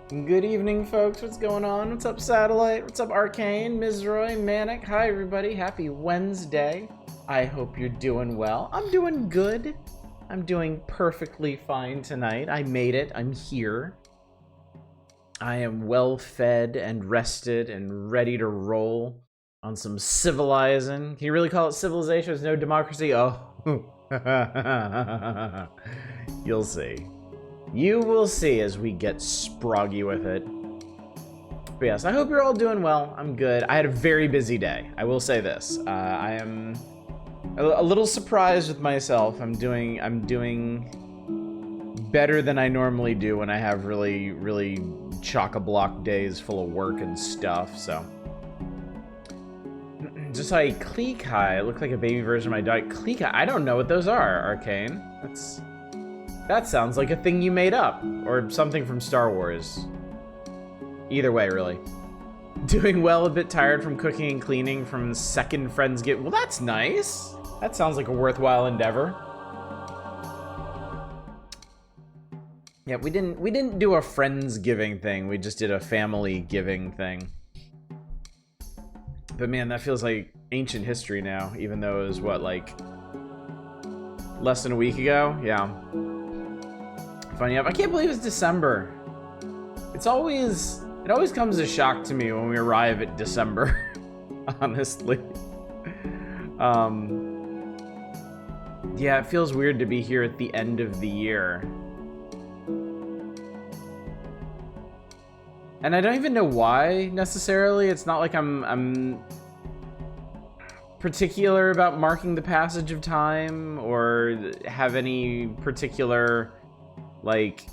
Good evening, folks. What's going on? What's up, Satellite? What's up, Arcane, Mizroy, Manic? Hi, everybody. Happy Wednesday. I hope you're doing well. I'm doing good. I'm doing perfectly fine tonight. I made it. I'm here. I am well fed and rested and ready to roll on some civilizing. Can you really call it civilization? There's no democracy? Oh. You'll see. You will see as we get sproggy with it. But yes, I hope you're all doing well. I'm good. I had a very busy day. I will say this. I am a little surprised with myself. I'm doing better than I normally do when I have really chock-a-block days full of work and stuff, so. Just saw a Kleekai. It looked like a baby version of my dog. Kleekai? I don't know what those are, Arcane. That sounds like a thing you made up, or something from Star Wars. Either way, really. Doing well, a bit tired from cooking and cleaning from second Friendsgiving. Well, that's nice. That sounds like a worthwhile endeavor. Yeah, we didn't do a Friendsgiving thing. We just did a family giving thing. But man, that feels like ancient history now, even though it was what, like less than a week ago? Yeah. Funny enough, I can't believe it's December. It always comes as a shock to me when we arrive at December, honestly. Yeah, it feels weird to be here at the end of the year. And I don't even know why, necessarily. It's not like I'm particular about marking the passage of time, or have any particular, like,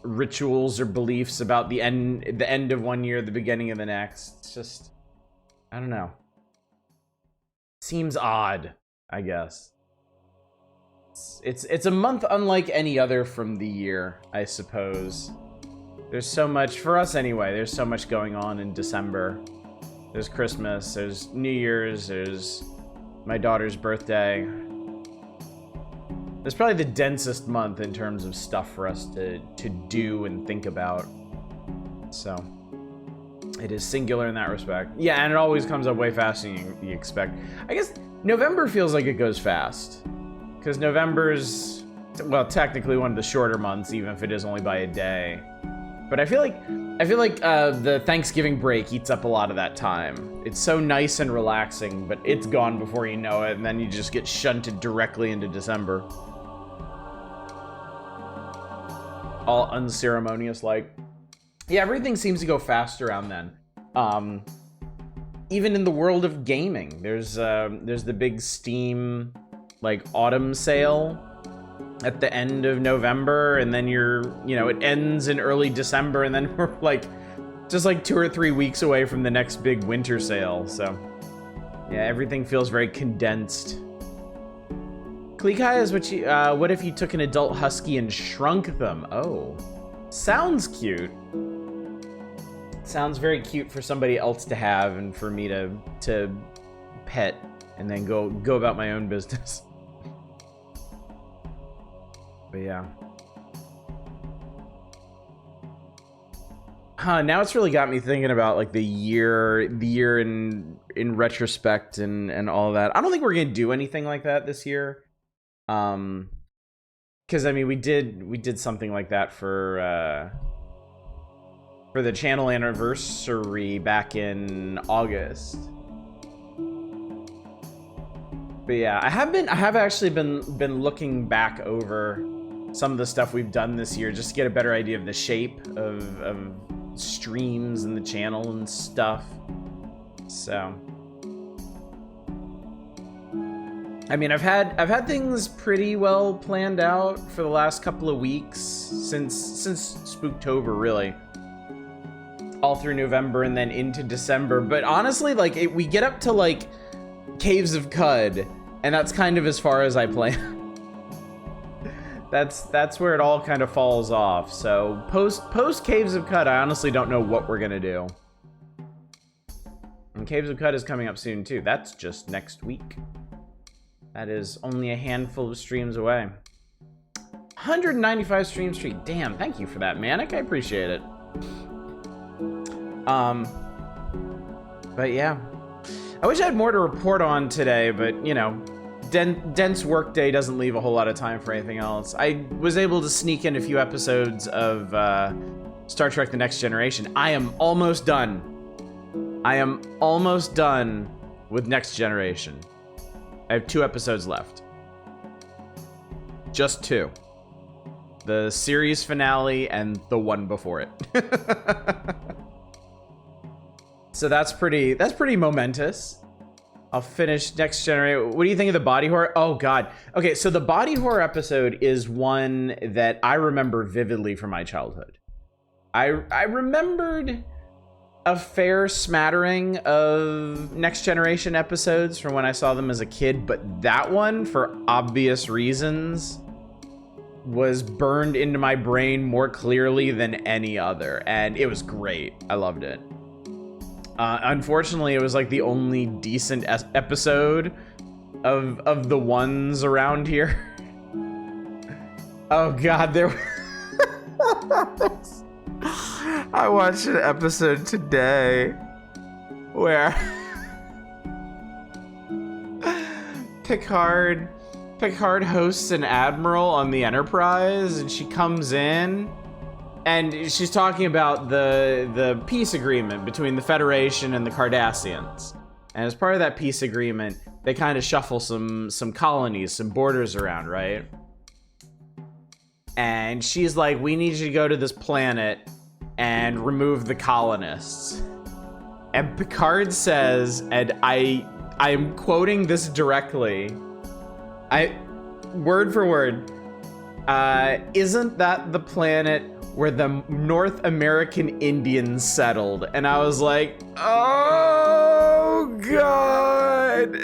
rituals or beliefs about the end of one year, the beginning of the next. It's just, I don't know. Seems odd, I guess. It's a month unlike any other from the year, I suppose. There's so much, for us anyway, there's so much going on in December. There's Christmas, there's New Year's, there's my daughter's birthday. It's probably the densest month in terms of stuff for us to do and think about. So, it is singular in that respect. Yeah, and it always comes up way faster than you expect. I guess November feels like it goes fast. Because November's, well, technically one of the shorter months, even if it is only by a day. But I feel like the Thanksgiving break eats up a lot of that time. It's so nice and relaxing, but it's gone before you know it, and then you just get shunted directly into December. All unceremonious, like. Yeah, everything seems to go fast around then. Even in the world of gaming, there's the big Steam, like, autumn sale at the end of November, and then it ends in early December, and then we're like just like 2 or 3 weeks away from the next big winter sale. So yeah, everything feels very condensed. Kleekai is what if you took an adult husky and shrunk them? Oh, sounds cute. Sounds very cute for somebody else to have and for me to pet and then go about my own business. But yeah. Now it's really got me thinking about like the year in retrospect and all that. I don't think we're gonna do anything like that this year. Because I mean we did something like that for the channel anniversary back in August. But yeah, I have actually been looking back over some of the stuff we've done this year just to get a better idea of the shape of streams and the channel and stuff. So I mean, I've had things pretty well planned out for the last couple of weeks since Spooktober, really. All through November and then into December. But honestly, like we get up to like Caves of Cud, and that's kind of as far as I plan. That's where it all kind of falls off. So post Caves of Cud, I honestly don't know what we're gonna do. And Caves of Cud is coming up soon too. That's just next week. That is only a handful of streams away. 195 stream streak. Damn, thank you for that, Manic. I appreciate it. But yeah. I wish I had more to report on today, but you know, dense work day doesn't leave a whole lot of time for anything else. I was able to sneak in a few episodes of Star Trek: The Next Generation. I am almost done. I am almost done with Next Generation. I have 2 episodes left. Just 2. The series finale and the one before it. So that's pretty momentous. I'll finish Next Generation. What do you think of the body horror? Oh god. Okay, so the body horror episode is one that I remember vividly from my childhood. I remembered a fair smattering of Next Generation episodes from when I saw them as a kid, but that one, for obvious reasons, was burned into my brain more clearly than any other, and it was great. I loved it. Unfortunately, it was like the only decent episode of the ones around here. Oh god, there I watched an episode today where Picard hosts an admiral on the Enterprise, and she comes in and she's talking about the peace agreement between the Federation and the Cardassians. And as part of that peace agreement, they kind of shuffle some colonies, some borders around, right? And she's like, we need you to go to this planet and remove the colonists. And Picard says, and I I'm quoting this directly. Word for word. Isn't that the planet where the North American Indians settled? And I was like, oh God.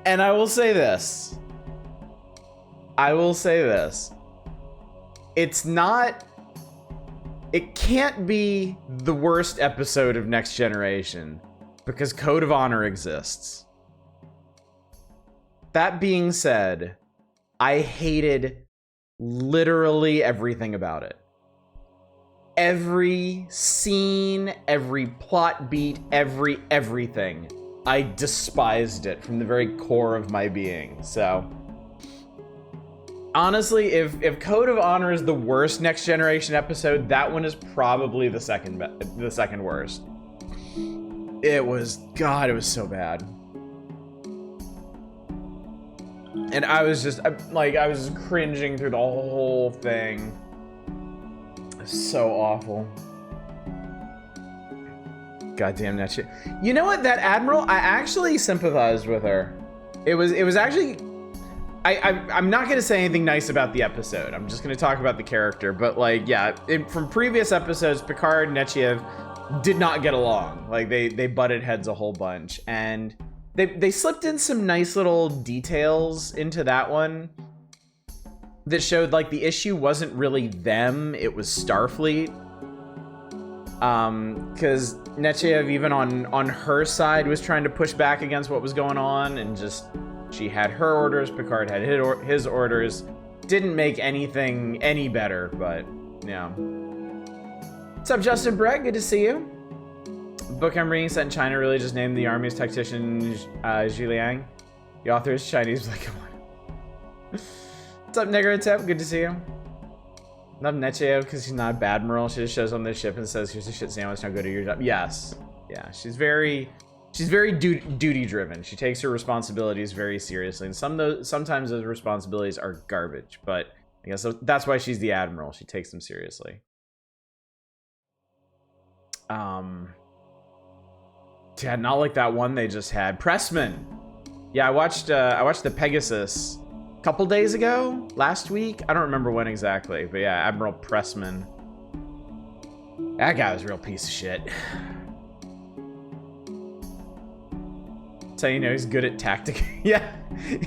And I will say this. It can't be the worst episode of Next Generation because Code of Honor exists. That being said, I hated literally everything about it. Every scene, every plot beat, everything. I despised it from the very core of my being. So, honestly, if Code of Honor is the worst Next Generation episode, that one is probably the second worst. It was so bad. And I was just cringing through the whole thing. So awful. Goddamn that shit. You know what? That Admiral, I actually sympathized with her. It was actually... I'm not gonna say anything nice about the episode. I'm just gonna talk about the character. But like, yeah, from previous episodes, Picard and Nechayev did not get along. Like they butted heads a whole bunch, and they slipped in some nice little details into that one that showed like the issue wasn't really them, it was Starfleet. Because Nechayev, even on her side, was trying to push back against what was going on, and just she had her orders, Picard had his orders. Didn't make anything any better, but yeah. What's up, Justin Brett? Good to see you. Book I'm reading set in China really just named the army's tactician Zhi Liang. The author is Chinese. Like, come on. What's up, Negative? Good to see you. Love Nechayev because she's not a bad admiral. She just shows on this ship and says, "Here's a shit sandwich. Now go to your job." Yes. Yeah. She's very duty driven. She takes her responsibilities very seriously, and sometimes those responsibilities are garbage. But I guess that's why she's the admiral. She takes them seriously. Yeah, not like that one they just had. Pressman. Yeah, I watched the Pegasus a couple days ago, last week. I don't remember when exactly, but yeah, Admiral Pressman. That guy was a real piece of shit. So you know he's good at tactic. Yeah,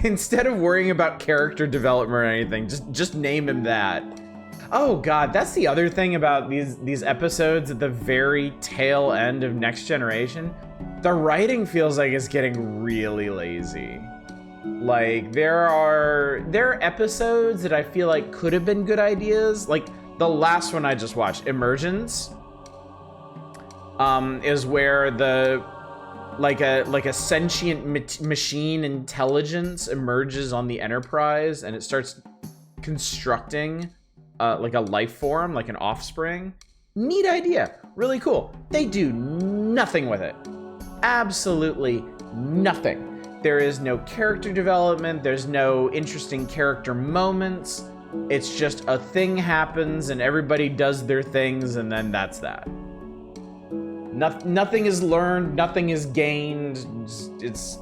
instead of worrying about character development or anything, just name him that. Oh God, that's the other thing about these episodes at the very tail end of Next Generation. The writing feels like it's getting really lazy. Like there are episodes that I feel like could have been good ideas. Like the last one I just watched, Emergence, is where like a sentient machine intelligence emerges on the Enterprise, and it starts constructing like a life form, like an offspring. Neat idea, really cool. They do nothing with it. Absolutely nothing. There is no character development. There's no interesting character moments. It's just a thing happens and everybody does their things, and then that's that. Nothing is learned, nothing is gained. It's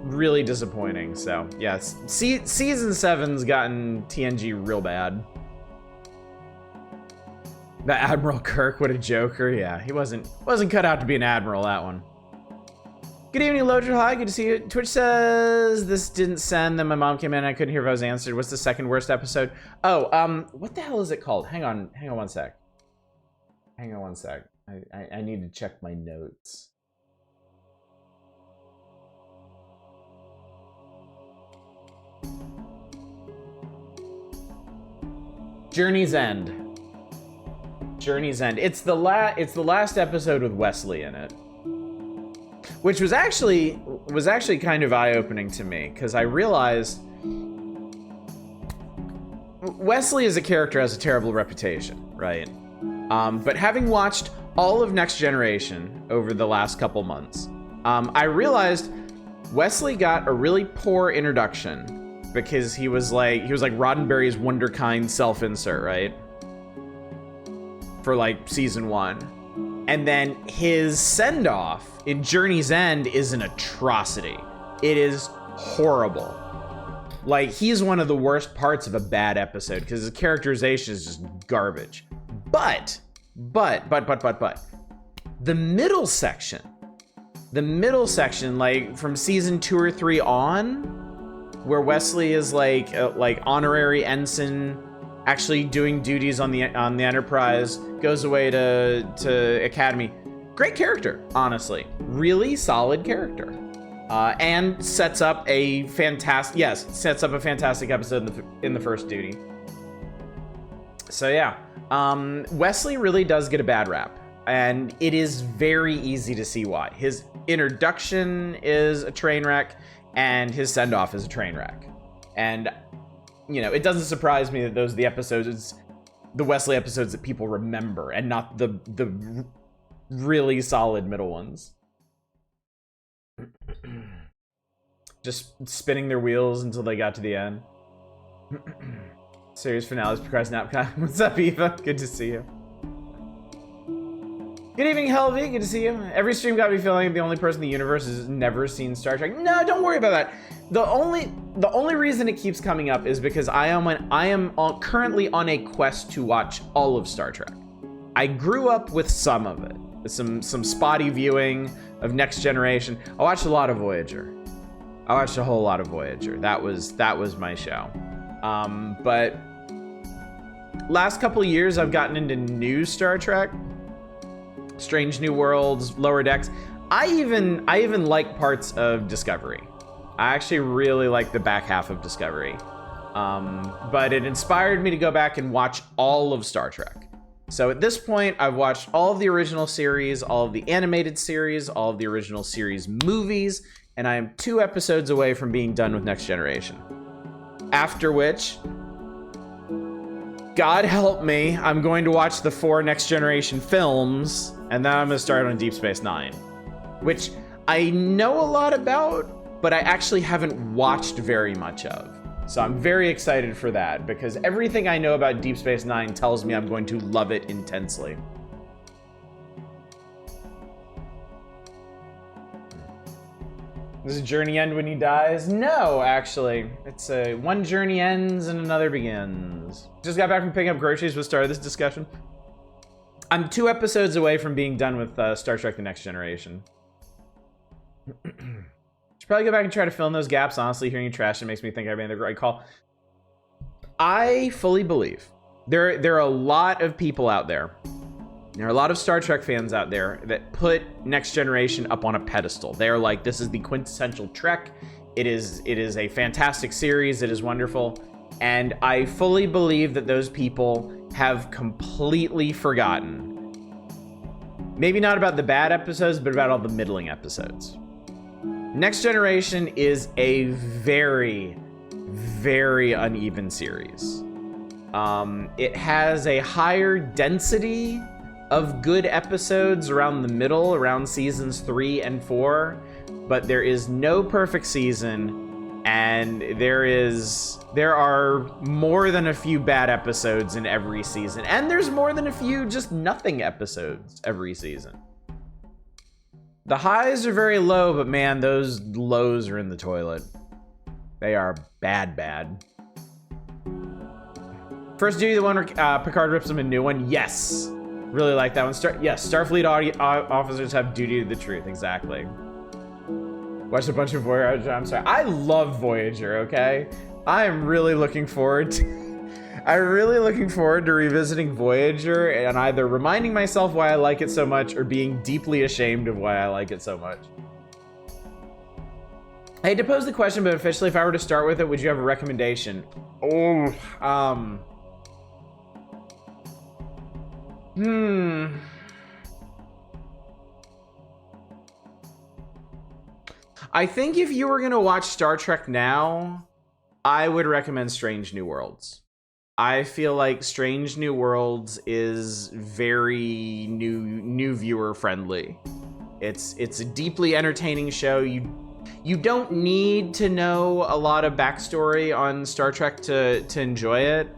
really disappointing. So yeah, season 7's gotten TNG real bad. That Admiral Kirk, what a joker. Yeah, he wasn't cut out to be an admiral, that one. Good evening, Loaded. Hi, good to see you. Twitch says this didn't send, then my mom came in and I couldn't hear if I was answered. What's the second worst episode? Oh, what the hell is it called? Hang on one sec. I need to check my notes. Journey's End. It's the last episode with Wesley in it, which was actually kind of eye-opening to me, because I realized Wesley as a character has a terrible reputation, right? But having watched all of Next Generation over the last couple months, I realized Wesley got a really poor introduction because he was like Roddenberry's Wonderkind self-insert, right? For like season 1. And then his send-off in Journey's End is an atrocity. It is horrible. Like, he's one of the worst parts of a bad episode because his characterization is just garbage. But, the middle section, like from season 2 or 3 on, where Wesley is like honorary ensign, actually doing duties on the Enterprise, goes away to Academy. Great character, honestly. Really solid character. And sets up a fantastic episode in the first duty. So yeah, Wesley really does get a bad rap, and it is very easy to see why. His introduction is a train wreck, and his send-off is a train wreck. And, you know, it doesn't surprise me that those are the Wesley episodes that people remember, and not the really solid middle ones. Just spinning their wheels until they got to the end. Series finales, procrastinate. What's up, Eva? Good to see you. Good evening, Helvy. Good to see you. Every stream got me feeling the only person in the universe has never seen Star Trek. No, don't worry about that. The only reason it keeps coming up is because I am currently on a quest to watch all of Star Trek. I grew up with some of it. Some spotty viewing of Next Generation. I watched a lot of Voyager. I watched a whole lot of Voyager. That was my show. But last couple of years, I've gotten into new Star Trek, Strange New Worlds, Lower Decks. I even like parts of Discovery. I actually really like the back half of Discovery. But it inspired me to go back and watch all of Star Trek. So at this point, I've watched all of the original series, all of the animated series, all of the original series movies, and I am 2 episodes away from being done with Next Generation. After which, God help me, I'm going to watch the 4 Next Generation films, and then I'm going to start on Deep Space Nine, which I know a lot about, but I actually haven't watched very much of. So I'm very excited for that, because everything I know about Deep Space Nine tells me I'm going to love it intensely. Does a journey end when he dies? No, actually. It's one journey ends and another begins. Just got back from picking up groceries with started this discussion. I'm 2 episodes away from being done with Star Trek The Next Generation. Should probably go back and try to fill in those gaps. Honestly, hearing you trash it makes me think I made the right call. I fully believe there are a lot of people out there. There are a lot of Star Trek fans out there that put Next Generation up on a pedestal. They're like, this is the quintessential Trek. It is a fantastic series. It is wonderful. And I fully believe that those people have completely forgotten. Maybe not about the bad episodes, but about all the middling episodes. Next Generation is a very, very uneven series. It has a higher density of good episodes around the middle, around seasons 3 and 4, but there is no perfect season, and there are more than a few bad episodes in every season, and there's more than a few just nothing episodes every season. The highs are very low, but man, those lows are in the toilet. They are bad. First duty, the one where Picard rips him a new one. Yes. Really like that one. Yes, Starfleet officers have duty to the truth. Exactly. Watched a bunch of Voyager. I'm sorry. I love Voyager, okay? I'm really looking forward to revisiting Voyager and either reminding myself why I like it so much or being deeply ashamed of why I like it so much. I hate to pose the question, but officially, if I were to start with it, would you have a recommendation? I think if you were gonna watch Star Trek now, I would recommend Strange New Worlds. I feel like Strange New Worlds is very new viewer friendly. It's a deeply entertaining show. You don't need to know a lot of backstory on Star Trek to enjoy it.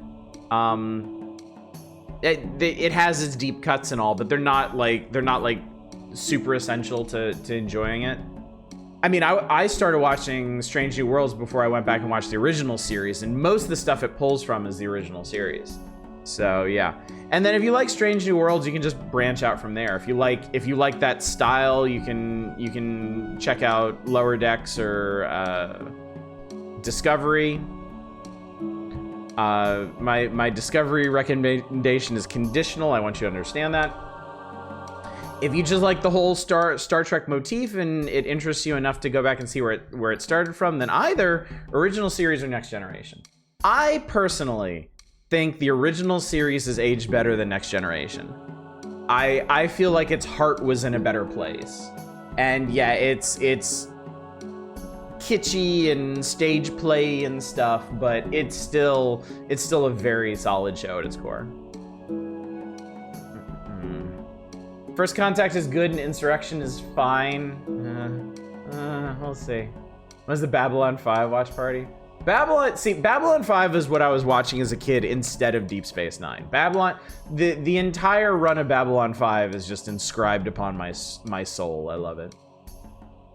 it has its deep cuts and all, but they're not like super essential to enjoying it. I mean, I started watching Strange New Worlds before I went back and watched the original series, and most of the stuff it pulls from is the original series. So yeah. And then if you like Strange New Worlds, you can just branch out from there. If you like that style, you can check out Lower Decks or Discovery. My Discovery recommendation is conditional. I want you to understand that. If you just like the whole Star Trek motif and it interests you enough to go back and see where it started from, then either original series or Next Generation. I personally think the original series is aged better than Next Generation. I feel like its heart was in a better place. And yeah, it's kitschy and stage play and stuff, but it's still a very solid show at its core. First Contact is good and Insurrection is fine. We'll see. When's the Babylon 5 watch party? Babylon 5 is what I was watching as a kid instead of Deep Space Nine. The entire run of Babylon 5 is just inscribed upon my soul. I love it.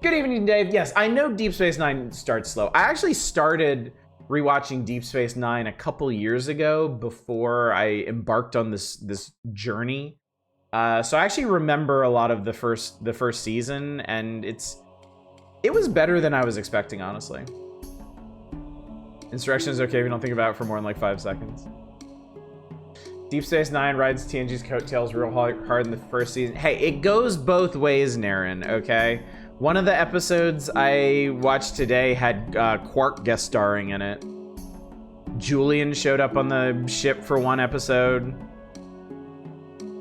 Good evening, Dave. Yes, I know Deep Space Nine starts slow. I actually started rewatching Deep Space Nine a couple years ago before I embarked on this journey. So I actually remember a lot of the first season, and it was better than I was expecting, honestly. Insurrection is okay if you don't think about it for more than like 5 seconds. Deep Space Nine rides TNG's coattails real hard in the first season. Hey, it goes both ways, Naren, okay? One of the episodes I watched today had Quark guest starring in it. Julian showed up on the ship for one episode.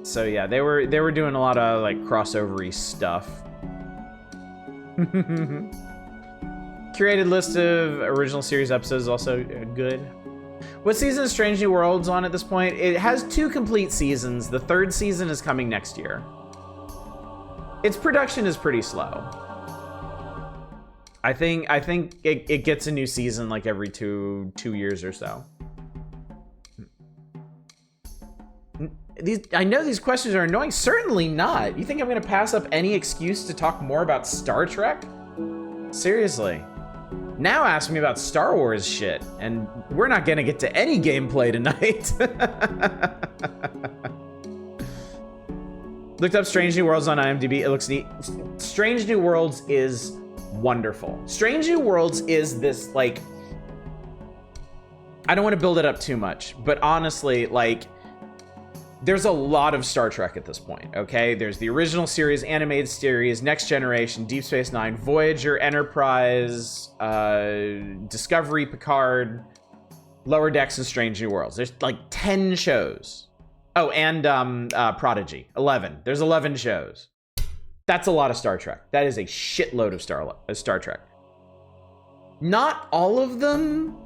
So yeah, they were doing a lot of like crossover-y stuff. Curated list of original series episodes is also good. What season is Strange New Worlds on at this point? It has 2 complete seasons. The 3rd season is coming next year. Its production is pretty slow. I think it gets a new season like every two years or so. I know these questions are annoying. Certainly not. You think I'm gonna pass up any excuse to talk more about Star Trek? Seriously. Now ask me about Star Wars shit, and we're not gonna get to any gameplay tonight. Looked up Strange New Worlds on IMDb. It looks neat. Strange New Worlds is wonderful. Strange New Worlds is this, like, I don't want to build it up too much, but honestly, like, there's a lot of Star Trek at this point, okay? There's the original series, animated series, Next Generation, Deep Space Nine, Voyager, Enterprise, Discovery, Picard, Lower Decks, and Strange New Worlds. There's like 10 shows. Oh, and Prodigy, 11. There's 11 shows. That's a lot of Star Trek. That is a shitload of Star Trek. Not all of them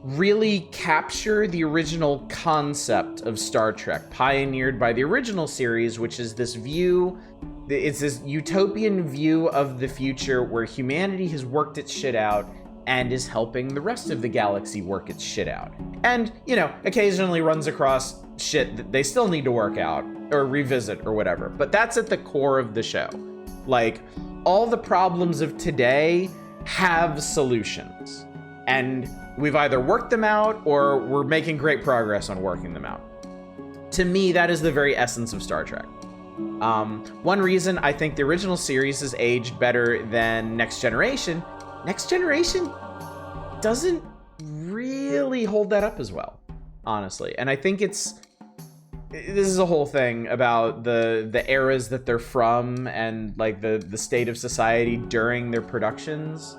really capture the original concept of Star Trek, pioneered by the original series, which is this view, it's this utopian view of the future where humanity has worked its shit out and is helping the rest of the galaxy work its shit out. And, you know, occasionally runs across shit that they still need to work out or revisit or whatever. But that's at the core of the show. Like, all the problems of today have solutions. And we've either worked them out or we're making great progress on working them out. To me, that is the very essence of Star Trek. One reason I think the original series is aged better than Next Generation doesn't really hold that up as well, honestly. And I think this is a whole thing about the eras that they're from and like the state of society during their productions.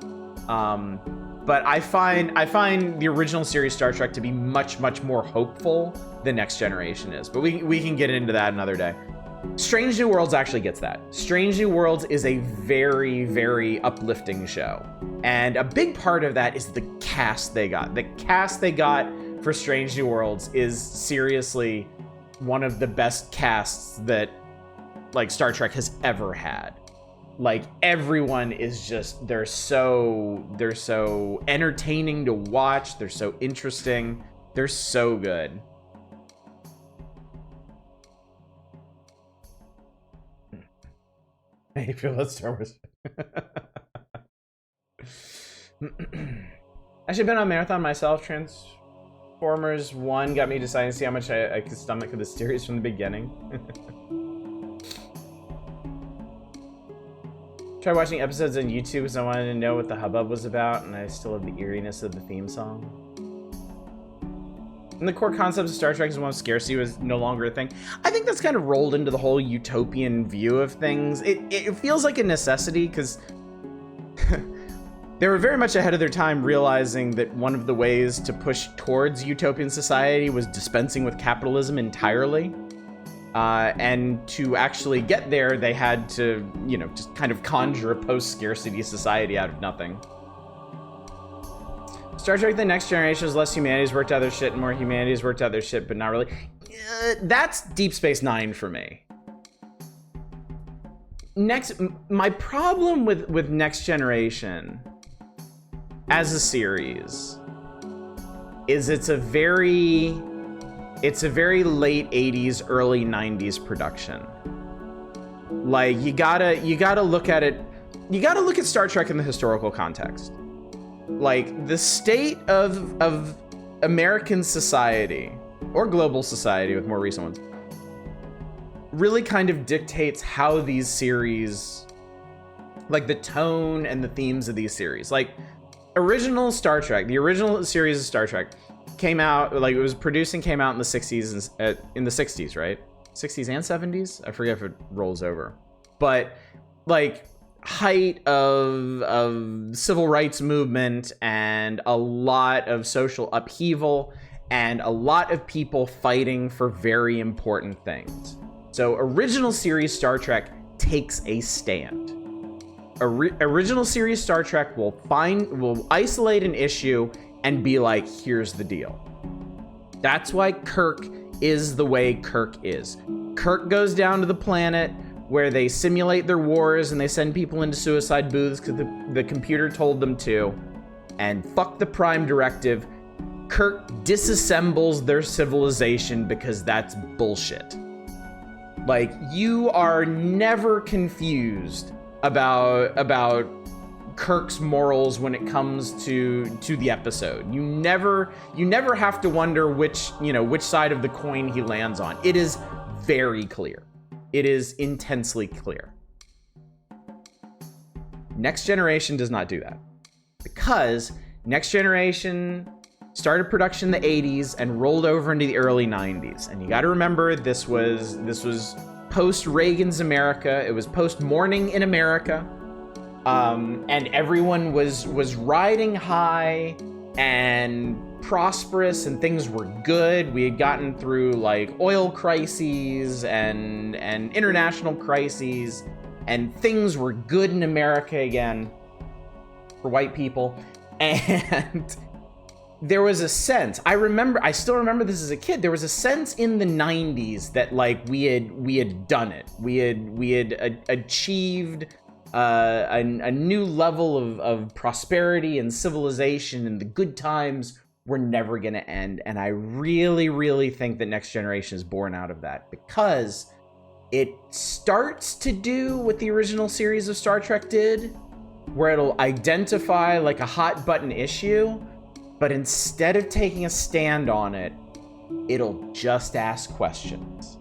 But I find the original series Star Trek to be much, much more hopeful than Next Generation is. But we can get into that another day. Strange New Worlds actually gets that. Strange New Worlds is a very, very uplifting show. And a big part of that is the cast they got. The cast they got for Strange New Worlds is seriously one of the best casts that like Star Trek has ever had. Like, everyone is just, they're so entertaining to watch. They're so interesting. They're so good. I feel about Star Wars. I should have been on marathon myself. Transformers 1 got me deciding to see how much I could stomach of the series from the beginning. Tried watching episodes on YouTube because I wanted to know what the hubbub was about, and I still have the eeriness of the theme song. And the core concept of Star Trek is one of scarcity was no longer a thing. I think that's kind of rolled into the whole utopian view of things. It feels like a necessity because they were very much ahead of their time, realizing that one of the ways to push towards utopian society was dispensing with capitalism entirely. And to actually get there, they had to, you know, just kind of conjure a post-scarcity society out of nothing. Star Trek The Next Generation was less humanities worked out their shit and more humanities worked out their shit, but not really. That's Deep Space Nine for me. My problem with Next Generation as a series is it's a very late 80s, early 90s production. Like, you gotta look at it, you gotta look at Star Trek in the historical context. Like, the state of American society, or global society with more recent ones, really kind of dictates how these series, like the tone and the themes of these series. Like, original Star Trek, the original series of Star Trek came out, like, it was produced and came out in the 60s, in the 60s, right? 60s and 70s? I forget if it rolls over. But, like, height of civil rights movement and a lot of social upheaval and a lot of people fighting for very important things. So original series Star Trek takes a stand. Original series Star Trek will isolate an issue and be like, here's the deal. That's why Kirk is the way Kirk is. Kirk goes down to the planet where they simulate their wars and they send people into suicide booths because the computer told them to. And fuck the Prime Directive. Kirk disassembles their civilization because that's bullshit. Like, you are never confused about Kirk's morals when it comes to the episode. You never have to wonder which side of the coin he lands on. It is very clear. It is intensely clear. Next Generation does not do that, because Next Generation started production in the 80s and rolled over into the early 90s. And you got to remember, this was post Reagan's America. It was post Morning in America. And everyone was riding high and prosperous, and things were good. We had gotten through like oil crises and international crises, and things were good in America again for white people. And there was a sense, I still remember this as a kid, there was a sense in the 90s that like we had done it. We had achieved a new level of prosperity and civilization, and the good times were never going to end. And I really, really think that Next Generation is born out of that, because it starts to do what the original series of Star Trek did, where it'll identify like a hot button issue, but instead of taking a stand on it, it'll just ask questions.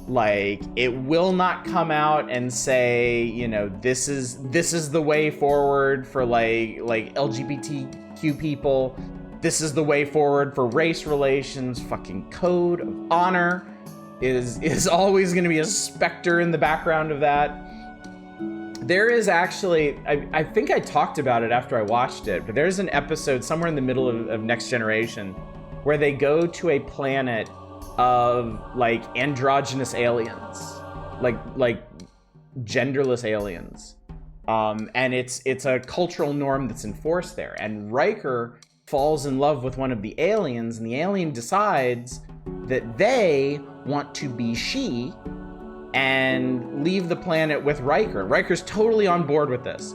Like, it will not come out and say, you know, this is the way forward for like LGBTQ people. This is the way forward for race relations. Fucking code of honor is always going to be a specter in the background of that. There is actually, I think I talked about it after I watched it, but there's an episode somewhere in the middle of Next Generation where they go to a planet of like androgynous aliens, like genderless aliens, and it's a cultural norm that's enforced there. And Riker falls in love with one of the aliens, and the alien decides that they want to be she and leave the planet with Riker. Riker's totally on board with this.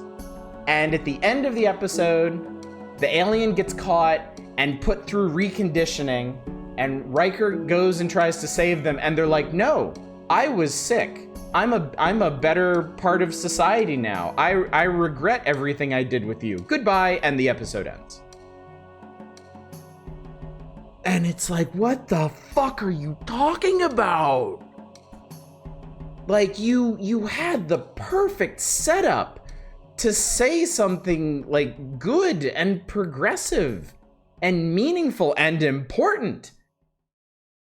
And at the end of the episode, the alien gets caught and put through reconditioning, and Riker goes and tries to save them, and they're like, no, I was sick. I'm a better part of society now. I regret everything I did with you. Goodbye, and the episode ends. And it's like, what the fuck are you talking about? Like, you had the perfect setup to say something like good and progressive and meaningful and important.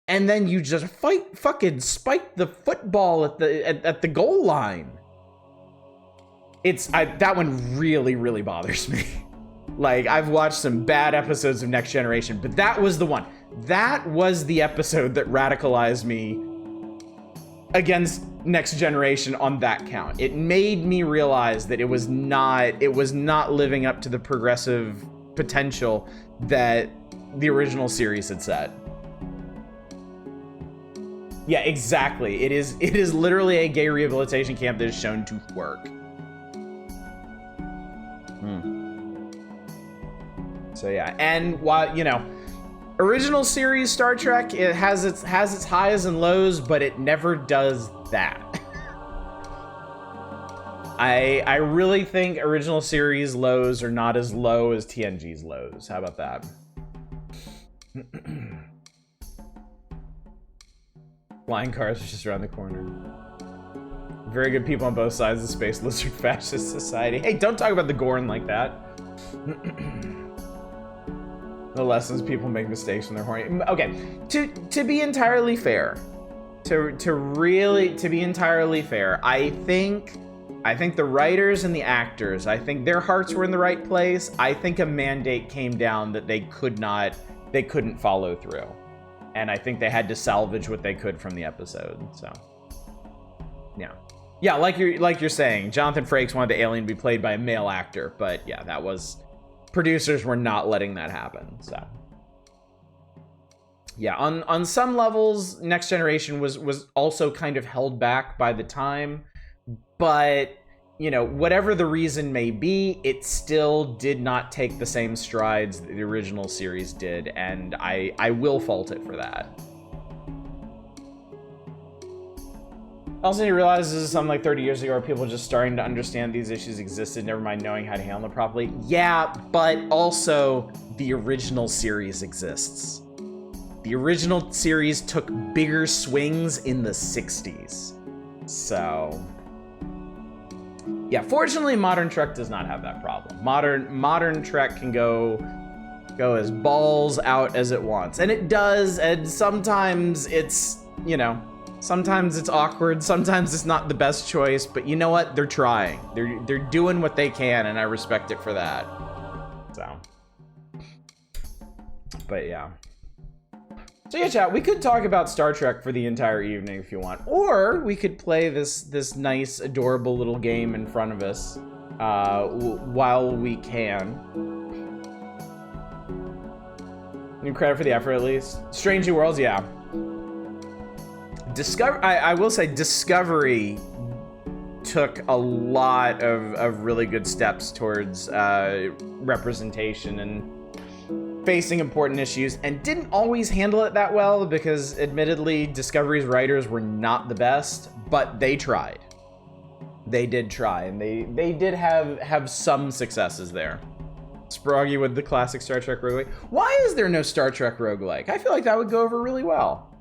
And then you just fucking spike the football at the goal line. That one really, really bothers me. Like, I've watched some bad episodes of Next Generation, but that was the one. That was the episode that radicalized me against Next Generation on that count. It made me realize that it was not living up to the progressive potential that the original series had set. Yeah, exactly. It is literally a gay rehabilitation camp that is shown to work. So yeah, and while, you know, original series Star Trek, it has its highs and lows, but it never does that. I really think original series lows are not as low as TNG's lows. How about that? Flying cars are just around the corner. Very good people on both sides of the Space Lizard Fascist Society. Hey, don't talk about the Gorn like that. The lessons people make mistakes when they're horny. Okay, to be entirely fair, to be entirely fair, I think the writers and the actors, I think their hearts were in the right place. I think a mandate came down that they couldn't follow through. And I think they had to salvage what they could from the episode. So, yeah, like you're saying, Jonathan Frakes wanted the alien to be played by a male actor, but yeah, producers were not letting that happen. So, yeah, on some levels, Next Generation was also kind of held back by the time, but you know, whatever the reason may be, it still did not take the same strides that the original series did, and I will fault it for that. Also, you realize this is something like 30 years ago where people were just starting to understand these issues existed, never mind knowing how to handle them properly. Yeah, but also the original series exists. The original series took bigger swings in the 60s. So, yeah, fortunately, modern Trek does not have that problem. Modern Trek can go as balls out as it wants, and it does. And sometimes it's, you know, sometimes it's awkward. Sometimes it's not the best choice. But you know what? They're trying. They're doing what they can, and I respect it for that. So, but yeah. So yeah, chat, we could talk about Star Trek for the entire evening if you want, or we could play this nice, adorable little game in front of us while we can. New credit for the effort, at least. Strange New Worlds, yeah. I will say, Discovery took a lot of really good steps towards representation and facing important issues, and didn't always handle it that well because, admittedly, Discovery's writers were not the best, but they tried. They did try, and they did have some successes there. Sproggiwood, the classic Star Trek roguelike. Why is there no Star Trek roguelike? I feel like that would go over really well.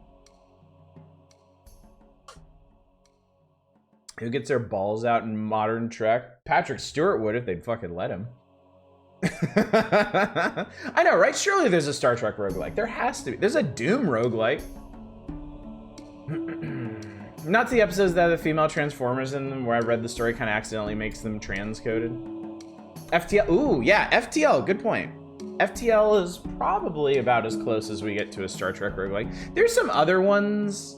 Who gets their balls out in modern Trek? Patrick Stewart would if they'd fucking let him. I know, right? Surely there's a Star Trek roguelike. There has to be. There's a Doom roguelike. Not the episodes that have the female Transformers in them, where I read the story kind of accidentally makes them transcoded. FTL. Ooh, yeah, FTL. Good point. FTL is probably about as close as we get to a Star Trek roguelike. There's some other ones.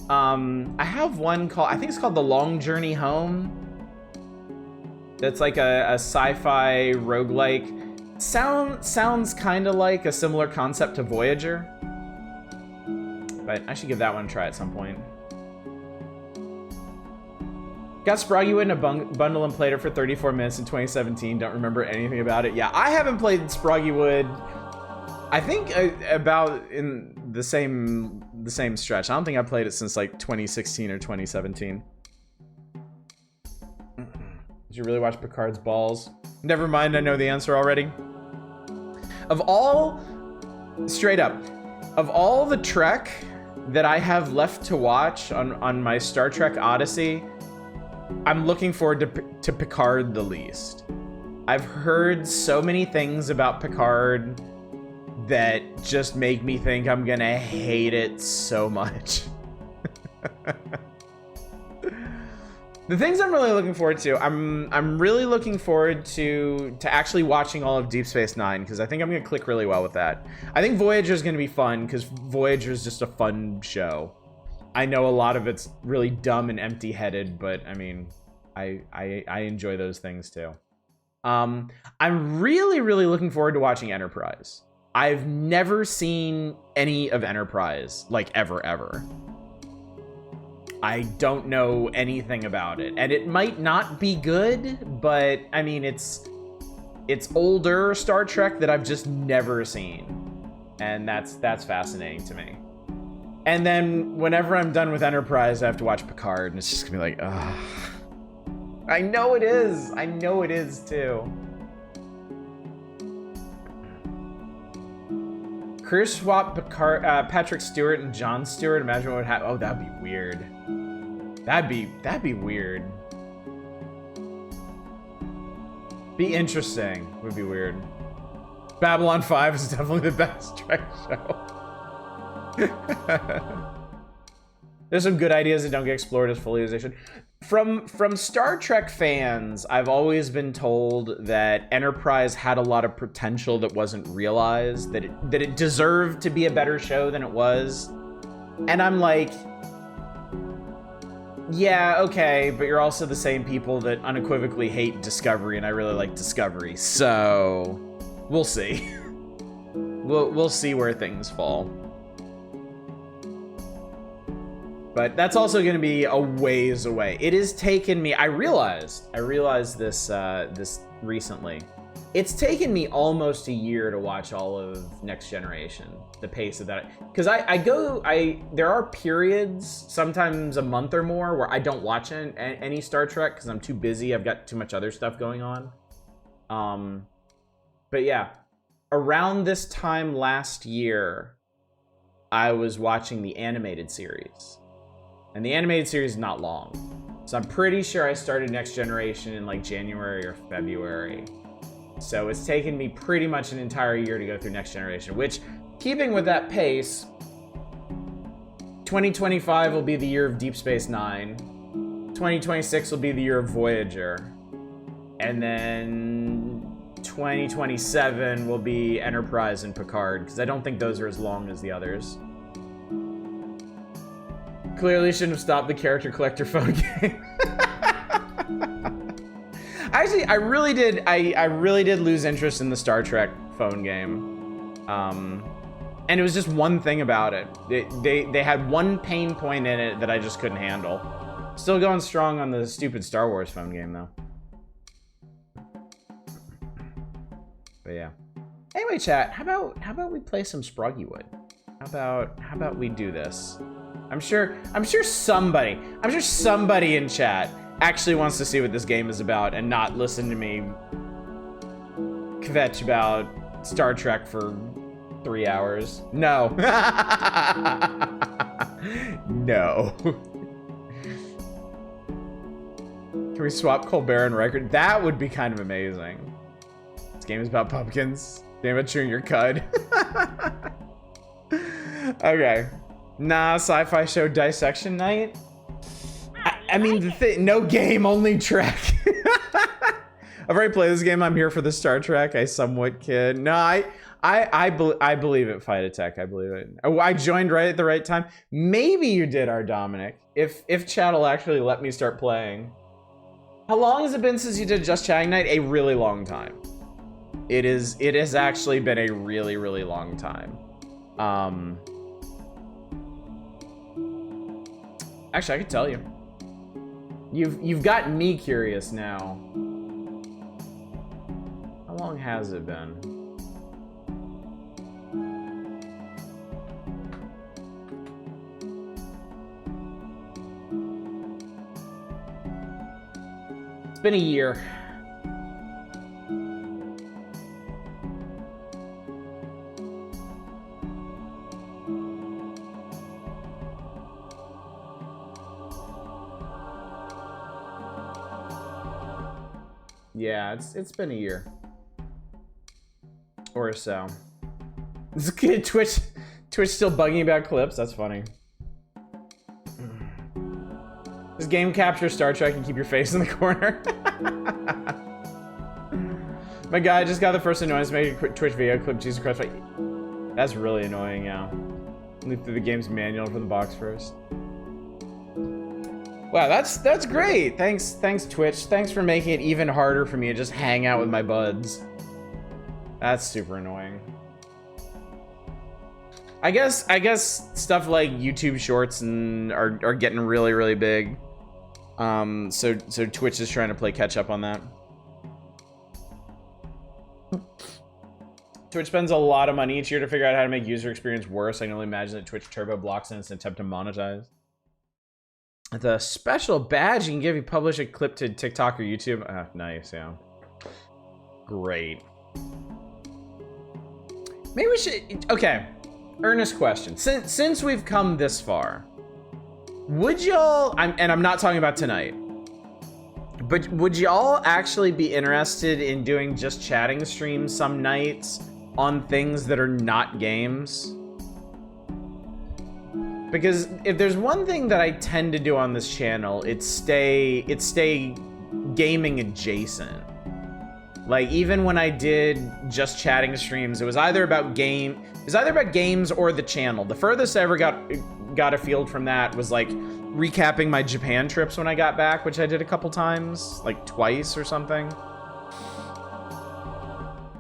I have one called, I think it's called The Long Journey Home. That's like a sci-fi roguelike. Sounds kind of like a similar concept to Voyager. But I should give that one a try at some point. Got Sproggiwood in a bundle and played it for 34 minutes in 2017. Don't remember anything about it. Yeah, I haven't played Sproggiwood, I think about in the same the same stretch. I don't think I played it since like 2016 or 2017. Did you really watch Picard's Balls? Never mind, I know the answer already. Of all, straight up, of all the Trek that I have left to watch on my Star Trek Odyssey, I'm looking forward to Picard the least. I've heard so many things about Picard that just make me think I'm gonna hate it so much. The things I'm really looking forward to, I'm really looking forward to actually watching all of Deep Space Nine, because I think I'm gonna click really well with that. I think Voyager is gonna be fun because Voyager is just a fun show. I know a lot of it's really dumb and empty-headed, but I mean, I enjoy those things too. I'm really looking forward to watching Enterprise. I've never seen any of Enterprise, like ever. I don't know anything about it, and it might not be good, but I mean, it's older Star Trek that I've just never seen, and that's fascinating to me. And then whenever I'm done with Enterprise, I have to watch Picard, and it's just gonna be like, ugh. I know it is. I know it is too. Career swap Picard, Patrick Stewart and Jon Stewart. Imagine what would happen. Oh, that'd be weird. That'd be weird. Be interesting. Would be weird. Babylon 5 is definitely the best Trek show. There's some good ideas that don't get explored as fully as they should. From Star Trek fans, I've always been told that Enterprise had a lot of potential that wasn't realized, that it deserved to be a better show than it was. And I'm like, yeah, okay, but you're also the same people that unequivocally hate Discovery, and I really like Discovery, so we'll see. We'll see where things fall. But that's also going to be a ways away. It has taken me, I realized this this recently. It's taken me almost a year to watch all of Next Generation, the pace of that. Because there are periods, sometimes a month or more, where I don't watch any Star Trek because I'm too busy. I've got too much other stuff going on. But yeah, around this time last year, I was watching the animated series. And the animated series is not long. So I'm pretty sure I started Next Generation in like January or February. So it's taken me pretty much an entire year to go through Next Generation, which, keeping with that pace, 2025 will be the year of Deep Space Nine. 2026 will be the year of Voyager. And then 2027 will be Enterprise and Picard, because I don't think those are as long as the others. Clearly shouldn't have stopped the character collector phone game. Actually, I really did lose interest in the Star Trek phone game. And it was just one thing about it. They had one pain point in it that I just couldn't handle. Still going strong on the stupid Star Wars phone game though. But yeah. Anyway, chat, how about we play some Sproggiwood? How about we do this? I'm sure somebody in chat actually wants to see what this game is about and not listen to me kvetch about Star Trek for 3 hours. No. No. Can we swap Colbert and Riker? That would be kind of amazing. This game is about pumpkins. Game about chewing your cud. Okay. Nah, sci-fi show dissection night? I mean, no game, only Trek. I've already played this game. I'm here for the Star Trek. I somewhat kid. No, I believe it, Fight Attack. I believe it. Oh, I joined right at the right time. Maybe you did, our Dominic. If chat will actually let me start playing. How long has it been since you did Just Chatting Night? A really long time. It has actually been a really long time. Actually, I could tell you. You've gotten me curious now. How long has it been? been a year. Yeah, it's been a year or so. This kid Twitch still bugging about clips. That's funny. This game capture Star Trek and keep your face in the corner. My guy just got the first annoyance to make a quick Twitch video clip. Jesus Christ, like, that's really annoying. Yeah, look through the game's manual from the box first. Wow, that's great. Thanks Twitch. Thanks for making it even harder for me to just hang out with my buds. That's super annoying. I guess stuff like YouTube Shorts and are getting really big. So Twitch is trying to play catch up on that. Twitch spends a lot of money each year to figure out how to make user experience worse. I can only imagine that Twitch turbo blocks in its attempt to monetize. The special badge you can give you publish a clip to TikTok or YouTube. Ah, nice, yeah. Great. Maybe we should, okay. Earnest question. Since we've come this far, would y'all, and I'm not talking about tonight, but would y'all actually be interested in doing just chatting streams some nights on things that are not games? Because if there's one thing that I tend to do on this channel, it's stay gaming adjacent. Like, even when I did just chatting streams, it was either about games or the channel. The furthest I ever got afield from that was like recapping my Japan trips when I got back, which I did a couple times, like twice or something.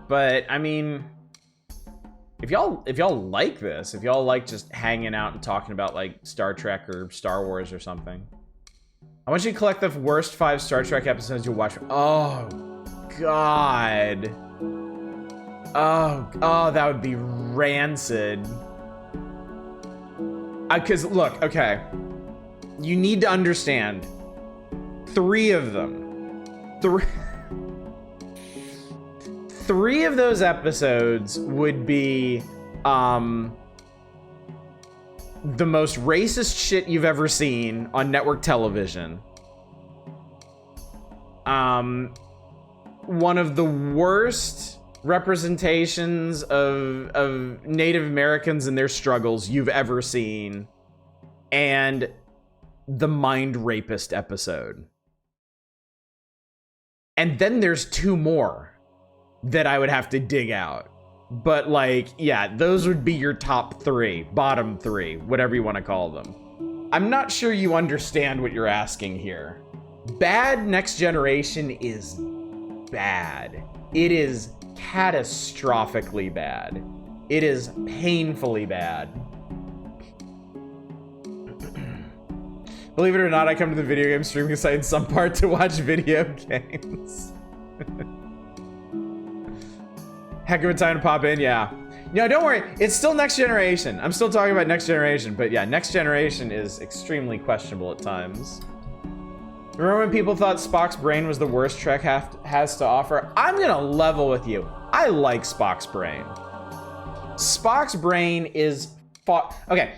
But I mean, if y'all like this, if y'all like just hanging out and talking about like Star Trek or Star Wars or something, I want you to collect the worst 5 Star Trek episodes you watch. Oh God. Oh, that would be rancid. Because look, okay, you need to understand, 3 of them, three of those episodes would be the most racist shit you've ever seen on network television. One of the worst representations of Native Americans and their struggles you've ever seen, and the mind rapist episode. And then there's 2 more that I would have to dig out. But like, yeah, those would be your top 3, bottom 3, whatever you want to call them. I'm not sure you understand what you're asking here. Bad Next Generation is bad. It is catastrophically bad. It is painfully bad. Believe it or not, I come to the video game streaming site in some part to watch video games. Heck of a time to pop in, yeah. No, don't worry, it's still Next Generation. I'm still talking about Next Generation, but yeah, Next Generation is extremely questionable at times. Remember when people thought Spock's brain was the worst Trek has to offer? I'm gonna level with you. I like Spock's brain. Spock's brain is okay.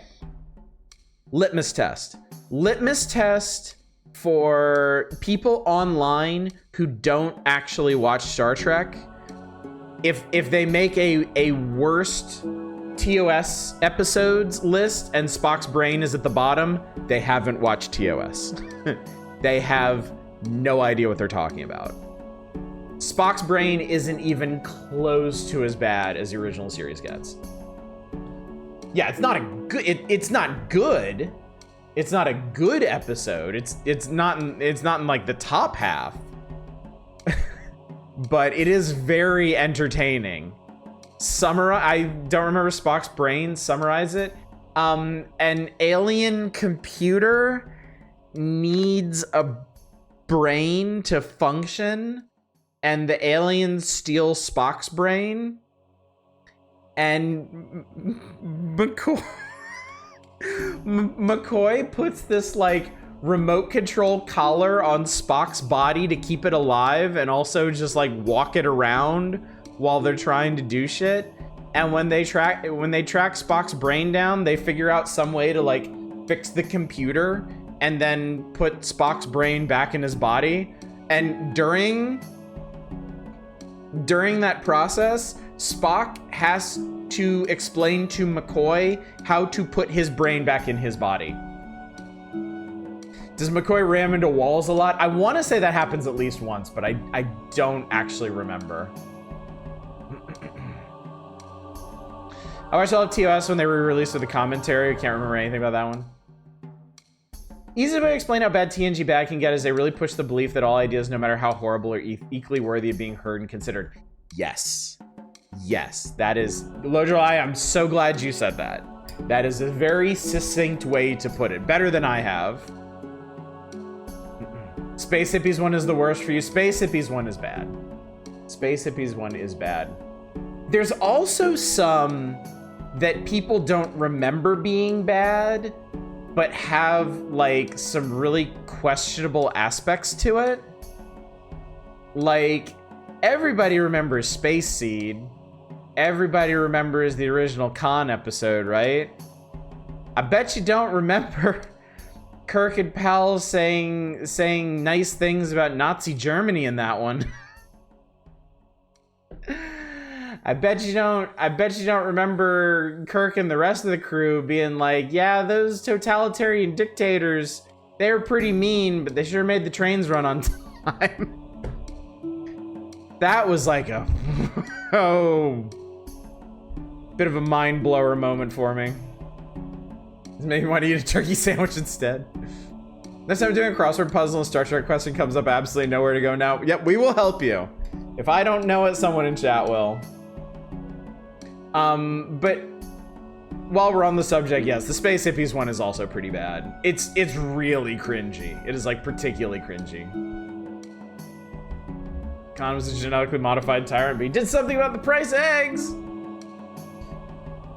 Litmus test. Litmus test for people online who don't actually watch Star Trek. If they make a worst TOS episodes list and Spock's brain is at the bottom, they haven't watched TOS. They have no idea what they're talking about. Spock's brain isn't even close to as bad as the original series gets. Yeah, it's not a good. It's not good. It's not a good episode. It's not in like the top half. But it is very entertaining. I don't remember Spock's brain. Summarize it. An alien computer needs a brain to function, and the aliens steal Spock's brain, and McCoy puts this like remote control collar on Spock's body to keep it alive and also just like walk it around while they're trying to do shit. And when they track Spock's brain down, they figure out some way to like fix the computer and then put Spock's brain back in his body. And during that process, Spock has to explain to McCoy how to put his brain back in his body. Does McCoy ram into walls a lot? I want to say that happens at least once, but I don't actually remember. I watched all of TOS when they were released with the commentary. I can't remember anything about that one. Easy way to explain how bad TNG bad can get is they really push the belief that all ideas, no matter how horrible, are equally worthy of being heard and considered. Yes. Yes, that is... Lodro, I'm so glad you said that. That is a very succinct way to put it. Better than I have. Space Hippies one is the worst for you. Space Hippies one is bad. Space Hippies one is bad. There's also some that people don't remember being bad, but have like some really questionable aspects to it. Like, everybody remembers Space Seed. Everybody remembers the original Khan episode, right? I bet you don't remember Kirk and Pal saying nice things about Nazi Germany in that one. I bet you don't remember Kirk and the rest of the crew being like, yeah, those totalitarian dictators, they were pretty mean, but they sure made the trains run on time. That was like a bit of a mind blower moment for me. Maybe want to eat a turkey sandwich instead. Next time I'm doing a crossword puzzle and Star Trek question comes up, absolutely nowhere to go now. Yep, we will help you. If I don't know it, someone in chat will. But while we're on the subject, yes, the Space Hippies one is also pretty bad. It's really cringy. It is like particularly cringy. Khan was a genetically modified tyrant, but he did something about the price of eggs.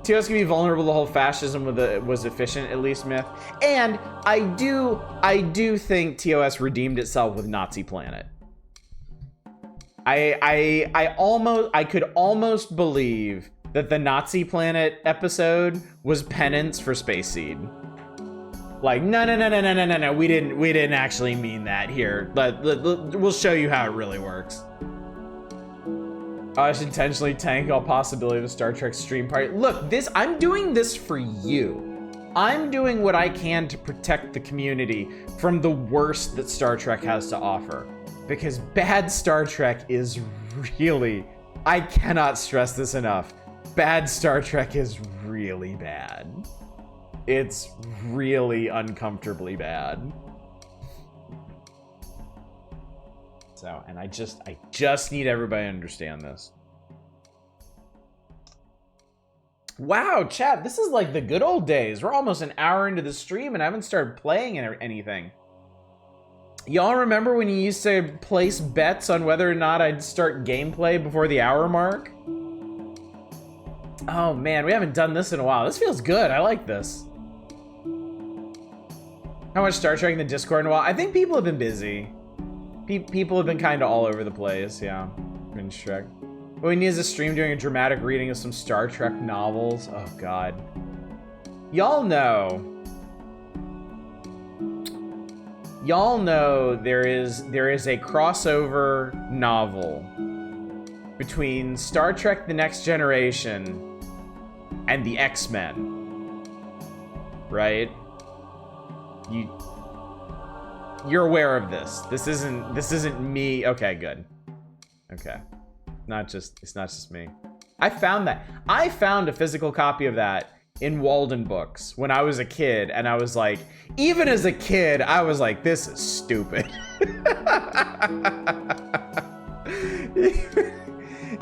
TOS can be vulnerable to the whole fascism was efficient, at least myth. And I do think TOS redeemed itself with Nazi Planet. I could almost believe that the Nazi Planet episode was penance for Space Seed. Like, no, we didn't actually mean that here. We'll show you how it really works. I should intentionally tank all possibility of a Star Trek stream party. Look, I'm doing this for you. I'm doing what I can to protect the community from the worst that Star Trek has to offer. Because bad Star Trek is really, I cannot stress this enough. Bad Star Trek is really bad. It's really uncomfortably bad. So, and I just need everybody to understand this. Wow, chat, this is like the good old days. We're almost an hour into the stream and I haven't started playing anything. Y'all remember when you used to place bets on whether or not I'd start gameplay before the hour mark? Oh man, we haven't done this in a while. This feels good, I like this. How much Star Trek in the Discord in a while? I think people have been busy. People have been kind of all over the place, yeah. Cringe Trek. What we need is a stream doing a dramatic reading of some Star Trek novels. Oh god. Y'all know there is a crossover novel between Star Trek The Next Generation and the X-Men. Right? You're aware of this. This isn't me. Okay, good. Okay. It's not just me. I found a physical copy of that in Walden Books when I was a kid, and I was like, even as a kid, I was like, this is stupid.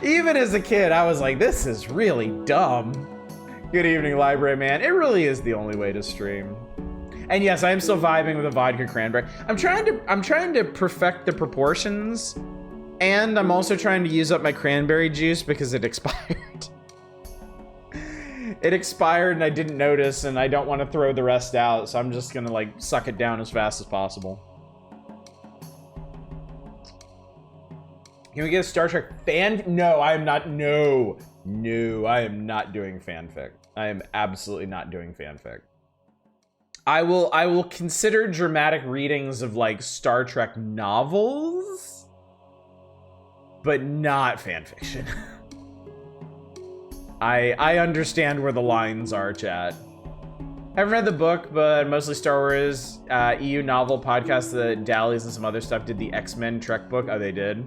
Even as a kid, I was like, this is really dumb. Good evening, library man. It really is the only way to stream. And yes, I am still vibing with a vodka cranberry. I'm trying to perfect the proportions, and I'm also trying to use up my cranberry juice because it expired. It expired and I didn't notice, and I don't want to throw the rest out, so I'm just gonna, like, suck it down as fast as possible. Can we get a Star Trek fan? No, I am not. No, I am not doing fanfic. I am absolutely not doing fanfic. I will consider dramatic readings of, like, Star Trek novels, but not fanfiction. I understand where the lines are, chat. Haven't read the book, but mostly Star Wars, EU novel podcast, the Dallies and some other stuff did the X-Men Trek book. Oh, they did?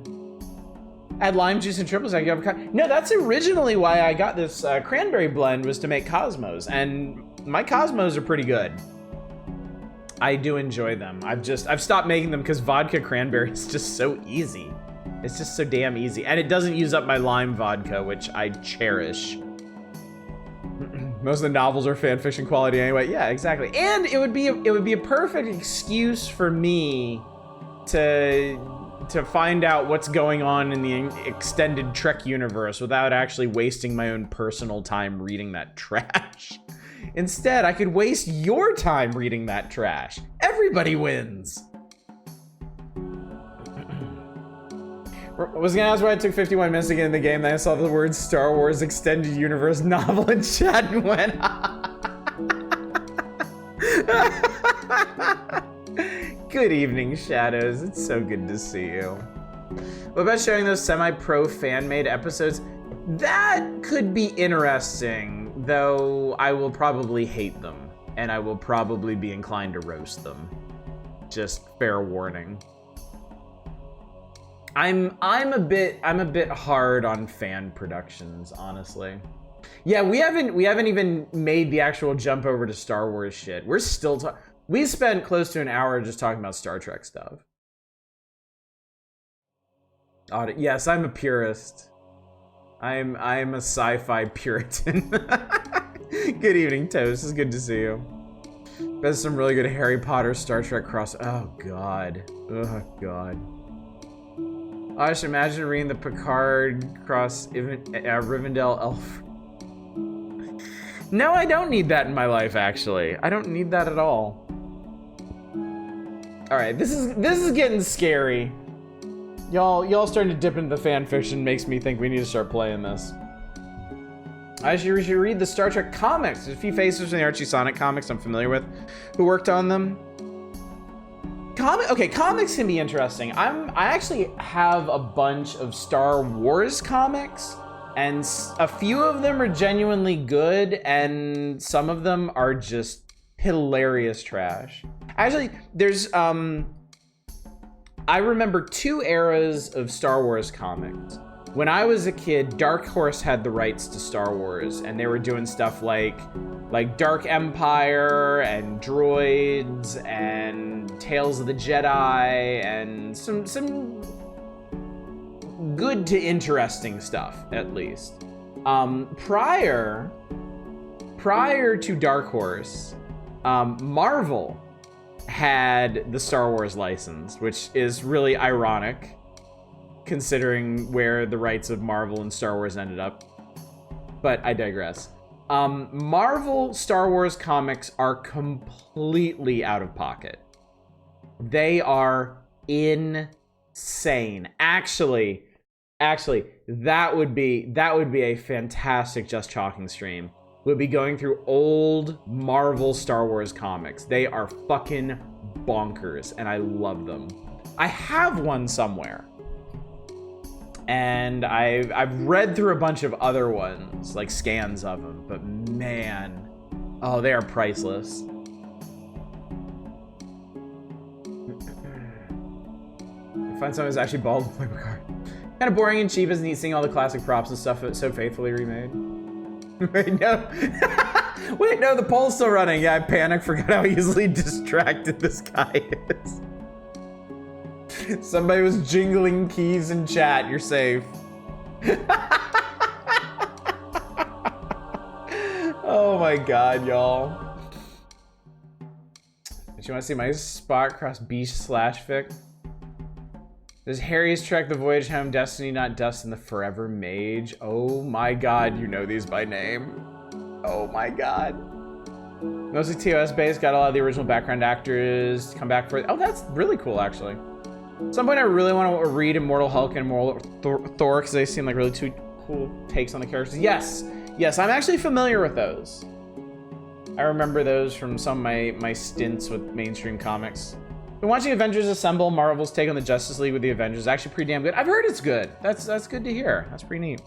Add lime juice and triples. No, that's originally why I got this cranberry blend, was to make Cosmos, and my Cosmos are pretty good. I do enjoy them. I've stopped making them because vodka cranberry is just so easy. It's just so damn easy, and it doesn't use up my lime vodka, which I cherish. Most of the novels are fan fiction quality anyway. Yeah, exactly. And it would be a perfect excuse for me to find out what's going on in the extended Trek universe without actually wasting my own personal time reading that trash. Instead, I could waste your time reading that trash. Everybody wins. I was gonna ask why it took 51 minutes to get in the game, then I saw the word Star Wars Extended Universe novel in chat and went, Good evening, Shadows. It's so good to see you. What about showing those semi-pro fan-made episodes? That could be interesting, though I will probably hate them, and I will probably be inclined to roast them. Just fair warning. I'm a bit hard on fan productions, honestly. Yeah, we haven't even made the actual jump over to Star Wars shit. We're still we spent close to an hour just talking about Star Trek stuff. Yes, I'm a purist. I'm a sci-fi Puritan. Good evening, Toast. It's good to see you. There's some really good Harry Potter Star Trek cross. Oh god. Oh god. I just imagine reading the Picard cross Rivendell elf. No, I don't need that in my life, actually. I don't need that at all. All right, this is getting scary. Y'all starting to dip into the fan fiction makes me think we need to start playing this. I should read the Star Trek comics. There's a few faces from the Archie Sonic comics I'm familiar with who worked on them. Comics can be interesting. I actually have a bunch of Star Wars comics, and a few of them are genuinely good, and some of them are just hilarious trash. Actually, there's I remember two eras of Star Wars comics. When I was a kid, Dark Horse had the rights to Star Wars, and they were doing stuff like Dark Empire and Droids and Tales of the Jedi and some good to interesting stuff, at least. Prior to Dark Horse, Marvel had the Star Wars license, which is really ironic considering where the rights of Marvel and Star Wars ended up. But I digress. Marvel Star Wars comics are completely out of pocket. They are insane. Actually, that would be a fantastic Just Chalking stream. We'll be going through old Marvel Star Wars comics. They are fucking bonkers, and I love them. I have one somewhere. And I've read through a bunch of other ones, like scans of them, but man, oh, they are priceless. Find someone who's actually bald to play Picard. Kind of boring and cheap, isn't he? Seeing all the classic props and stuff so faithfully remade. Wait, no. Wait, no, the poll's still running. Yeah, I panicked, forgot how easily distracted this guy is. Somebody was jingling keys in chat. You're safe. Oh my god, y'all. Do you want to see my spot cross beach/fic? Does Harry's Trek, The Voyage Home, Destiny Not Dust, and The Forever Mage? Oh my god, you know these by name. Oh my god. Mostly TOS based, got a lot of the original background actors come back for it. Oh, that's really cool, actually. At some point, I really want to read Immortal Hulk and Immortal Thor, because they seem like really two cool takes on the characters. Yes, yes, I'm actually familiar with those. I remember those from some of my stints with mainstream comics. Been watching Avengers Assemble, Marvel's take on the Justice League with the Avengers. Actually pretty damn good. I've heard it's good. That's good to hear. That's pretty neat.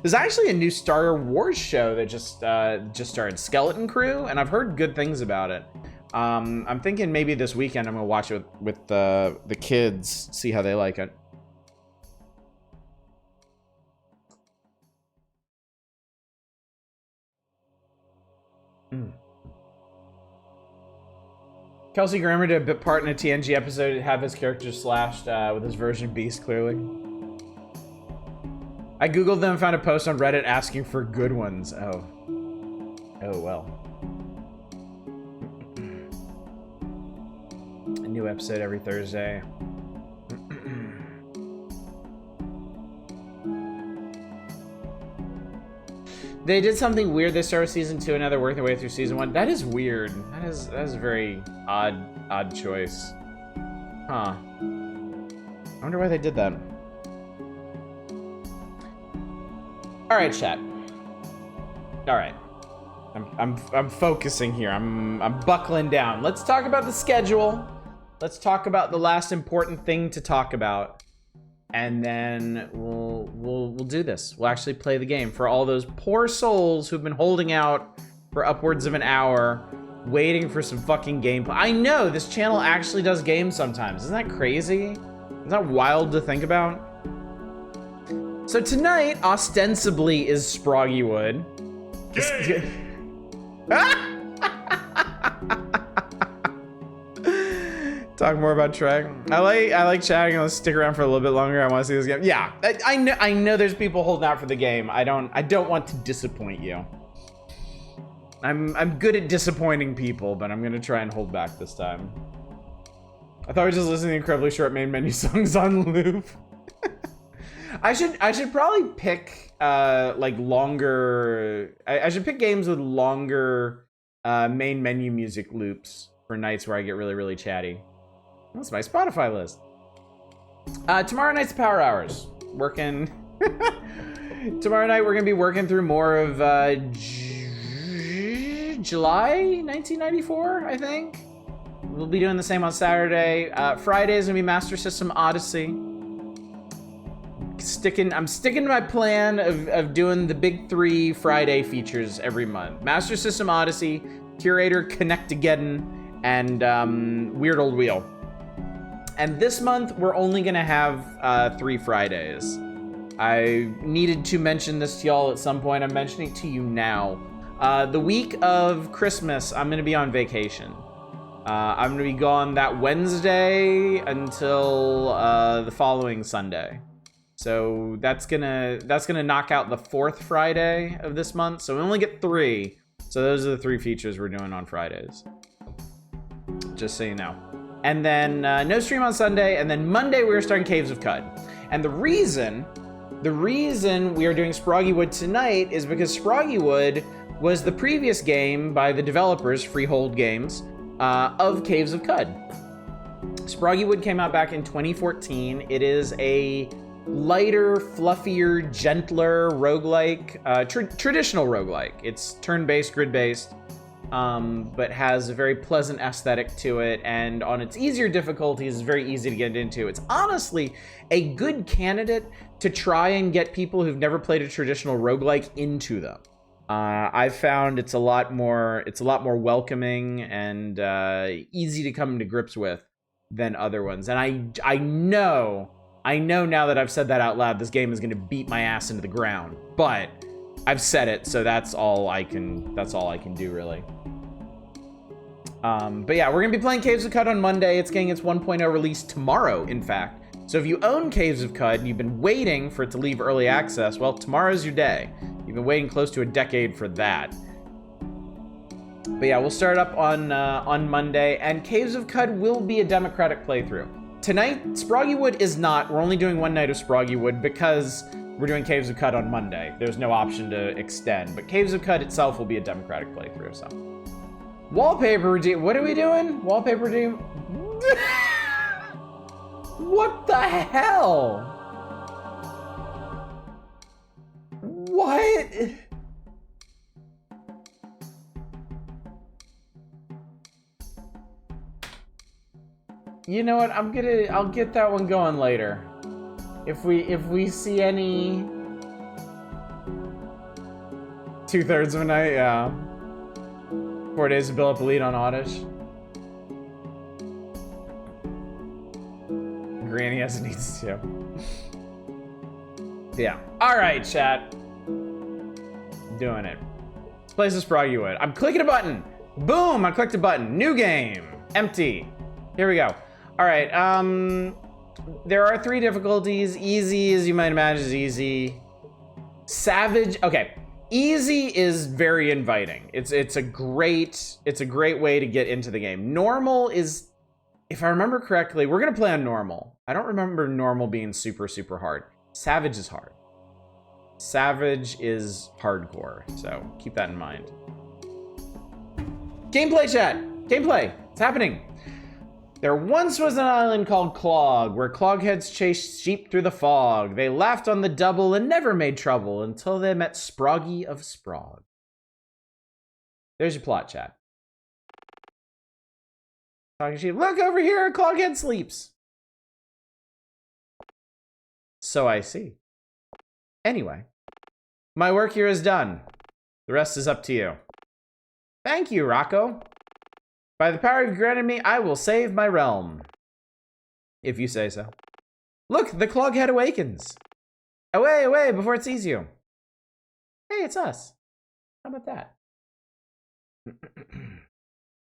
There's actually a new Star Wars show that just started, Skeleton Crew, and I've heard good things about it. I'm thinking maybe this weekend I'm gonna watch it with the kids, see how they like it. Kelsey Grammer did a bit part in a TNG episode to have his character slashed with his version of Beast, clearly. I googled them and found a post on Reddit asking for good ones. Oh. Oh, well. A new episode every Thursday. They did something weird. They started season 2 and now they're working their way through season 1. That is weird. That is a very odd choice. Huh. I wonder why they did that. All right, chat. All right. I'm focusing here. I'm buckling down. Let's talk about the schedule. Let's talk about the last important thing to talk about. And then we'll do this. We'll actually play the game for all those poor souls who've been holding out for upwards of an hour, waiting for some fucking gameplay. I know this channel actually does games sometimes. Isn't that crazy? Isn't that wild to think about? So tonight, ostensibly, is Sproggiwood. Talk more about Trek. I like chatting. I'll stick around for a little bit longer. I want to see this game. Yeah, I know there's people holding out for the game. I don't want to disappoint you. I'm good at disappointing people, but I'm gonna try and hold back this time. I thought we were just listening to incredibly short main menu songs on loop. I should probably pick like longer. I should pick games with longer main menu music loops for nights where I get really chatty. That's my Spotify list. Tomorrow night's Power Hours. Working. Tomorrow night we're gonna be working through more of July 1994, I think. We'll be doing the same on Saturday. Friday is gonna be Master System Odyssey. I'm sticking to my plan of doing the big 3 Friday features every month. Master System Odyssey, Curator Connect-Ageddon, and Weird Old Wheel. And this month, we're only gonna have 3 Fridays. I needed to mention this to y'all at some point. I'm mentioning it to you now. The week of Christmas, I'm gonna be on vacation. I'm gonna be gone that Wednesday until the following Sunday. So that's gonna knock out the 4th Friday of this month. So we only get 3. So those are the 3 features we're doing on Fridays. Just so you know. And then no stream on Sunday, and then Monday we're starting Caves of Cud. And the reason we are doing Sproggiwood tonight is because Sproggiwood was the previous game by the developers, Freehold Games, of Caves of Cud. Sproggiwood came out back in 2014. It is a lighter, fluffier, gentler roguelike, traditional roguelike. It's turn-based, grid-based. But has a very pleasant aesthetic to it, and on its easier difficulties, it's very easy to get into. It's honestly a good candidate to try and get people who've never played a traditional roguelike into them. I've found it's a lot more welcoming and easy to come to grips with than other ones. And I know now that I've said that out loud, this game is going to beat my ass into the ground. But I've said it, so that's all I can do, really. But yeah, we're gonna be playing Caves of Cud on Monday. It's getting its 1.0 release tomorrow, in fact. So if you own Caves of Cud and you've been waiting for it to leave early access, well, tomorrow's your day. You've been waiting close to a decade for that. But yeah, we'll start up on Monday, and Caves of Cud will be a democratic playthrough. Tonight, Sproggiwood is not. We're only doing one night of Sproggiwood because we're doing Caves of Cut on Monday. There's no option to extend, but Caves of Cut itself will be a democratic playthrough, so. Wallpaper redeem. What are we doing? Wallpaper redeem. What the hell? What? You know what? I'll get that one going later. If we see any 2/3 of a night, yeah. 4 days to build up a lead on Oddish. Granny has needs to. Yeah. Alright, chat. Doing it. Let's play some Sproggiwood. I'm clicking a button. Boom! I clicked a button. New game. Empty. Here we go. Alright, there are 3 difficulties. Easy, as you might imagine, is easy. Savage, okay. Easy is very inviting. It's a great way to get into the game. Normal is, if I remember correctly, we're gonna play on normal. I don't remember normal being super, super hard. Savage is hard. Savage is hardcore, so keep that in mind. Gameplay, chat! Gameplay! It's happening! There once was an island called Clog, where clogheads chased sheep through the fog. They laughed on the double and never made trouble until they met Sproggy of Sprog. There's your plot, chat. Talking sheep, look over here, Cloghead sleeps. So I see. Anyway, my work here is done. The rest is up to you. Thank you, Rocco. By the power you've granted me, I will save my realm. If you say so. Look, the Cloghead awakens. Away, away, before it sees you. Hey, it's us. How about that? I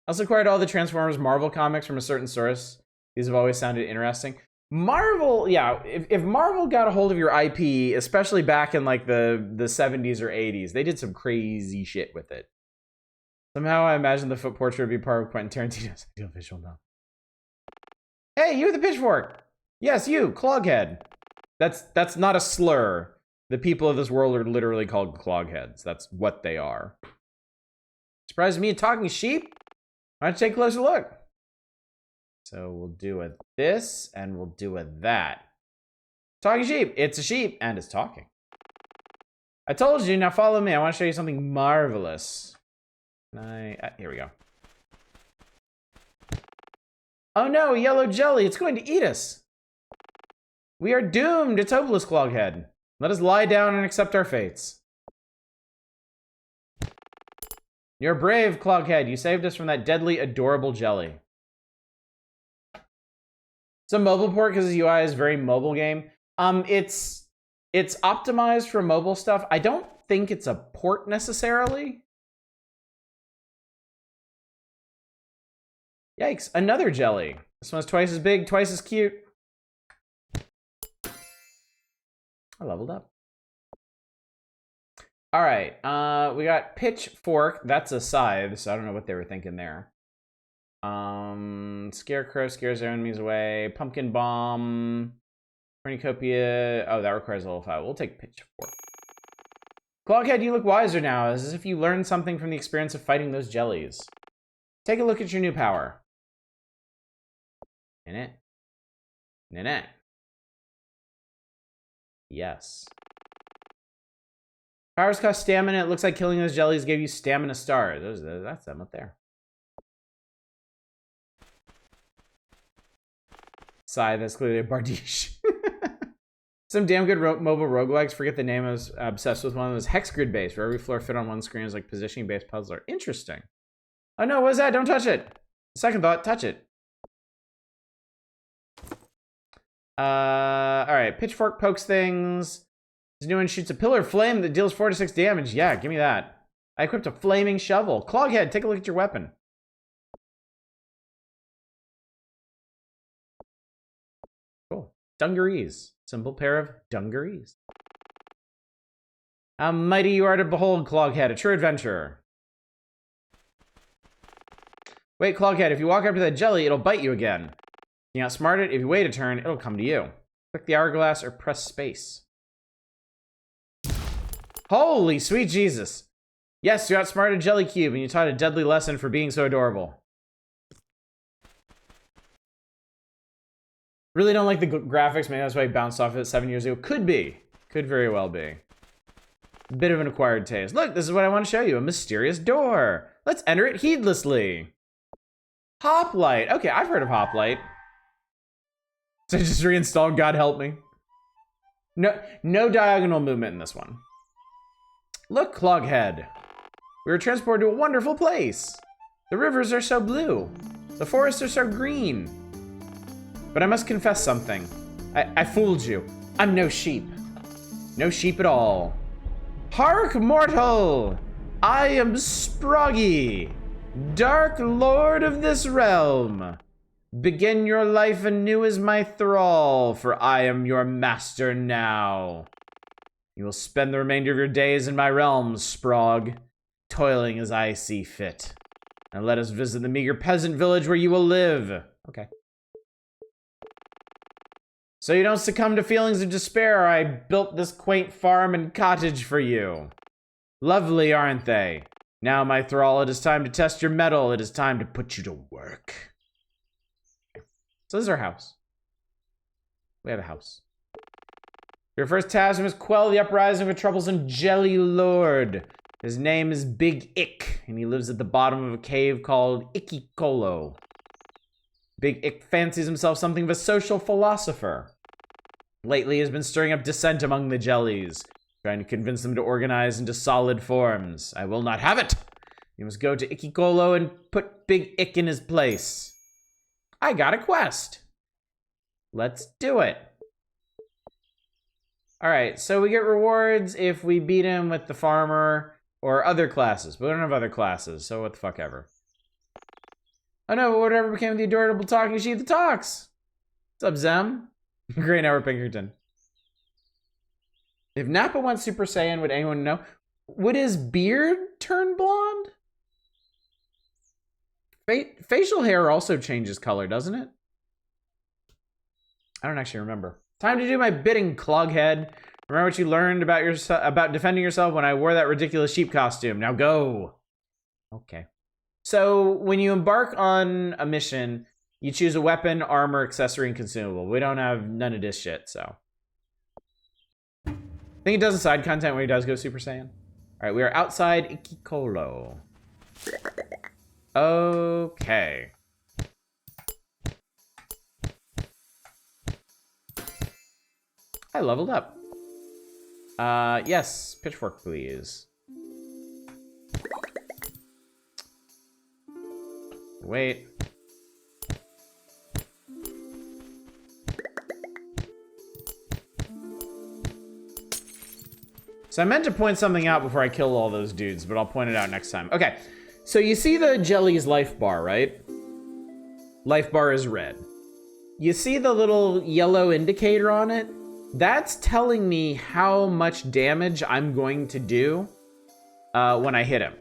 also acquired all the Transformers Marvel comics from a certain source. These have always sounded interesting. Marvel, yeah, if Marvel got a hold of your IP, especially back in like the 70s or 80s, they did some crazy shit with it. Somehow I imagine the foot portrait would be part of Quentin Tarantino's ideal visual novel. Hey, you with the pitchfork! Yes, you, Cloghead. That's not a slur. The people of this world are literally called Clogheads. That's what they are. Surprised me, a talking sheep? Why don't you take a closer look? So we'll do a this, and we'll do a that. Talking sheep. It's a sheep, and it's talking. I told you, now follow me. I want to show you something marvelous. Here we go. Oh no, yellow jelly. It's going to eat us. We are doomed. It's hopeless, Cloghead. Let us lie down and accept our fates. You're brave, Cloghead. You saved us from that deadly, adorable jelly. It's a mobile port because the UI is very mobile game. It's optimized for mobile stuff. I don't think it's a port necessarily. Yikes, another jelly. This one's twice as big, twice as cute. I leveled up. All right, we got pitchfork. That's a scythe, so I don't know what they were thinking there. Scarecrow scares their enemies away. Pumpkin bomb. Cornucopia. Oh, that requires a level 5. We'll take pitchfork. Cloghead, you look wiser now, as if you learned something from the experience of fighting those jellies. Take a look at your new power. In it. In it. Yes. Powers cost stamina. It looks like killing those jellies gave you stamina stars. That's them up there. Sigh, that's clearly a Bardiche. Some damn good mobile roguelikes. Forget the name. I was obsessed with one that was hex grid based, where every floor fit on one screen is like positioning based puzzler. Interesting. Oh no, what is that? Don't touch it. Second thought, touch it. Alright, pitchfork pokes things. This new one shoots a pillar of flame that deals 4 to 6 damage. Yeah, give me that. I equipped a flaming shovel. Cloghead, take a look at your weapon. Cool. Dungarees. Simple pair of dungarees. How mighty you are to behold, Cloghead, a true adventurer. Wait, Cloghead, if you walk up to that jelly, it'll bite you again. You outsmart it. If you wait a turn, it'll come to you. Click the hourglass or press space. Holy sweet Jesus. Yes, you outsmarted Jelly Cube, and you taught a deadly lesson for being so adorable. Really don't like the graphics. Maybe that's why I bounced off it 7 years ago. Could be. Could very well be. A bit of an acquired taste. Look, this is what I want to show you. A mysterious door. Let's enter it heedlessly. Hoplite. Okay, I've heard of Hoplite. So I just reinstalled God Help Me. No diagonal movement in this one. Look, Cloghead. We were transported to a wonderful place. The rivers are so blue. The forests are so green. But I must confess something. I fooled you. I'm no sheep. No sheep at all. Hark, mortal! I am Sproggy, Dark Lord of this realm. Begin your life anew as my thrall, for I am your master now. You will spend the remainder of your days in my realms, Sprog, toiling as I see fit. And let us visit the meager peasant village where you will live. Okay. So you don't succumb to feelings of despair, I built this quaint farm and cottage for you. Lovely, aren't they? Now, my thrall, it is time to test your mettle. It is time to put you to work. Okay. So this is our house. We have a house. Your first task must quell the uprising of a troublesome jelly lord. His name is Big Ick, and he lives at the bottom of a cave called Icky Colo. Big Ick fancies himself something of a social philosopher. Lately, he has been stirring up dissent among the jellies, trying to convince them to organize into solid forms. I will not have it! You must go to Icky Colo and put Big Ick in his place. I got a quest. Let's do it. Alright, so we get rewards if we beat him with the farmer or other classes, but we don't have other classes, so what the fuck ever. Oh no, whatever became of the adorable talking sheep that talks? What's up, Zem? Great hour, Pinkerton. If Nappa went Super Saiyan, would anyone know? Would his beard turn blonde? Facial hair also changes color, doesn't it? I don't actually remember. Time to do my bidding, Cloghead. Remember what you learned about defending yourself when I wore that ridiculous sheep costume. Now go. Okay. So when you embark on a mission, you choose a weapon, armor, accessory, and consumable. We don't have none of this shit, so. I think it does a side content when he does go Super Saiyan. All right, we are outside Ikikolo. Okay. I leveled up. Yes, pitchfork, please. Wait. So I meant to point something out before I kill all those dudes, but I'll point it out next time. Okay, so you see the jelly's life bar, right? Life bar is red. You see the little yellow indicator on it? That's telling me how much damage I'm going to do when I hit him.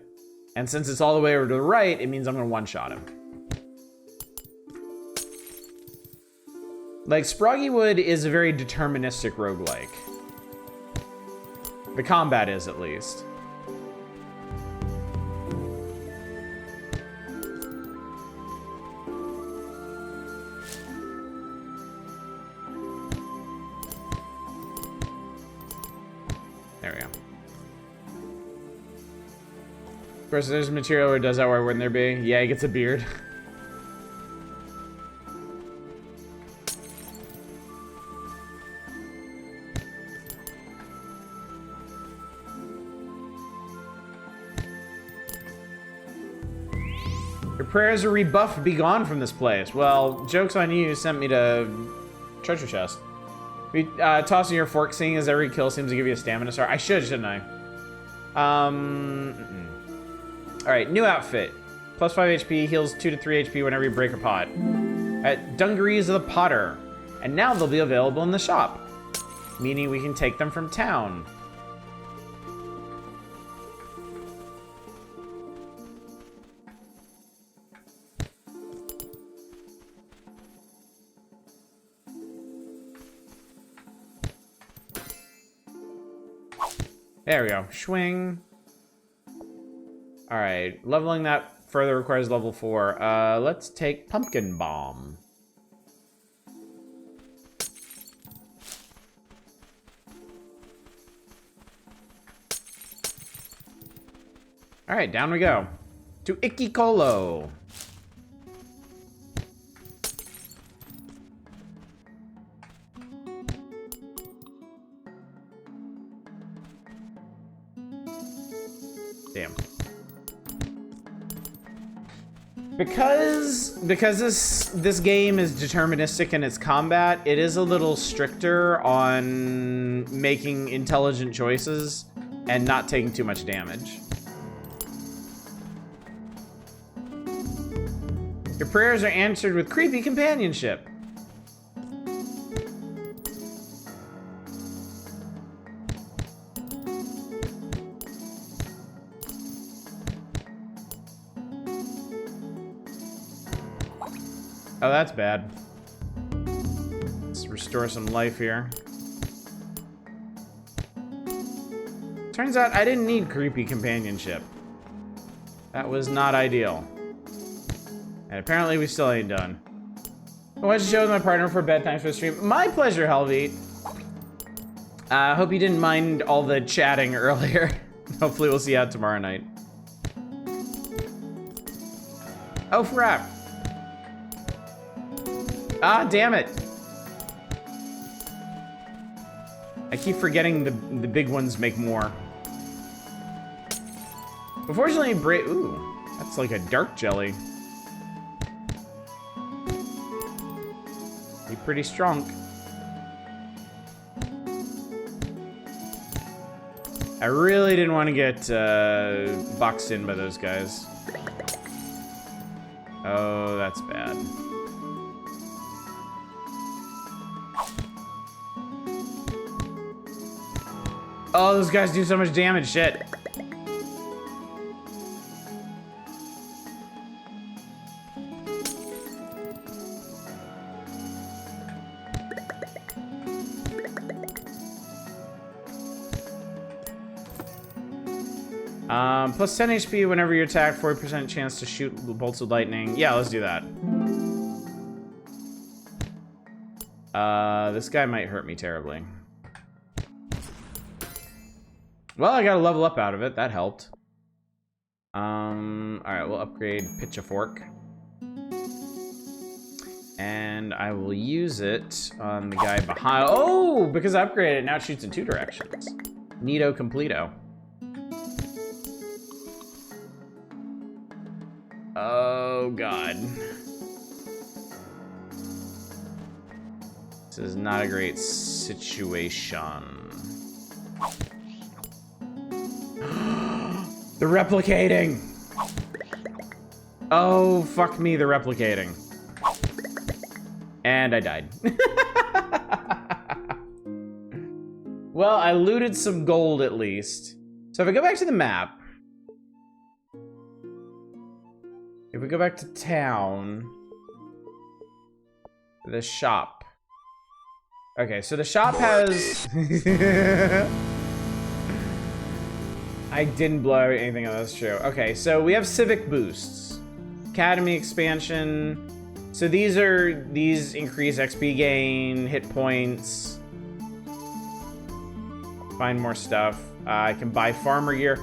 And since it's all the way over to the right, it means I'm gonna one-shot him. Like, Sproggiwood is a very deterministic roguelike. The combat is, at least. There we go. Of course, there's material where it does that, why wouldn't there be? Yeah, he gets a beard. Your prayers are rebuffed, be gone from this place. Well, joke's on you, sent me to treasure chest. Tossing your fork, seeing as every kill seems to give you a stamina star. I should, shouldn't I? Alright, new outfit. Plus 5 HP, heals 2 to 3 HP whenever you break a pot. At Dungarees of the Potter. And now they'll be available in the shop. Meaning we can take them from town. There we go. Swing. All right, leveling that further requires level 4. Let's take Pumpkin Bomb. All right, down we go. To Ikikolo. Damn. Because this game is deterministic in its combat, it is a little stricter on making intelligent choices and not taking too much damage. Your prayers are answered with creepy companionship. Oh, that's bad. Let's restore some life here. Turns out I didn't need creepy companionship. That was not ideal. And apparently we still ain't done. I watched the show with my partner for bedtime for the stream. My pleasure, Helveet. I hope you didn't mind all the chatting earlier. Hopefully we'll see you out tomorrow night. Oh, crap. Ah, damn it. I keep forgetting the big ones make more. Unfortunately, ooh, that's like a dark jelly. Be pretty strong. I really didn't want to get boxed in by those guys. Oh, that's bad. Oh, those guys do so much damage, shit. Plus 10 HP whenever you attack, 40% chance to shoot bolts of lightning. Yeah, let's do that. This guy might hurt me terribly. Well, I got a level up out of it. That helped. Alright, we'll upgrade Pitchfork. And I will use it on the guy behind. Oh, because I upgraded it, now it shoots in 2 directions. Neato completo. Oh, God. This is not a great situation. The replicating! Oh, fuck me, the replicating. And I died. Well, I looted some gold at least. So if I go back to the map, if we go back to town, the shop. Okay, so the shop has... I didn't blow anything on this show. Okay, so we have civic boosts. Academy expansion. So these increase XP gain, hit points. Find more stuff. I can buy farmer gear.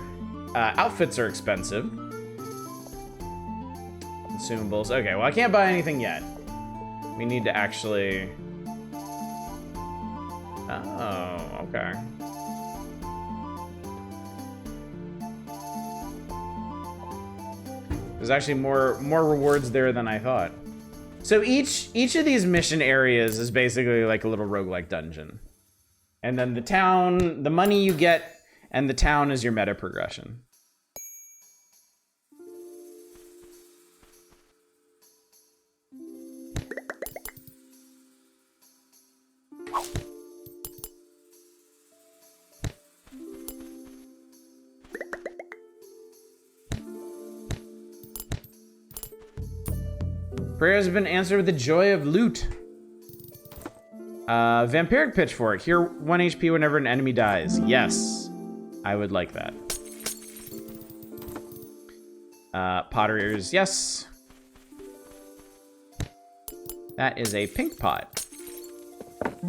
Outfits are expensive. Consumables. Okay, well I can't buy anything yet. We need to actually... Oh, okay. There's actually more rewards there than I thought. So each of these mission areas is basically like a little roguelike dungeon. And then the town, the money you get, and the town is your meta progression. Prayers have been answered with the joy of loot. Vampiric Pitchfork. Heal 1 HP whenever an enemy dies. Yes. I would like that. Potters, yes. That is a pink pot.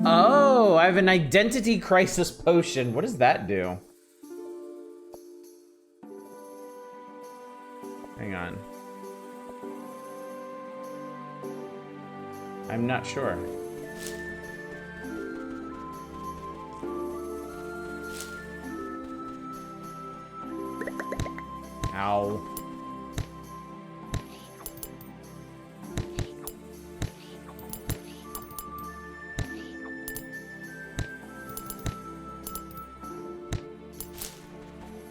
Oh, I have an identity crisis potion. What does that do? Hang on. I'm not sure. Ow.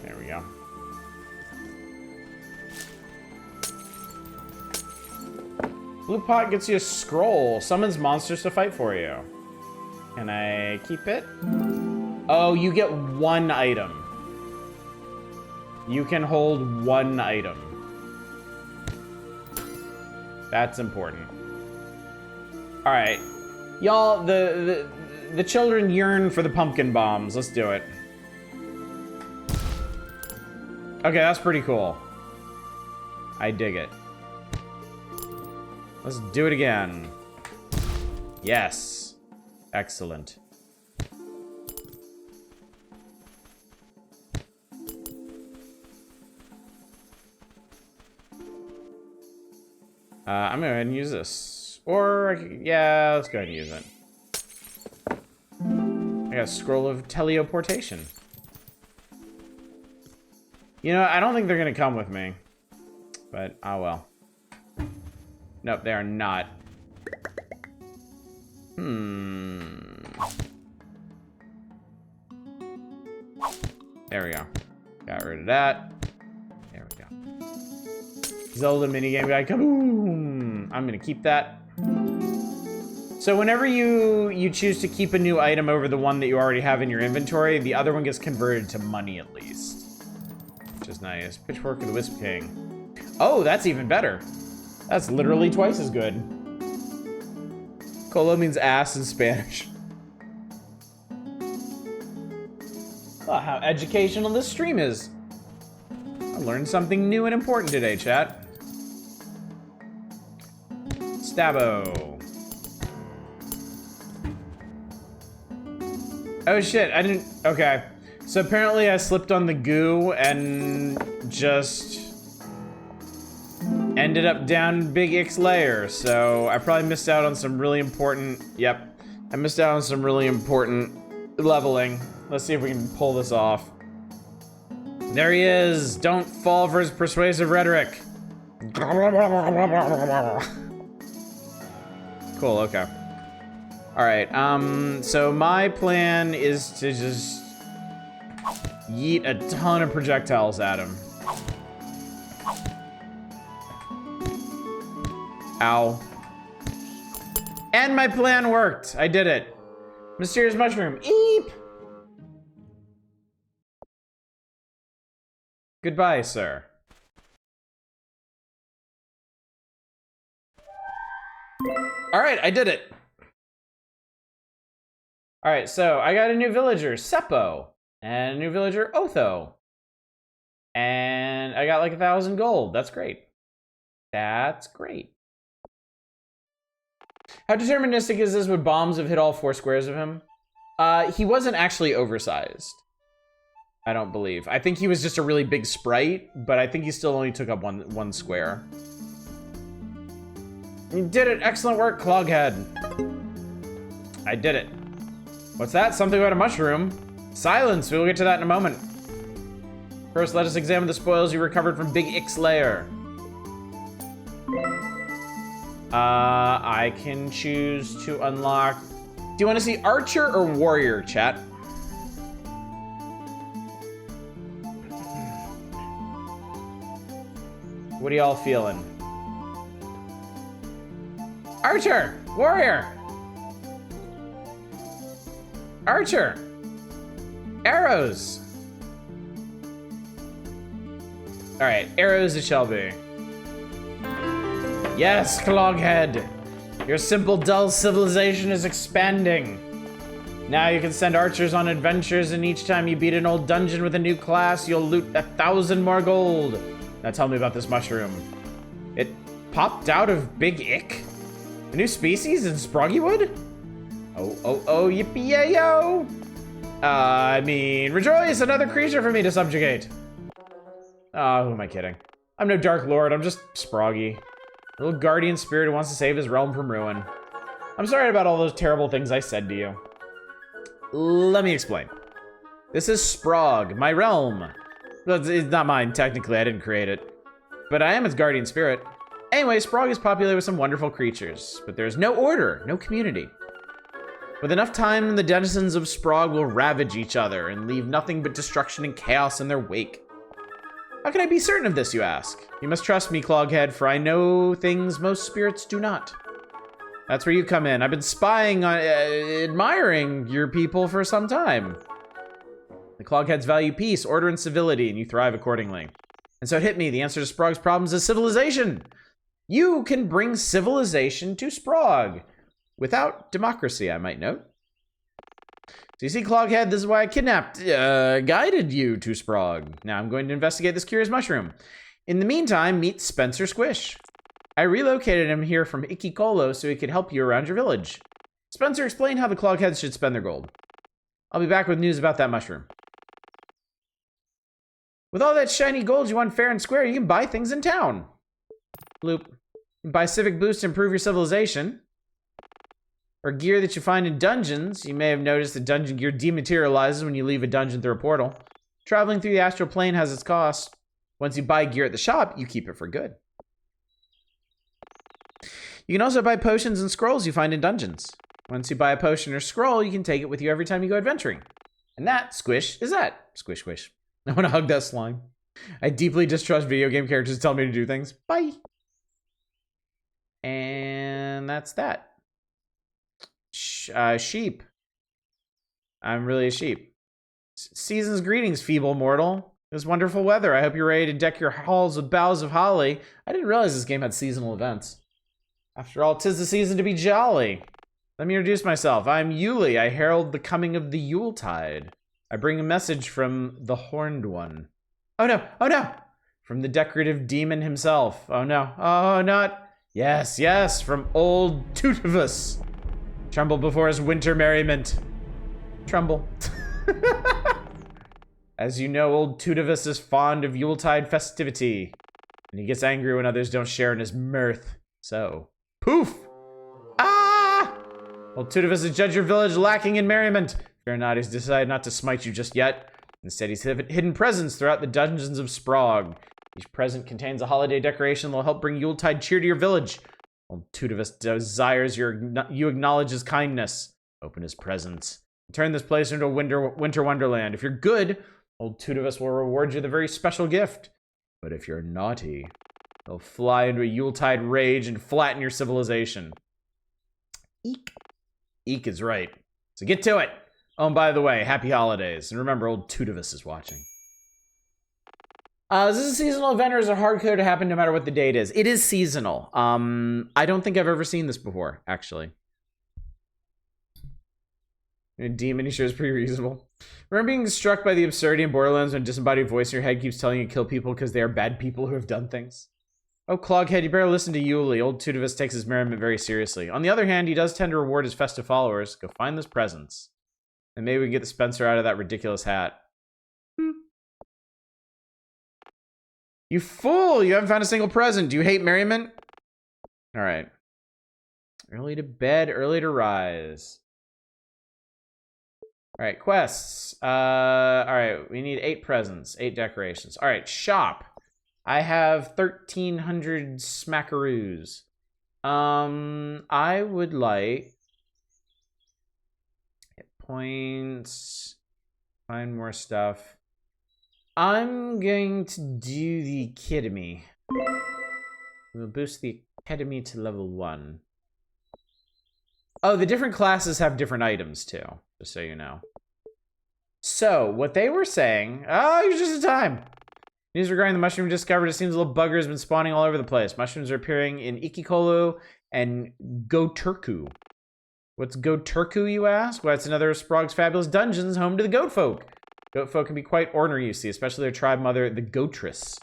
There we go. Blue pot gets you a scroll. Summons monsters to fight for you. Can I keep it? Oh, you get one item. You can hold one item. That's important. All right, y'all. The children yearn for the pumpkin bombs. Let's do it. Okay, that's pretty cool. I dig it. Let's do it again. Yes. Excellent. I'm gonna go ahead and use this. Or, yeah, let's go ahead and use it. I got a scroll of teleportation. You know, I don't think they're gonna come with me. But, oh well. Nope, they are not. There we go. Got rid of that. There we go. Zelda minigame guy, kaboom! I'm gonna keep that. So whenever you choose to keep a new item over the one that you already have in your inventory, the other one gets converted to money at least. Which is nice. Pitchfork of the Wisp King. Oh, that's even better. That's literally twice as good. Colo means ass in Spanish. Oh, how educational this stream is. I learned something new and important today, chat. Stabbo. Oh shit, I didn't, okay. So apparently I slipped on the goo and just ended up down Big X layer, so I probably missed out on some really important, yep. I missed out on some really important leveling. Let's see if we can pull this off. There he is. Don't fall for his persuasive rhetoric. Cool, okay. All right, so my plan is to just yeet a ton of projectiles at him. Ow. And my plan worked. I did it. Mysterious mushroom. Eep. Goodbye, sir. All right, I did it. All right, so I got a new villager, Seppo, and a new villager, Otho. And I got like 1,000 gold. That's great. That's great. How deterministic is this? Would bombs have hit all 4 squares of him? He wasn't actually oversized. I don't believe. I think he was just a really big sprite, but I think he still only took up one square. You did it. Excellent work, Cloghead. I did it. What's that? Something about a mushroom? Silence. We'll get to that in a moment. First, let us examine the spoils you recovered from Big X lair. I can choose to unlock... Do you want to see Archer or Warrior, chat? What are y'all feeling? Archer! Warrior! Archer! Arrows! Alright, arrows it shall be. Yes, Cloghead! Your simple, dull civilization is expanding. Now you can send archers on adventures, and each time you beat an old dungeon with a new class, you'll loot 1,000 more gold. Now tell me about this mushroom. It popped out of Big Ick? A new species in Sproggiwood? Oh, yippee-yay-yo! I mean, rejoice, another creature for me to subjugate. Ah, who am I kidding? I'm no Dark Lord, I'm just Sproggy. A little guardian spirit who wants to save his realm from ruin. I'm sorry about all those terrible things I said to you. Let me explain. This is Sprog, my realm. Well, it's not mine, technically, I didn't create it. But I am its guardian spirit. Anyway, Sprog is populated with some wonderful creatures, but there's no order, no community. With enough time, the denizens of Sprog will ravage each other and leave nothing but destruction and chaos in their wake. How can I be certain of this, you ask? You must trust me, Cloghead, for I know things most spirits do not. That's where you come in. I've been spying on, admiring your people for some time. The Clogheads value peace, order, and civility, and you thrive accordingly. And so it hit me, the answer to Sprog's problems is civilization. You can bring civilization to Sprog. Without democracy, I might note. So you see, Cloghead, this is why I guided you to Sprog. Now I'm going to investigate this curious mushroom. In the meantime, meet Spencer Squish. I relocated him here from Ikikolo so he could help you around your village. Spencer, explain how the Clogheads should spend their gold. I'll be back with news about that mushroom. With all that shiny gold you want fair and square, you can buy things in town. Bloop. You can buy civic boost to improve your civilization. Or gear that you find in dungeons. You may have noticed that dungeon gear dematerializes when you leave a dungeon through a portal. Traveling through the astral plane has its cost. Once you buy gear at the shop, you keep it for good. You can also buy potions and scrolls you find in dungeons. Once you buy a potion or scroll, you can take it with you every time you go adventuring. And that, Squish, is that. Squish, squish. I want to hug that slime. I deeply distrust video game characters who tell me to do things. Bye. And that's that. Sheep. I'm really a sheep. Season's greetings, feeble mortal. This wonderful weather. I hope you're ready to deck your halls with boughs of holly. I didn't realize this game had seasonal events. After all, 'tis the season to be jolly. Let me introduce myself. I'm Yuli. I herald the coming of the Yuletide. I bring a message from the Horned One. Oh no, oh no! From the decorative demon himself. Oh no, oh not. Yes, from old Tutivus. Tremble before his winter merriment. Tremble. As you know, old Tutivus is fond of Yuletide festivity. And he gets angry when others don't share in his mirth. So, poof! Ah! Old Tutivus has judged your village lacking in merriment. Fear not, he's decided not to smite you just yet. Instead, he's hidden presents throughout the dungeons of Sprog. Each present contains a holiday decoration that will help bring Yuletide cheer to your village. Old Tutivus desires you acknowledge his kindness. Open his presents. Turn this place into a winter wonderland. If you're good, old Tutivus will reward you with a very special gift. But if you're naughty, he'll fly into a Yuletide rage and flatten your civilization. Eek. Eek is right. So get to it. Oh, and by the way, happy holidays. And remember, old Tutivus is watching. Is this a seasonal event or is it hardcore to happen no matter what the date is? It is seasonal. I don't think I've ever seen this before, actually. A demon, he sure is pretty reasonable. Remember being struck by the absurdity in Borderlands when a disembodied voice in your head keeps telling you to kill people because they are bad people who have done things? Oh, Cloghead, you better listen to Yuli. Old Tutivus takes his merriment very seriously. On the other hand, he does tend to reward his festive followers. Go find those presents. And maybe we can get the Spencer out of that ridiculous hat. You fool! You haven't found a single present. Do you hate merriment? Alright. Early to bed, early to rise. Alright, quests. Alright, we need 8 presents, 8 decorations. Alright, shop. I have 1,300 smackaroos. I would like... hit points. Find more stuff. I'm going to do the Academy. We'll boost the Academy to level 1. Oh, the different classes have different items too, just so you know. So, what they were saying... Oh, you're just in time! News regarding the mushroom discovered. It seems a little bugger has been spawning all over the place. Mushrooms are appearing in Ikikolo and Goturku. What's Goat Turku, you ask? Well, that's another of Sprog's fabulous dungeons, home to the goat folk. Goat folk can be quite ornery, you see, especially their tribe mother, the goatress.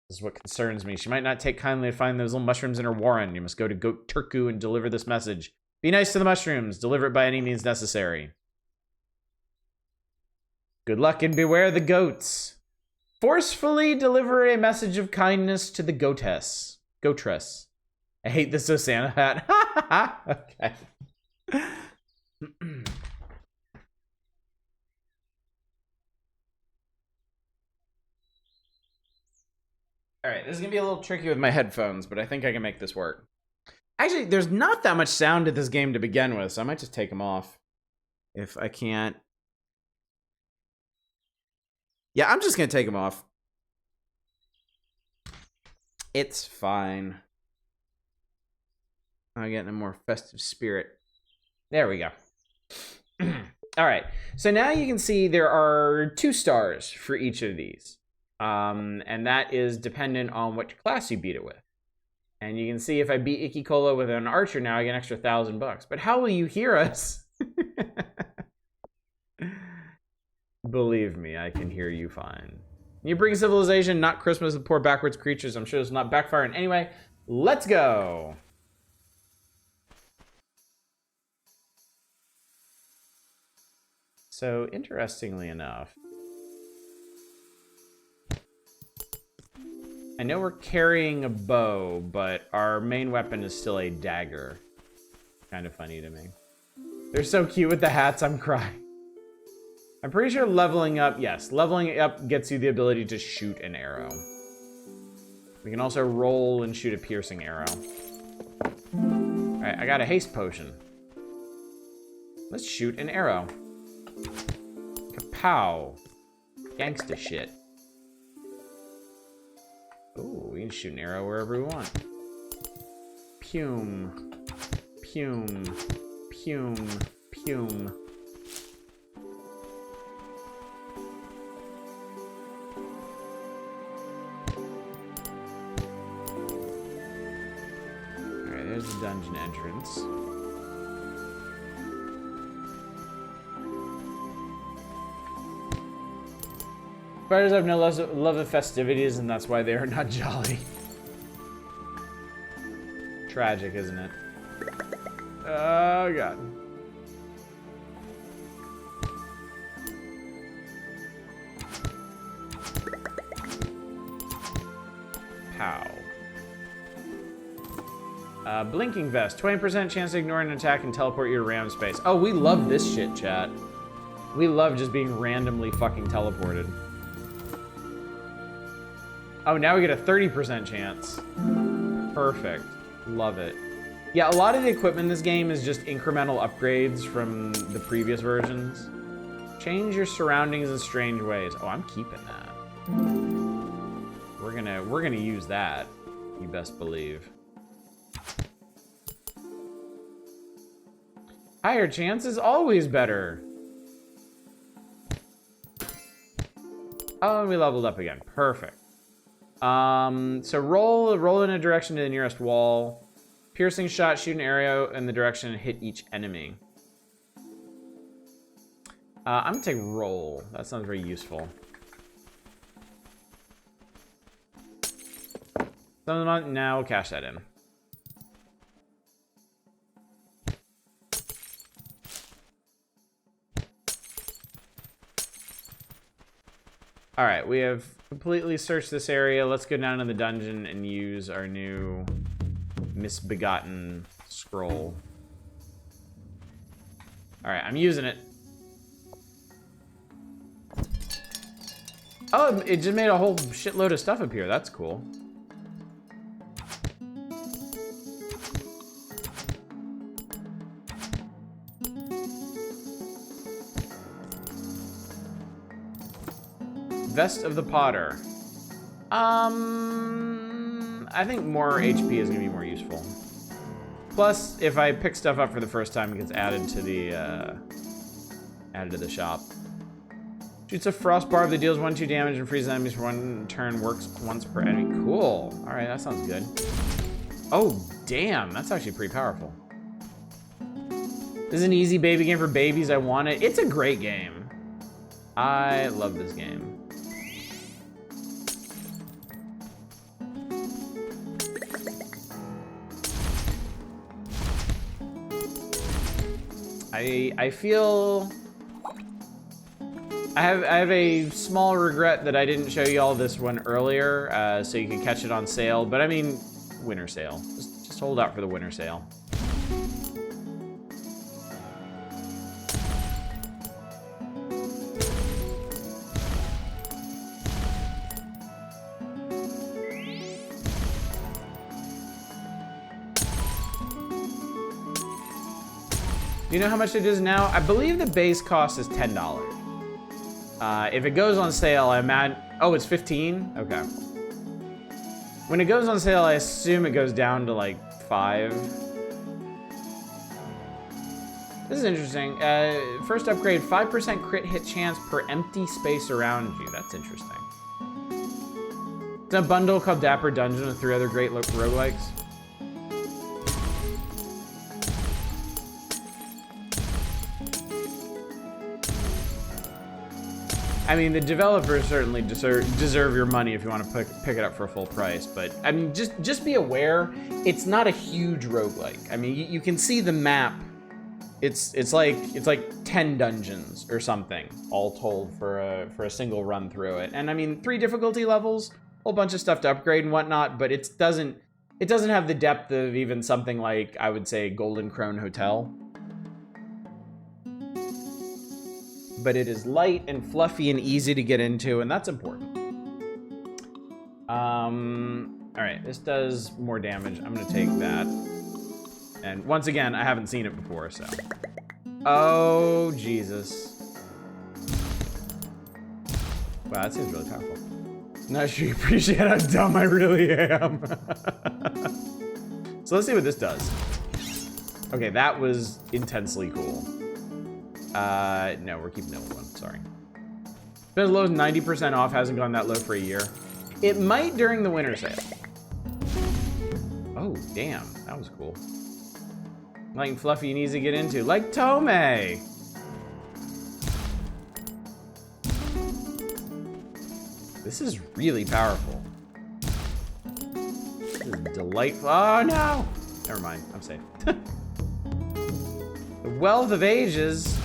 This is what concerns me. She might not take kindly to find those little mushrooms in her warren. You must go to Goat Turku and deliver this message. Be nice to the mushrooms. Deliver it by any means necessary. Good luck and beware the goats. Forcefully deliver a message of kindness to the goatess. Goatress. I hate this Santa hat. Ha ha ha. Okay. All right, this is gonna be a little tricky with my headphones, but I think I can make this work. Actually, there's not that much sound to this game to begin with, so I might just take them off. If I can't. Yeah, I'm just gonna take them off. It's fine. I'm getting a more festive spirit. There we go. All right, so now you can see there are 2 stars for each of these. And that is dependent on which class you beat it with. And you can see if I beat Icky Cola with an archer now, I get an extra $1,000. But how will you hear us? Believe me, I can hear you fine. You bring civilization, not Christmas with poor backwards creatures. I'm sure it's not backfiring. Anyway, let's go. So, interestingly enough, I know we're carrying a bow, but our main weapon is still a dagger. Kind of funny to me. They're so cute with the hats, I'm crying. I'm pretty sure leveling up, yes, leveling up gets you the ability to shoot an arrow. We can also roll and shoot a piercing arrow. Alright, I got a haste potion. Let's shoot an arrow. Kapow. Gangsta shit. Ooh, we can shoot an arrow wherever we want. Pume. Pume. Pume. Pume. Alright, there's the dungeon entrance. Spiders have no love of festivities, and that's why they are not jolly. Tragic, isn't it? Oh, God. Pow. Blinking vest. 20% chance to ignore an attack and teleport you to random space. Oh, we love this shit, chat. We love just being randomly fucking teleported. Oh, now we get a 30% chance. Perfect. Love it. Yeah, a lot of the equipment in this game is just incremental upgrades from the previous versions. Change your surroundings in strange ways. Oh, I'm keeping that. We're gonna use that. You best believe. Higher chance is always better. Oh, and we leveled up again. Perfect. So roll in a direction to the nearest wall. Piercing shot, shoot an arrow in the direction and hit each enemy. I'm gonna take roll. That sounds very useful. Now we'll cash that in. All right, we have completely searched this area. Let's go down to the dungeon and use our new misbegotten scroll. All right, I'm using it. Oh, it just made a whole shitload of stuff appear. That's cool. Vest of the Potter. I think more HP is gonna be more useful. Plus, if I pick stuff up for the first time, it gets added to the shop. Shoots a frost barb that deals 1/2 damage and freezes enemies for 1 turn. Works once per enemy. Cool. All right, that sounds good. Oh, damn, that's actually pretty powerful. This is an easy baby game for babies. I want it. It's a great game. I love this game. I feel I have a small regret that I didn't show you all this one earlier, so you can catch it on sale. But I mean, winter sale. Just hold out for the winter sale. Do you know how much it is now? I believe the base cost is $10. If it goes on sale, I imagine... Oh, it's 15? Okay. When it goes on sale, I assume it goes down to like 5. This is interesting. First upgrade, 5% crit hit chance per empty space around you. That's interesting. It's a bundle called Dapper Dungeon with 3 other great roguelikes. I mean, the developers certainly deserve your money if you want to pick it up for a full price. But I mean, just be aware, it's not a huge roguelike. I mean, you can see the map. It's like 10 dungeons or something, all told for a single run through it. And I mean, 3 difficulty levels, whole bunch of stuff to upgrade and whatnot. But it doesn't have the depth of even something like, I would say, Golden Crone Hotel. But it is light and fluffy and easy to get into, and that's important. All right, this does more damage. I'm gonna take that. And once again, I haven't seen it before, so. Oh, Jesus. Wow, that seems really powerful. Not sure you appreciate how dumb I really am. So let's see what this does. Okay, that was intensely cool. No, we're keeping the old one, sorry. Been as low as 90% off, hasn't gone that low for a year. It might during the winter sale. Oh, damn, that was cool. Light and fluffy and easy to get into, like Tomei. This is really powerful. This is delightful. Oh no! Never mind, I'm safe. The Wealth of Ages.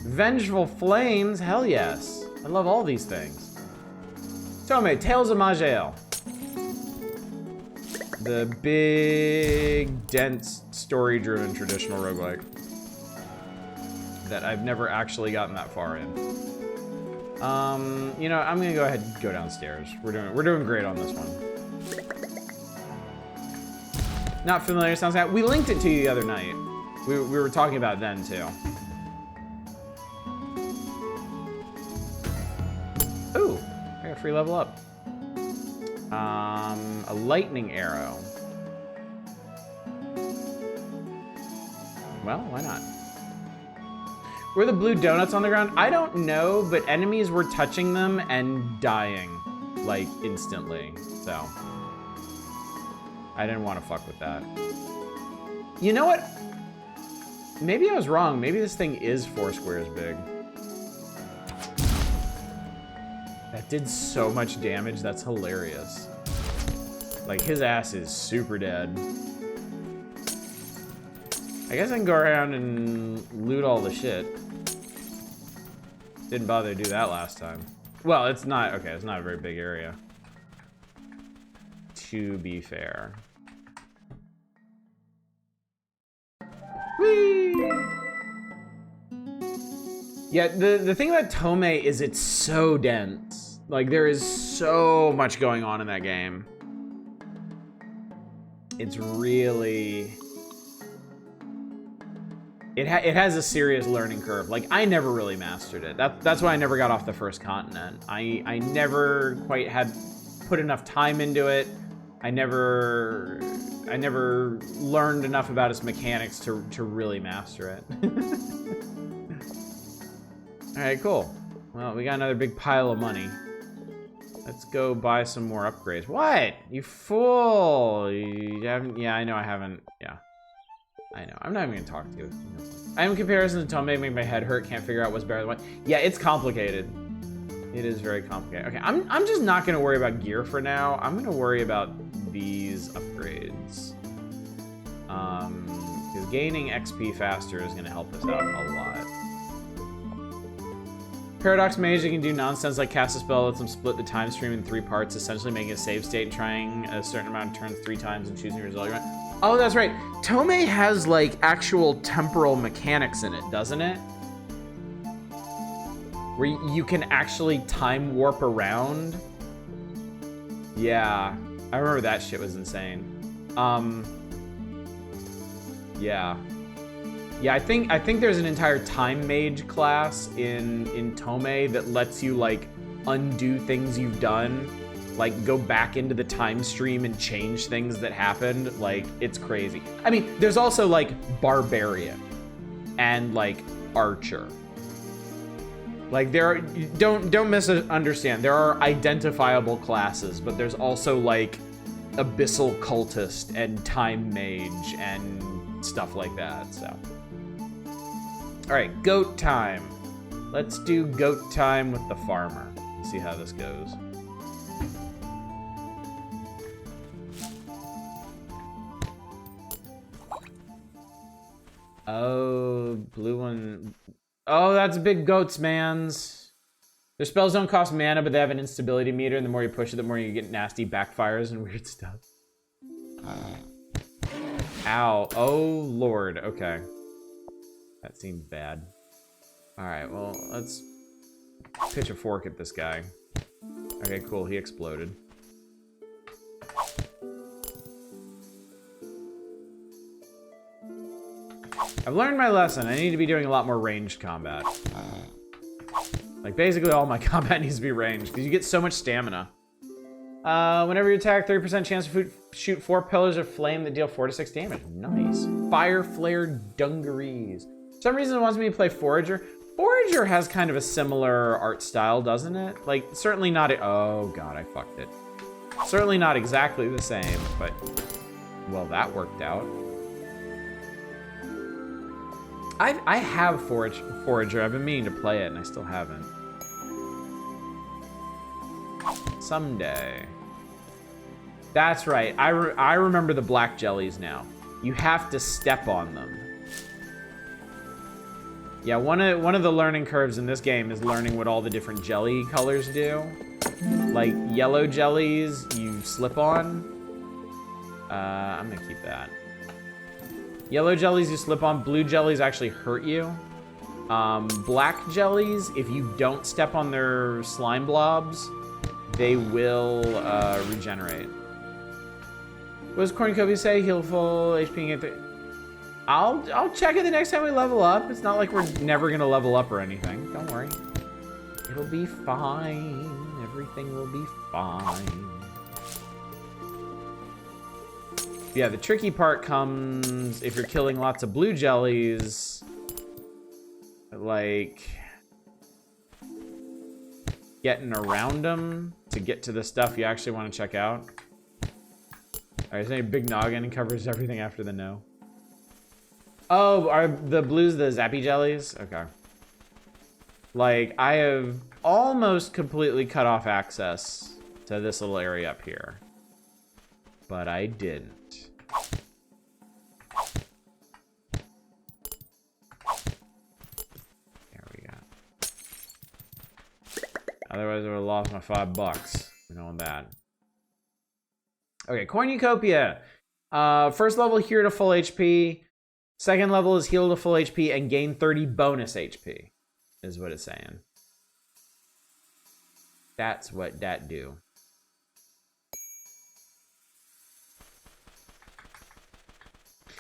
Vengeful Flames, hell yes. I love all these things. Tomei, Tales of Majel. The big, dense, story-driven traditional roguelike that I've never actually gotten that far in. You know, I'm gonna go ahead and go downstairs. We're doing great on this one. Not familiar, sounds like we linked it to you the other night. We were talking about it then too. Ooh, I got a free level up. A lightning arrow. Well, why not? Were the blue donuts on the ground? I don't know, but enemies were touching them and dying, like, instantly. So, I didn't want to fuck with that. You know what? Maybe I was wrong. Maybe this thing is 4 squares big. That did so much damage, that's hilarious. Like, his ass is super dead. I guess I can go around and loot all the shit. Didn't bother to do that last time. Well, it's not, okay, it's not a very big area. To be fair. Whee! Yeah, the thing about Tomei is it's so dense. Like, there is so much going on in that game. It's really... It has a serious learning curve. Like, I never really mastered it. That's why I never got off the first continent. I never quite had put enough time into it. I never learned enough about its mechanics to really master it. All right, cool. Well, we got another big pile of money. Let's go buy some more upgrades. What? You fool! You haven't? Yeah, I know I haven't. Yeah, I know. I'm not even gonna talk to you. I am in comparison to Tomei, make my head hurt. Can't figure out what's better than what. Yeah, it's complicated. It is very complicated. Okay, I'm just not gonna worry about gear for now. I'm gonna worry about these upgrades. Because gaining XP faster is gonna help us out a lot. Paradox Mage, you can do nonsense like cast a spell, lets them split the time stream in 3 parts, essentially making a save state, trying a certain amount of turns 3 times and choosing a result. Oh, that's right. Tomei has like actual temporal mechanics in it, doesn't it? Where you can actually time warp around. Yeah, I remember that shit was insane. Yeah. Yeah, I think there's an entire time mage class in Tomei that lets you like undo things you've done, like go back into the time stream and change things that happened. Like, it's crazy. I mean, there's also like barbarian and like archer. Like there are, don't misunderstand. There are identifiable classes, but there's also like abyssal cultist and time mage and stuff like that. So, all right, goat time. Let's do goat time with the farmer. Let's see how this goes. Oh, blue one. Oh, that's big goats, mans. Their spells don't cost mana, but they have an instability meter, and the more you push it, the more you get nasty backfires and weird stuff. Ow. Oh, Lord. Okay. That seems bad. Alright, well, let's pitch a fork at this guy. Okay, cool. He exploded. I've learned my lesson. I need to be doing a lot more ranged combat. Like, basically all my combat needs to be ranged, because you get so much stamina. Whenever you attack, 30% chance to shoot 4 pillars of flame that deal 4 to 6 damage. Nice. Fire Flare Dungarees. For some reason it wants me to play Forager. Forager has kind of a similar art style, doesn't it? Like, certainly not... Oh, God, I fucked it. Certainly not exactly the same, but... Well, that worked out. I have Forager. I've been meaning to play it, and I still haven't. Someday. That's right. I remember the black jellies now. You have to step on them. Yeah, one of the learning curves in this game is learning what all the different jelly colors do. Like yellow jellies, you slip on. I'm gonna keep that. Yellow jellies you slip on. Blue jellies actually hurt you. Black jellies, if you don't step on their slime blobs, they will regenerate. What does Cornucopia say? Heal full HP and get I'll check it the next time we level up. It's not like we're never gonna level up or anything. Don't worry. It'll be fine. Everything will be fine. Yeah, the tricky part comes if you're killing lots of blue jellies. Like getting around them to get to the stuff you actually want to check out. Alright, is there any big noggin and covers everything after the no? Oh, are the blues the zappy jellies? Okay. Like, I have almost completely cut off access to this little area up here. But I didn't. There we go. Otherwise, I would have lost my $5. You know that. Okay, Cornucopia. First level, here to full HP. Second level is heal to full HP and gain 30 bonus HP, is what it's saying. That's what that do.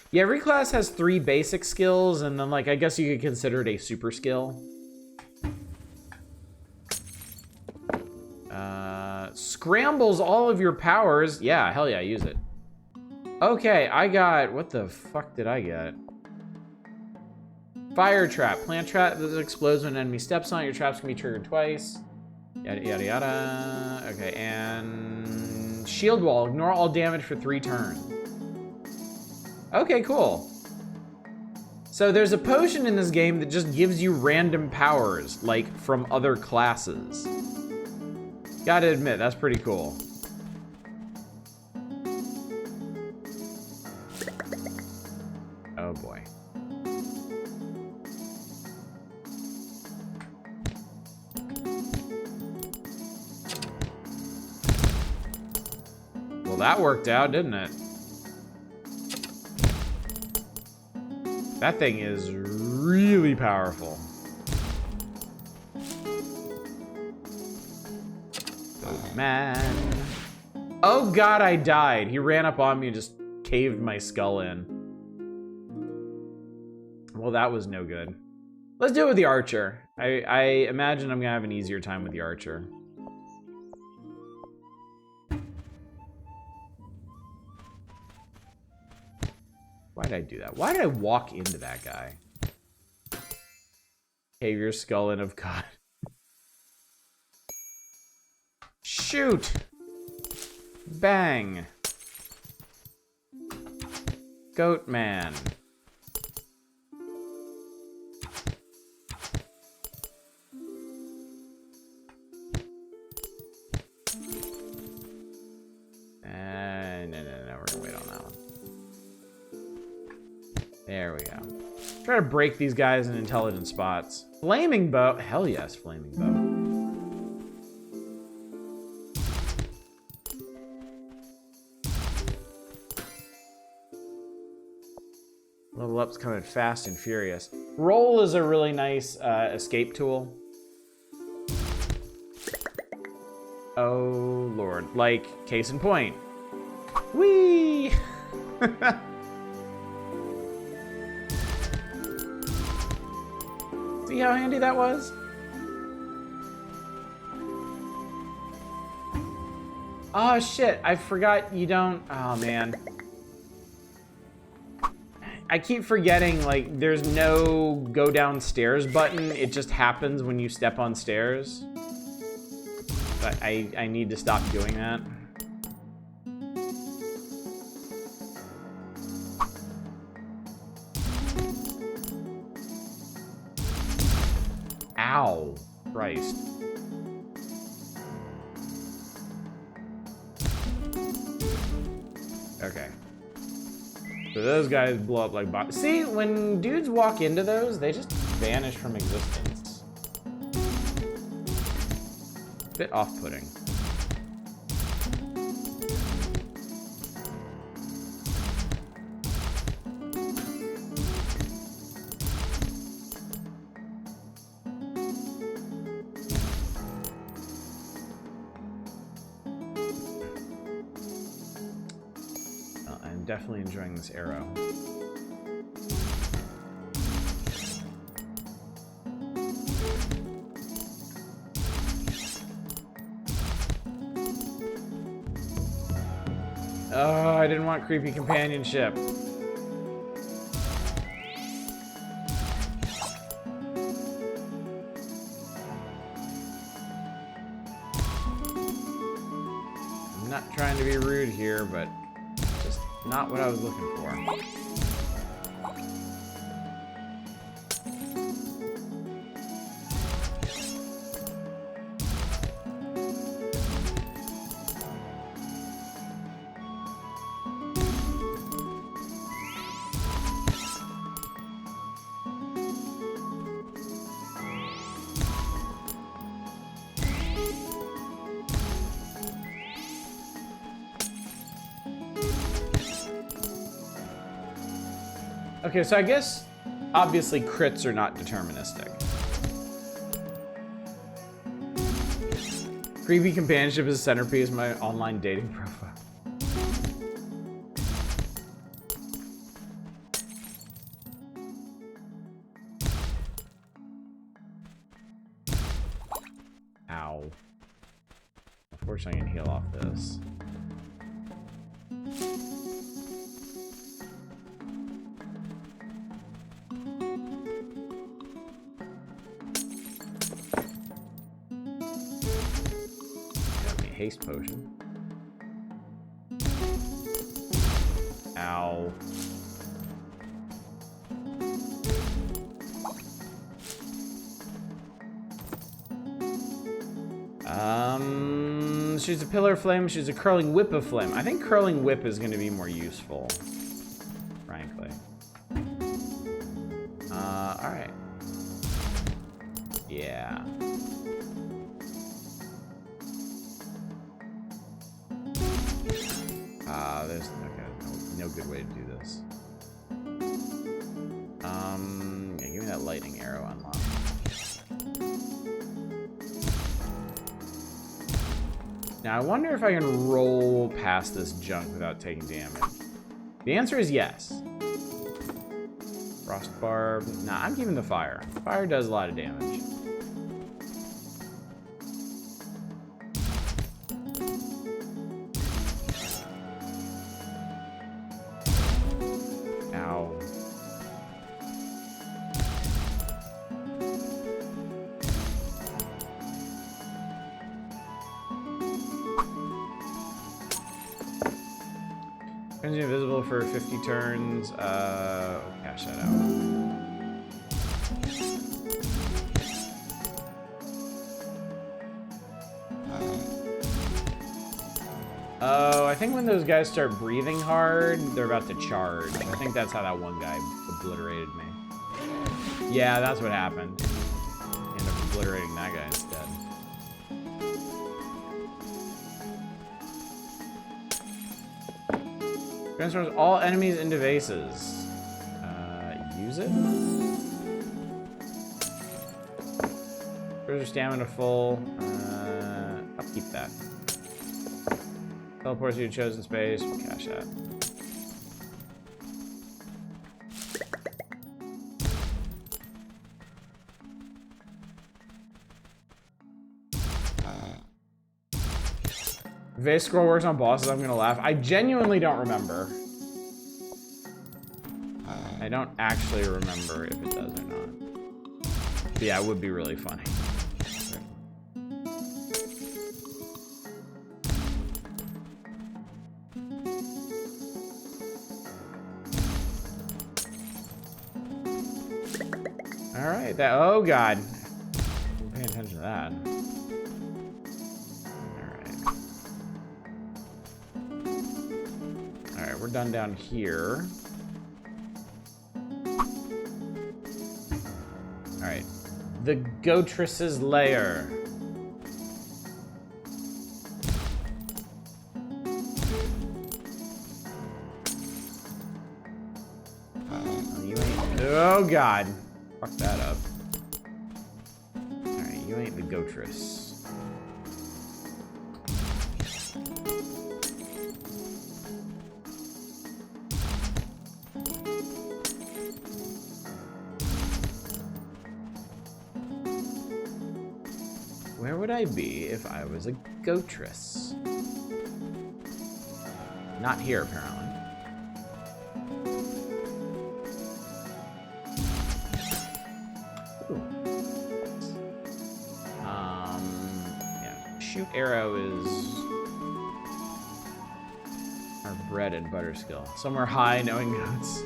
Yeah, every class has 3 basic skills, and then, like, I guess you could consider it a super skill. Scrambles all of your powers. Yeah, hell yeah, use it. Okay, I got... What the fuck did I get? Fire trap. Plant trap that explodes when an enemy steps on it. Your traps can be triggered twice. Yada, yada, yada. Okay, and... Shield wall. Ignore all damage for 3 turns. Okay, cool. So there's a potion in this game that just gives you random powers, like from other classes. Gotta admit, that's pretty cool. Oh boy. Well, that worked out, didn't it? That thing is really powerful. Oh, man. Oh god, I died. He ran up on me and just caved my skull in. Well, that was no good. Let's do it with the archer. I imagine I'm gonna have an easier time with the archer. Why did I do that? Why did I walk into that guy? Cave your skull in of God. Shoot! Bang! Goat man. No, we're gonna wait on that one. There we go. Try to break these guys in intelligent spots. Flaming bow. Hell yes, flaming bow. Level up's coming fast and furious. Roll is a really nice escape tool. Oh, Lord. Like, case in point. Whee! See how handy that was? Oh, shit. I forgot you don't... Oh, man. I keep forgetting, like, there's no go downstairs button. It just happens when you step on stairs. But I need to stop doing that. Ow. Christ. Okay. So those guys blow up like bots. See, when dudes walk into those, they just vanish from existence. Bit off-putting. I'm definitely enjoying this arrow. Oh, I didn't want creepy companionship. I'm not trying to be rude here, but just not what I was looking for. Okay, so I guess, obviously, crits are not deterministic. Creepy companionship is a centerpiece of my online dating profile. Ow. Unfortunately, I can heal off this. Haste potion. Ow. Shoots a pillar of flame, shoots a curling whip of flame. I think curling whip is going to be more useful, frankly. Alright. Yeah. There's no good way to do this. Yeah, give me that lightning arrow unlock. Now, I wonder if I can roll past this junk without taking damage. The answer is yes. Frost barb. Nah, I'm keeping the fire. Fire does a lot of damage. Ow. Turns you invisible for 50 turns. Cash that out. Oh, I think when those guys start breathing hard, they're about to charge. I think that's how that one guy obliterated me. Yeah, that's what happened. Ended up obliterating that guy instead. Transforms all enemies into vases. Use it? Restores your stamina full. I'll keep that. Teleports you to chosen space. We'll cash that. Vase scroll works on bosses. I'm gonna laugh. I genuinely don't remember. I don't actually remember if it does or not. But yeah, it would be really funny. All right, that. Oh God, I'm paying attention to that. All right, we're done down here. All right, the Goatress's lair. Oh God. Fuck that up. Alright, you ain't the Goatress. Where would I be if I was a Goatress? Not here, apparently. Shoot arrow is our bread and butter skill. Somewhere high, knowing goats.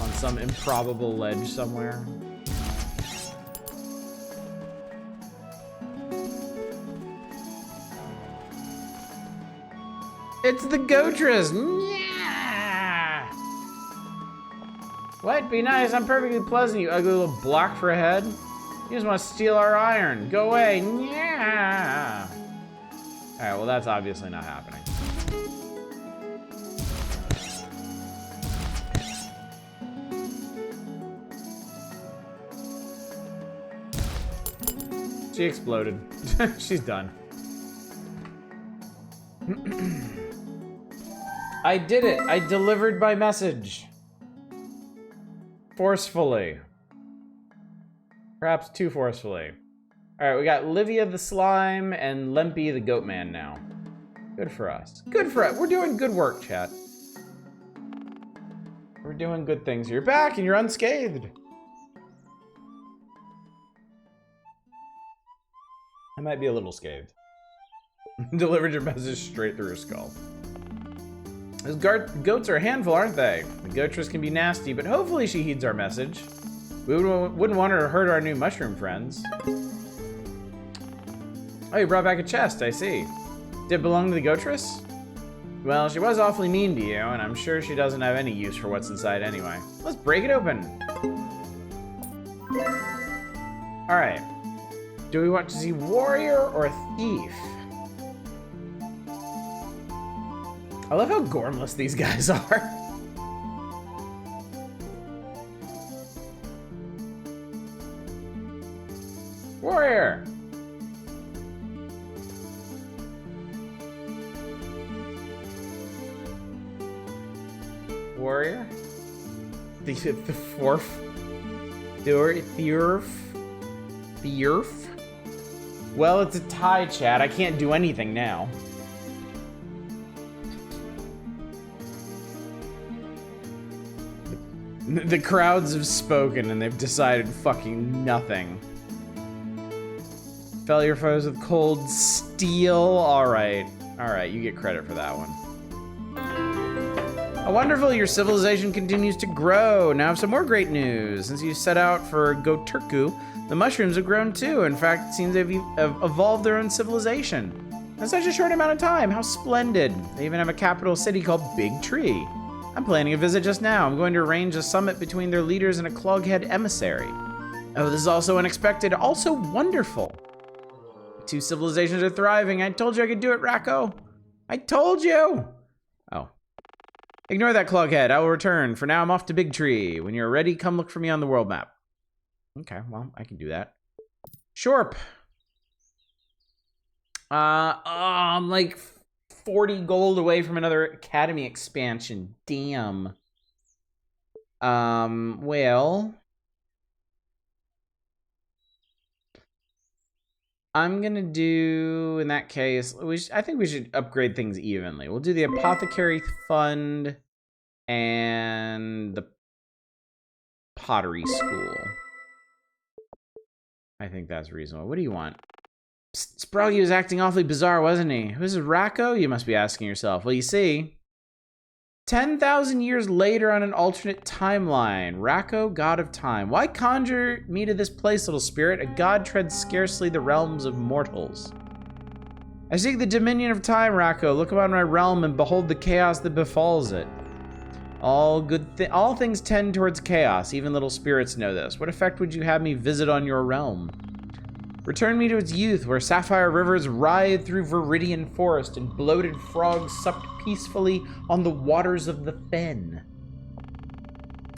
On some improbable ledge somewhere. It's the Goatress! Yeah! What? Be nice, I'm perfectly pleasant, you ugly little block for a head. You just want to steal our iron. Go away. Yeah. All right, well, that's obviously not happening. She exploded. She's done. I did it. I delivered my message. Forcefully. Perhaps too forcefully. All right, we got Livia the Slime and Lempy the Goatman now. Good for us. Good for us. We're doing good work, chat. We're doing good things. You're back and you're unscathed. I might be a little scathed. Delivered your message straight through her skull. Those goats are a handful, aren't they? The Goatress can be nasty, but hopefully she heeds our message. We wouldn't want her to hurt our new mushroom friends. Oh, you brought back a chest, I see. Did it belong to the goatress? Well, she was awfully mean to you, and I'm sure she doesn't have any use for what's inside anyway. Let's break it open. All right. Do we want to see warrior or thief? I love how gormless these guys are. Warrior. Warrior? The fourth? Thierf? Well, it's a tie, chat. I can't do anything now. The crowds have spoken and they've decided fucking nothing. Fell your foes with cold steel. Alright, you get credit for that one. Wonderful, your civilization continues to grow. Now I have some more great news. Since you set out for Goturku, the mushrooms have grown too. In fact, it seems they've evolved their own civilization. In such a short amount of time, how splendid. They even have a capital city called Big Tree. I'm planning a visit just now. I'm going to arrange a summit between their leaders and a cloghead emissary. Oh, this is also unexpected, also wonderful. Two civilizations are thriving. I told you I could do it, Racco. I told you. Oh. Ignore that cloghead. I will return. For now, I'm off to Big Tree. When you're ready, come look for me on the world map. Okay, well, I can do that. Shorp. I'm like 40 gold away from another Academy expansion. Damn. Well, I'm gonna do, in that case, I think we should upgrade things evenly. We'll do the Apothecary Fund and the Pottery School. I think that's reasonable. What do you want? Sproggy was acting awfully bizarre, wasn't he? Who's Racco? You must be asking yourself. Well, you see, 10,000 years later on an alternate timeline, Racco, god of time. Why conjure me to this place, little spirit? A god treads scarcely the realms of mortals. I seek the dominion of time, Racco. Look upon my realm and behold the chaos that befalls it. All things tend towards chaos. Even little spirits know this. What effect would you have me visit on your realm? Return me to its youth, where sapphire rivers writhe through viridian forest and bloated frogs supped peacefully on the waters of the fen.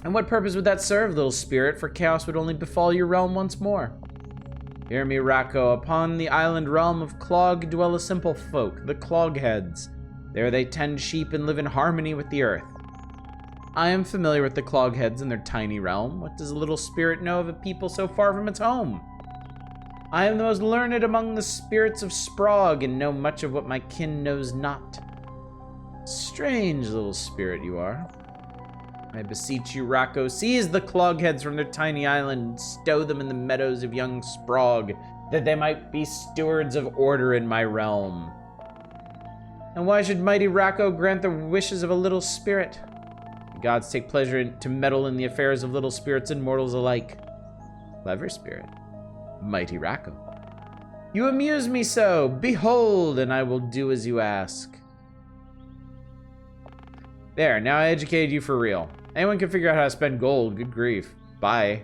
And what purpose would that serve, little spirit? For chaos would only befall your realm once more. Hear me, Racco. Upon the island realm of Clog dwell a simple folk, the Clogheads. There they tend sheep and live in harmony with the earth. I am familiar with the Clogheads and their tiny realm. What does a little spirit know of a people so far from its home? I am the most learned among the spirits of Sprog and know much of what my kin knows not. Strange little spirit you are. I beseech you, Racco, seize the Clogheads from their tiny island and stow them in the meadows of young Sprog, that they might be stewards of order in my realm. And why should mighty Racco grant the wishes of a little spirit? The gods take pleasure to meddle in the affairs of little spirits and mortals alike. Clever spirit. Mighty Racco. You amuse me so. Behold, and I will do as you ask. There, now I educated you for real. Anyone can figure out how to spend gold. Good grief. Bye.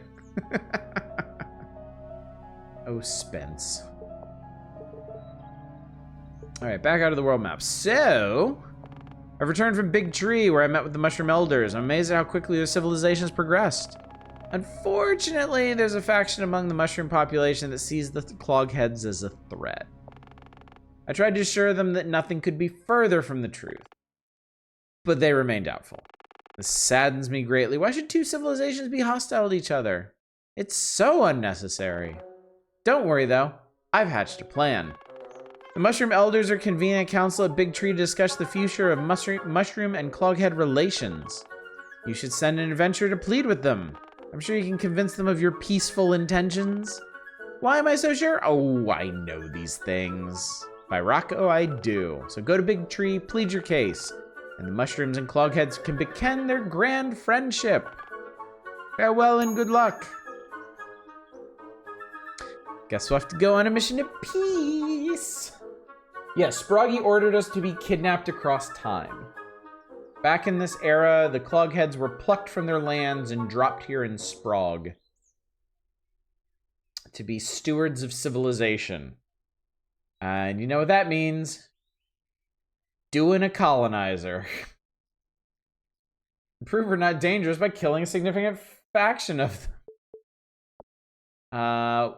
Oh, Spence. Alright, back out of the world map. So, I've returned from Big Tree, where I met with the Mushroom Elders. I'm amazed at how quickly their civilizations progressed. Unfortunately, there's a faction among the mushroom population that sees the Clogheads as a threat. I tried to assure them that nothing could be further from the truth, but they remain doubtful. This saddens me greatly. Why should two civilizations be hostile to each other? It's so unnecessary. Don't worry, though. I've hatched a plan. The Mushroom Elders are convening a council at Big Tree to discuss the future of mushroom and Cloghead relations. You should send an adventurer to plead with them. I'm sure you can convince them of your peaceful intentions. Why am I so sure? Oh, I know these things. By Racco, I do. So go to Big Tree, plead your case, and the mushrooms and Clogheads can begin their grand friendship. Farewell and good luck. Guess we'll have to go on a mission to peace. Peace. Yes, Sproggy ordered us to be kidnapped across time. Back in this era, the Clogheads were plucked from their lands and dropped here in Sprog to be stewards of civilization. And you know what that means? Doing a colonizer. Prove we're not dangerous by killing a significant faction of them.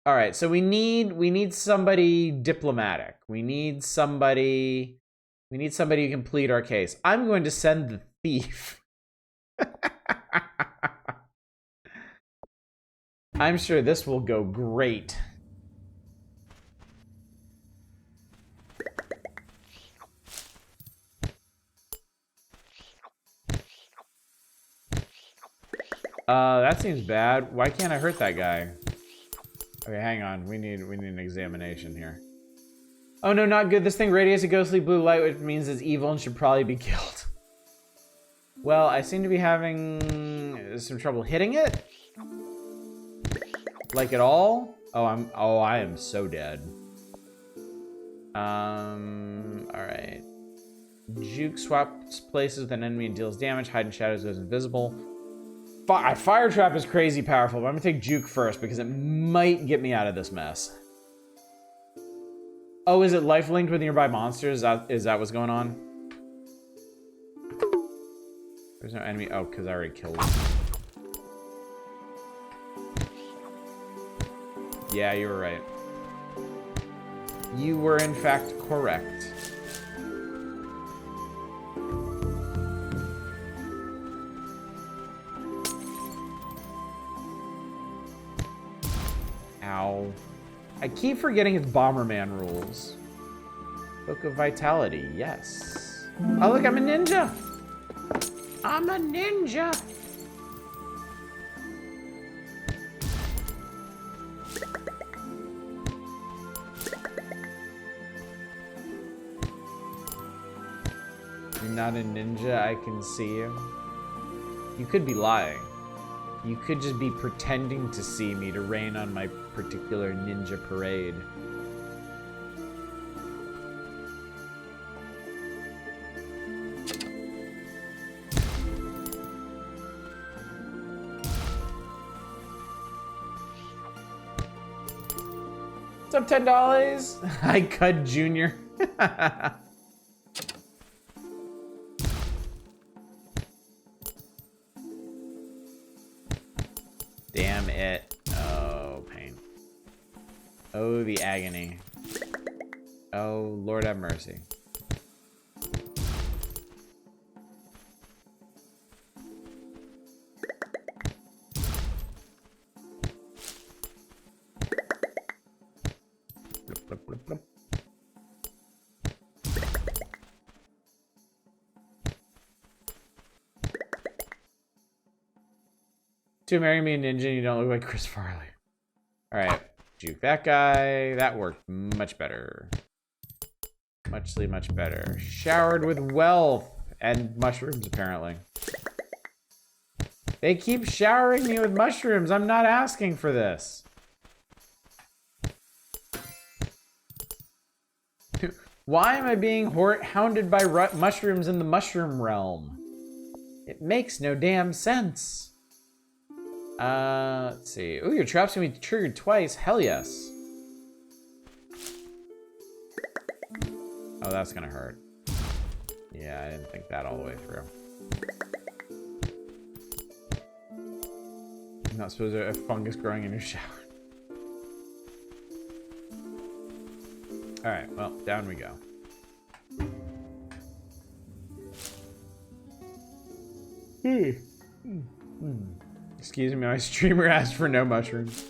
All right, so we need somebody diplomatic. We need somebody who can plead our case. I'm going to send the thief. I'm sure this will go great. That seems bad. Why can't I hurt that guy? Okay, hang on. We need an examination here. Oh no, not good. This thing radiates a ghostly blue light, which means it's evil and should probably be killed. Well, I seem to be having some trouble hitting it. Like at all? Oh, I am so dead. Alright. Juke swaps places with an enemy and deals damage. Hide in shadows goes invisible. Fire Trap is crazy powerful, but I'm gonna take Juke first because it might get me out of this mess. Oh, is it life linked with nearby monsters? Is that what's going on? There's no enemy. Oh, because I already killed him. Yeah, you were right. You were in fact correct. Ow. I keep forgetting it's Bomberman rules. Book of Vitality, yes. Oh look, I'm a ninja! I'm a ninja! You're not a ninja, I can see you. You could be lying. You could just be pretending to see me to rain on my particular ninja parade. What's up, $10? I Cud Jr. Damn it. Oh, pain. Oh, the agony. Oh, Lord have mercy. Blip, blip, blip. To marry me a ninja, you don't look like Chris Farley. Alright, juke that guy. That worked much better. Much better. Showered with wealth and mushrooms, apparently. They keep showering me with mushrooms. I'm not asking for this. Why am I being hounded by mushrooms in the mushroom realm? It makes no damn sense. Let's see. Ooh, your trap's gonna be triggered twice. Hell yes. Oh, that's gonna hurt. Yeah, I didn't think that all the way through. I'm not supposed to have fungus growing in your shower. Alright, well, down we go. Excuse me, my streamer asked for no mushrooms.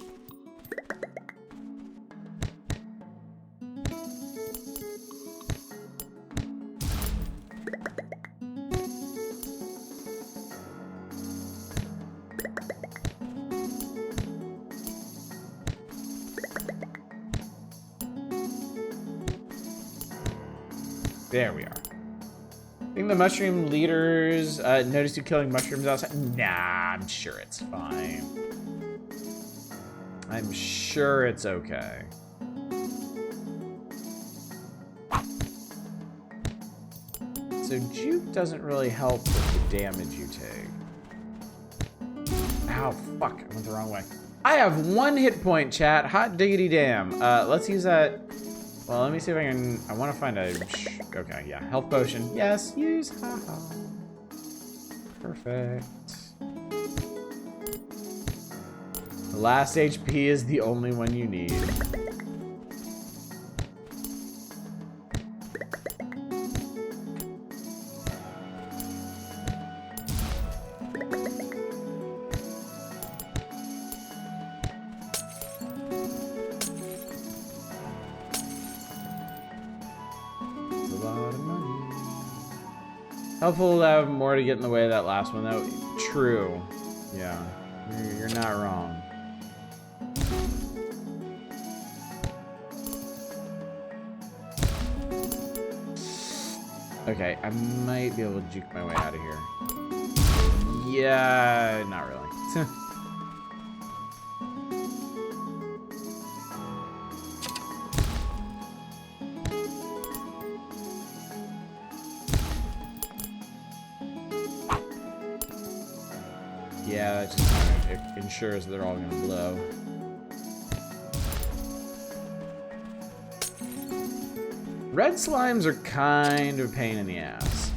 There we are. I think the mushroom leaders noticed you killing mushrooms outside. Nah, I'm sure it's fine. I'm sure it's okay. So juke doesn't really help with the damage you take. Ow, fuck, I went the wrong way. I have 1 hit point, chat. Hot diggity damn. Let's use that. Well, let me see if I can. I want to find a. Okay, yeah. Health potion. Yes, use. Haha. Perfect. The last HP is the only one you need. Helpful to have more to get in the way of that last one, though. True. Yeah. You're not wrong. Okay, I might be able to juke my way out of here. Yeah, not really. Yeah, that just kind of ensures they're all gonna blow. Red slimes are kind of a pain in the ass.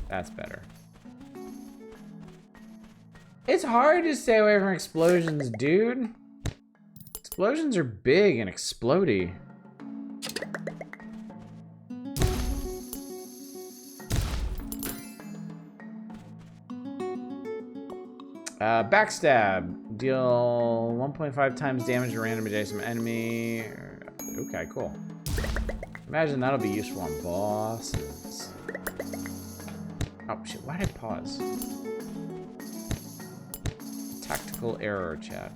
That's better. It's hard to stay away from explosions, dude. Explosions are big and explodey. Backstab. Deal 1.5 times damage to random adjacent enemy. Okay, cool. Imagine that'll be useful on bosses. Oh shit, why did I pause? Tactical error, chat.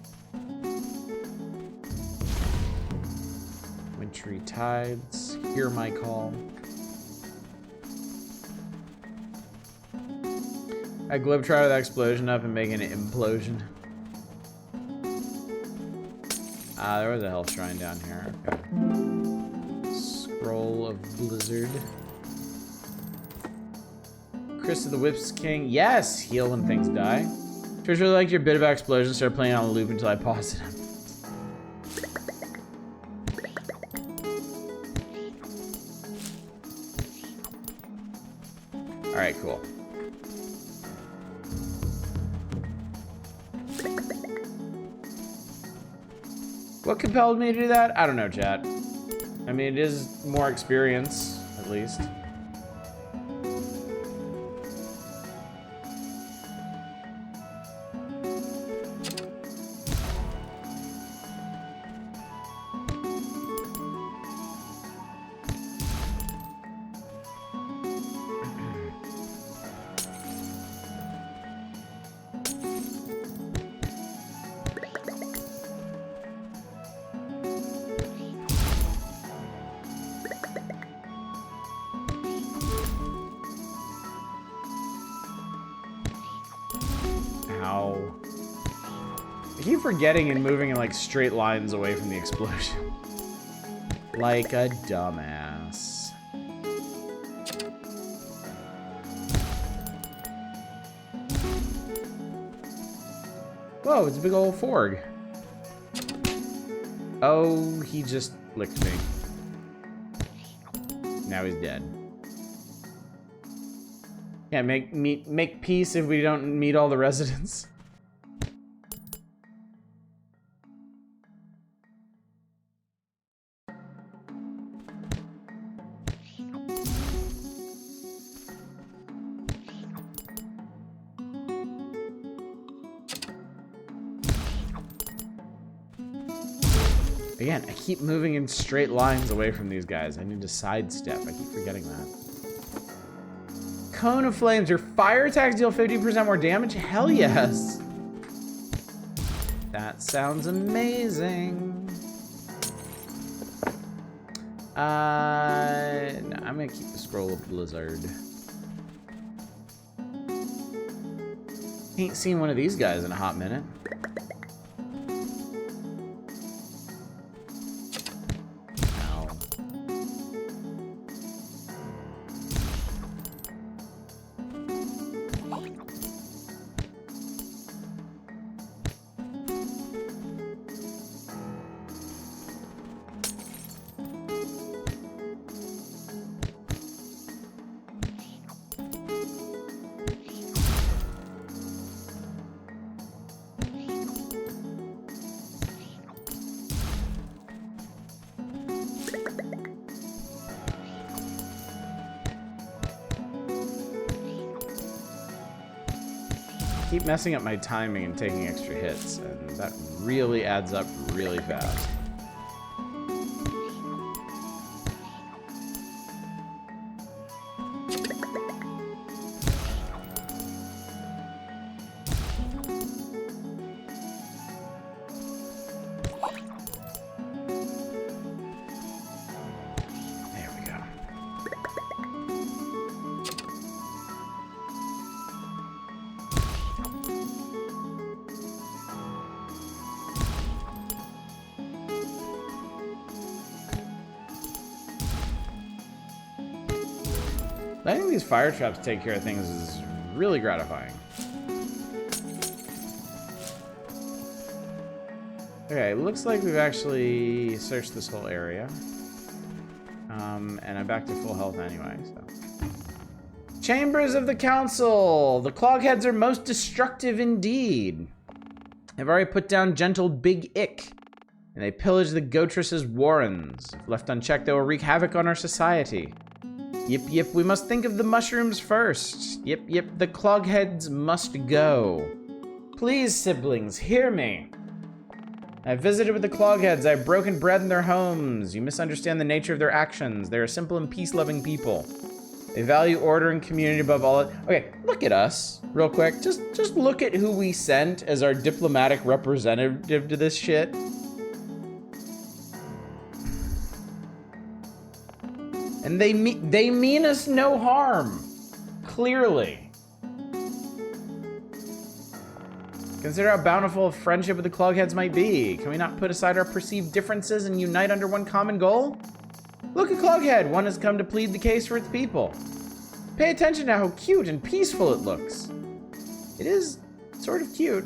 Wintry tides, hear my call. I globetrotter that explosion up and make an implosion. Ah, there was a health shrine down here. Okay. Scroll of Blizzard. Chris of the Whips King. Yes! Heal when things die. Trish really liked your bit about explosions. Started playing on a loop until I paused it. Alright, cool. What compelled me to do that? I don't know, chat. I mean, it is more experience, at least. Ow. I keep forgetting and moving in like straight lines away from the explosion. Like a dumbass. Whoa, it's a big old forg. Oh, he just licked me. Now he's dead. Can't make peace if we don't meet all the residents. Again, I keep moving in straight lines away from these guys. I need to sidestep. I keep forgetting that. Cone of Flames. Your fire attacks deal 50% more damage? Hell yes. That sounds amazing. No, I'm gonna keep the Scroll of Blizzard. Ain't seen one of these guys in a hot minute. Ow. Keep messing up my timing and taking extra hits, and that really adds up really fast. Letting these fire traps take care of things is really gratifying. Okay, looks like we've actually searched this whole area. And I'm back to full health anyway, so. Chambers of the Council! The Clogheads are most destructive indeed. I've already put down Gentle Big Ick, and they pillage the Goatress's warrens. If left unchecked, they will wreak havoc on our society. Yip, yip, we must think of the mushrooms first. Yip, yip, the Clogheads must go. Please, siblings, hear me. I've visited with the Clogheads. I've broken bread in their homes. You misunderstand the nature of their actions. They are simple and peace-loving people. They value order and community above all. Okay, look at us, real quick. Just look at who we sent as our diplomatic representative to this shit. And they mean us no harm, clearly. Consider how bountiful a friendship with the Clogheads might be. Can we not put aside our perceived differences and unite under one common goal? Look at Cloghead, one has come to plead the case for its people. Pay attention to how cute and peaceful it looks. It is sort of cute.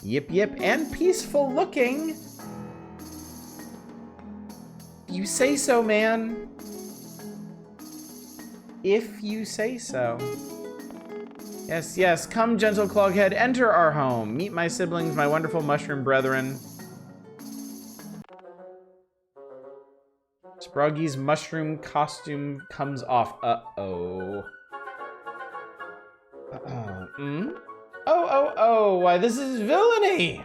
Yip yip, and peaceful looking. You say so, man. If you say so. Yes, yes, come, gentle Cloghead, enter our home. Meet my siblings, my wonderful mushroom brethren. Sproggy's mushroom costume comes off. Uh-oh. Oh, why this is villainy!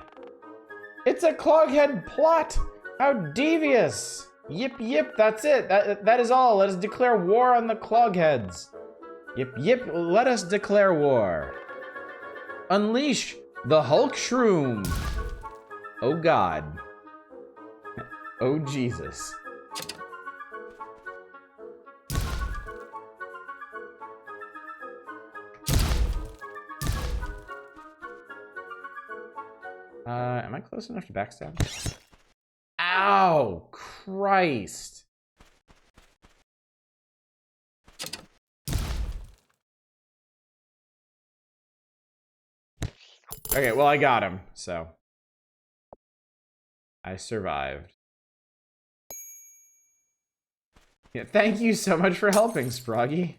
It's a Cloghead plot! How devious! Yip, yip, that's it. That is all. Let us declare war on the Clogheads. Yip, yip, let us declare war. Unleash the Hulk Shroom. Oh, God. Oh, Jesus. Am I close enough to backstab? Ow! Christ! Okay, well, I got him, so. I survived. Yeah, thank you so much for helping, Sproggy.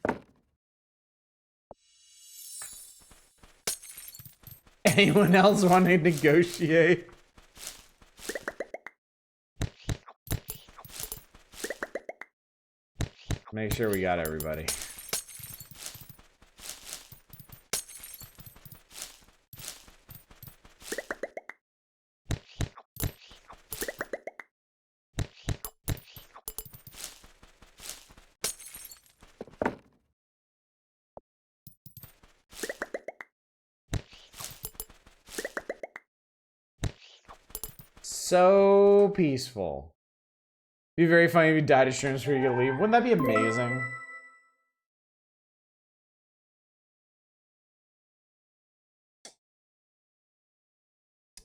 Anyone else want to negotiate? Make sure we got everybody. So peaceful. It'd be very funny if you died of shrooms before you could leave. Wouldn't that be amazing?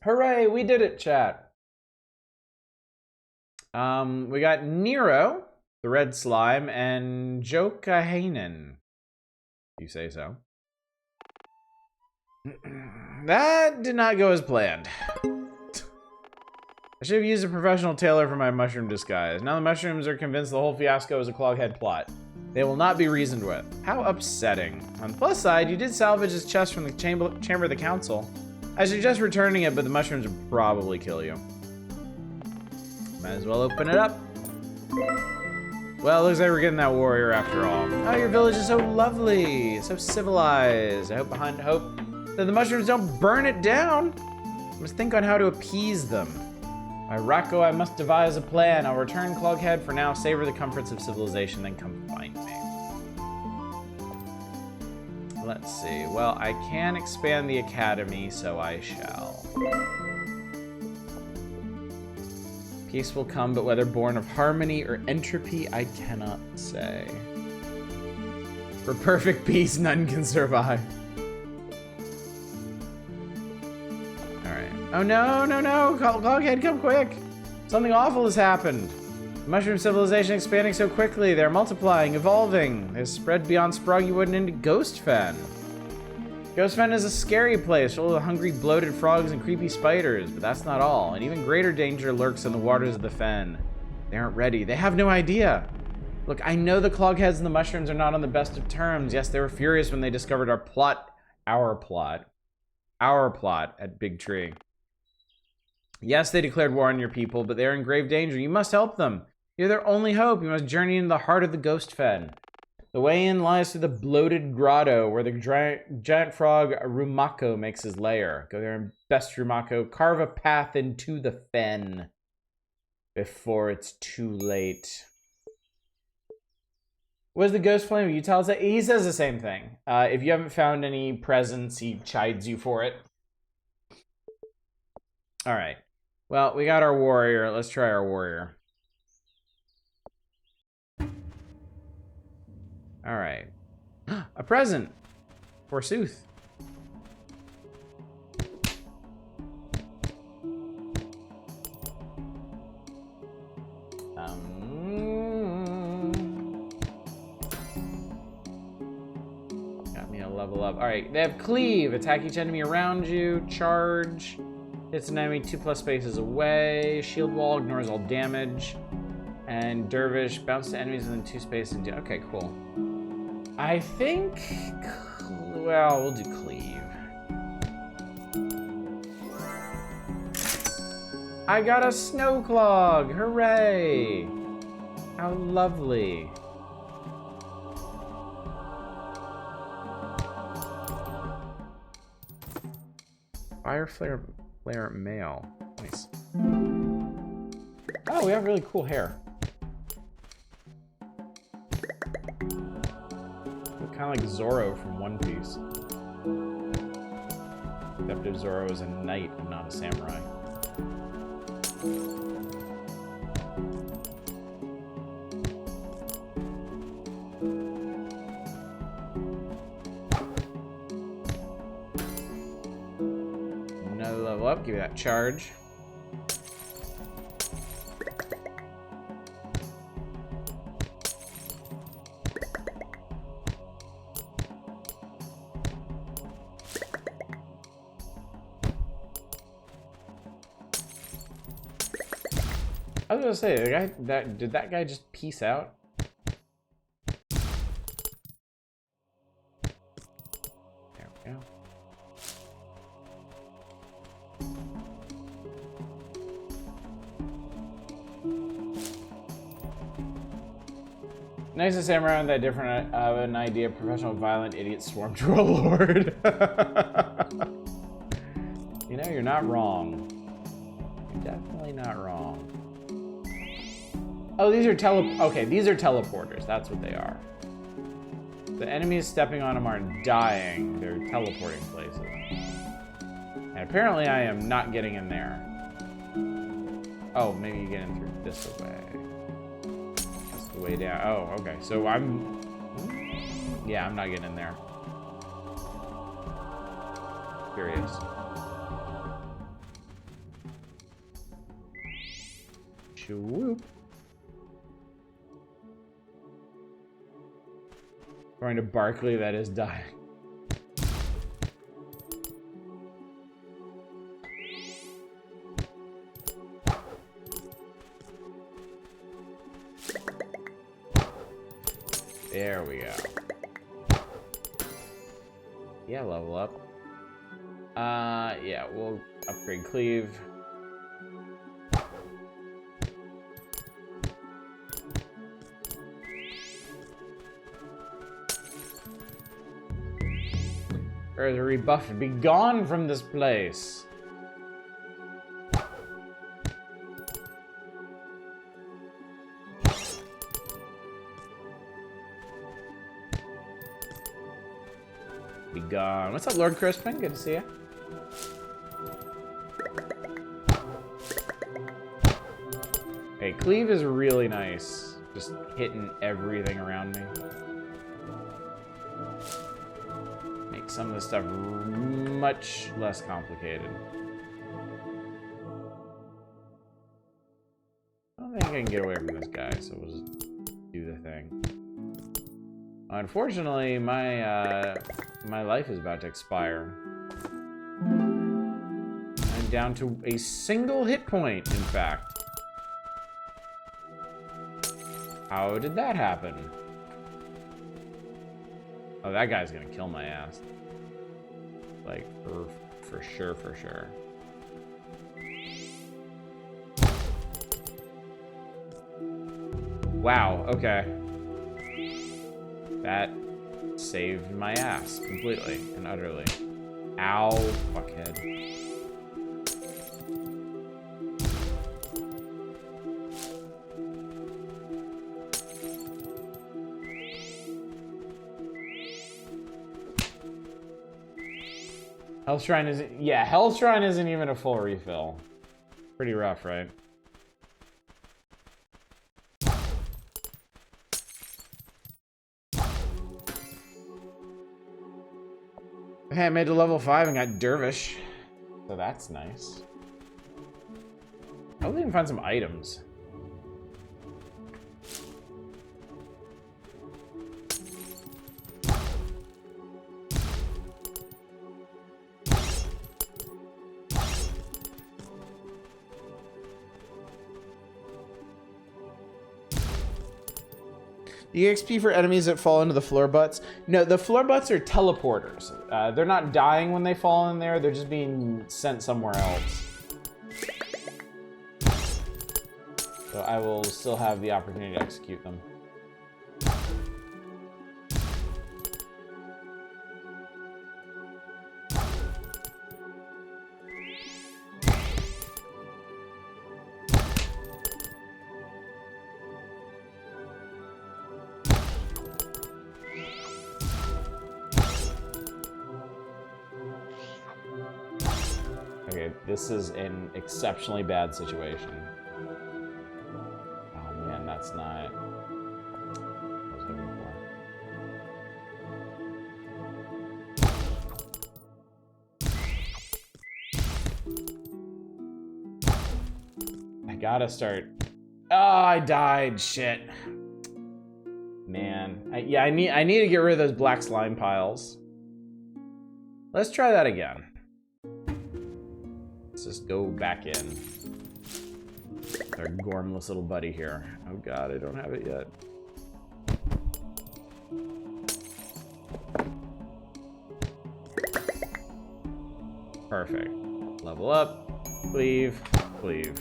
Hooray, we did it, chat. We got Nero, the red slime, and Jokahanen. You say so. That did not go as planned. I should have used a professional tailor for my mushroom disguise. Now the mushrooms are convinced the whole fiasco is a Cloghead plot. They will not be reasoned with. How upsetting. On the plus side, you did salvage his chest from the chamber of the council. I suggest returning it, but the mushrooms will probably kill you. Might as well open it up. Well, it looks like we're getting that warrior after all. Oh, your village is so lovely, so civilized. I hope that the mushrooms don't burn it down. I must think on how to appease them. By Rocco, I must devise a plan. I'll return Cloghead. For now, savor the comforts of civilization, then come find me. Let's see. Well, I can expand the academy, so I shall. Peace will come, but whether born of harmony or entropy, I cannot say. For perfect peace, none can survive. Alright. Oh no, no, no! Cloghead, come quick! Something awful has happened. Mushroom civilization expanding so quickly. They're multiplying, evolving. They've spread beyond Sproggiwood and into Ghostfen. Ghostfen is a scary place full of hungry, bloated frogs and creepy spiders, but that's not all. An even greater danger lurks in the waters of the fen. They aren't ready. They have no idea. Look, I know the Clogheads and the mushrooms are not on the best of terms. Yes, they were furious when they discovered our plot at Big Tree. Yes, they declared war on your people, but they are in grave danger. You must help them. You're their only hope. You must journey into the heart of the Ghost Fen. The way in lies through the bloated grotto where the giant frog Rumako makes his lair. Go there and best Rumako, carve a path into the fen before it's too late. What does the ghost flame you tell us that? He says the same thing. If you haven't found any presents, he chides you for it. All right. Well, we got our warrior. Let's try our warrior. All right. A present. Forsooth. Got me a level up. All right. They have cleave. Attack each enemy around you. Charge. Hits an enemy 2+ spaces away. Shield wall ignores all damage. And Dervish, bounce to enemies within 2 spaces. And okay, cool. I think, well, we'll do cleave. I got a snow clog! Hooray! How lovely. Fire flare mail. Nice. Oh, we have really cool hair. Kind of like Zoro from One Piece. Except if Zoro is a knight and not a samurai. Another level up, give me that charge. I was gonna say, the guy did that guy just peace out? There we go. Nice to samurai around that different of an idea. Professional violent idiot swarm to a lord. You know, you're not wrong. You're definitely not wrong. Oh, these are these are teleporters. That's what they are. The enemies stepping on them aren't dying. They're teleporting places. And apparently I am not getting in there. Oh, maybe you get in through this way. That's the way down. Oh, okay. So yeah, I'm not getting in there. Curious. Swoop. Going to Barkley, that is dying. There we go. Yeah, level up. Yeah, we'll upgrade cleave. Or the rebuffed. Be gone from this place. Be gone. What's up, Lord Crispin? Good to see you. Hey, cleave is really nice. Just hitting everything around me. Make some of this stuff much less complicated. I don't think I can get away from this guy, so we'll just do the thing. Unfortunately, my life is about to expire. I'm down to a single hit point, in fact. How did that happen? Oh, that guy's gonna kill my ass. Like, for sure, for sure. Wow, okay. That saved my ass completely and utterly. Ow, fuckhead. Hell Shrine isn't... Yeah, Hell Shrine isn't even a full refill. Pretty rough, right? Hey, I made it to level 5 and got Dervish. So that's nice. I hope we can find some items. The EXP for enemies that fall into the floor butts. No, the floor butts are teleporters. They're not dying when they fall in there. They're just being sent somewhere else. So I will still have the opportunity to execute them. Okay, this is an exceptionally bad situation. Oh man, that's not what I was hoping for. I gotta start. Oh, I died. Shit. Man, I need to get rid of those black slime piles. Let's try that again. Let's just go back in. Our gormless little buddy here. Oh god, I don't have it yet. Perfect. Level up. Cleave. Cleave.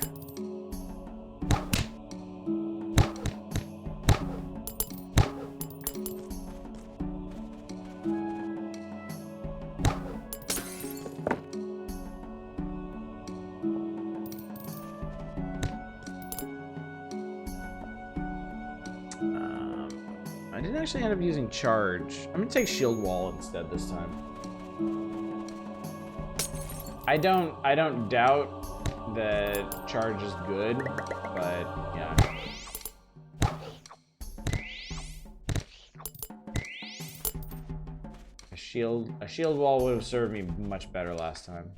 I didn't actually end up using charge. I'm gonna take shield wall instead this time. I don't doubt that charge is good, but yeah. A shield wall would have served me much better last time.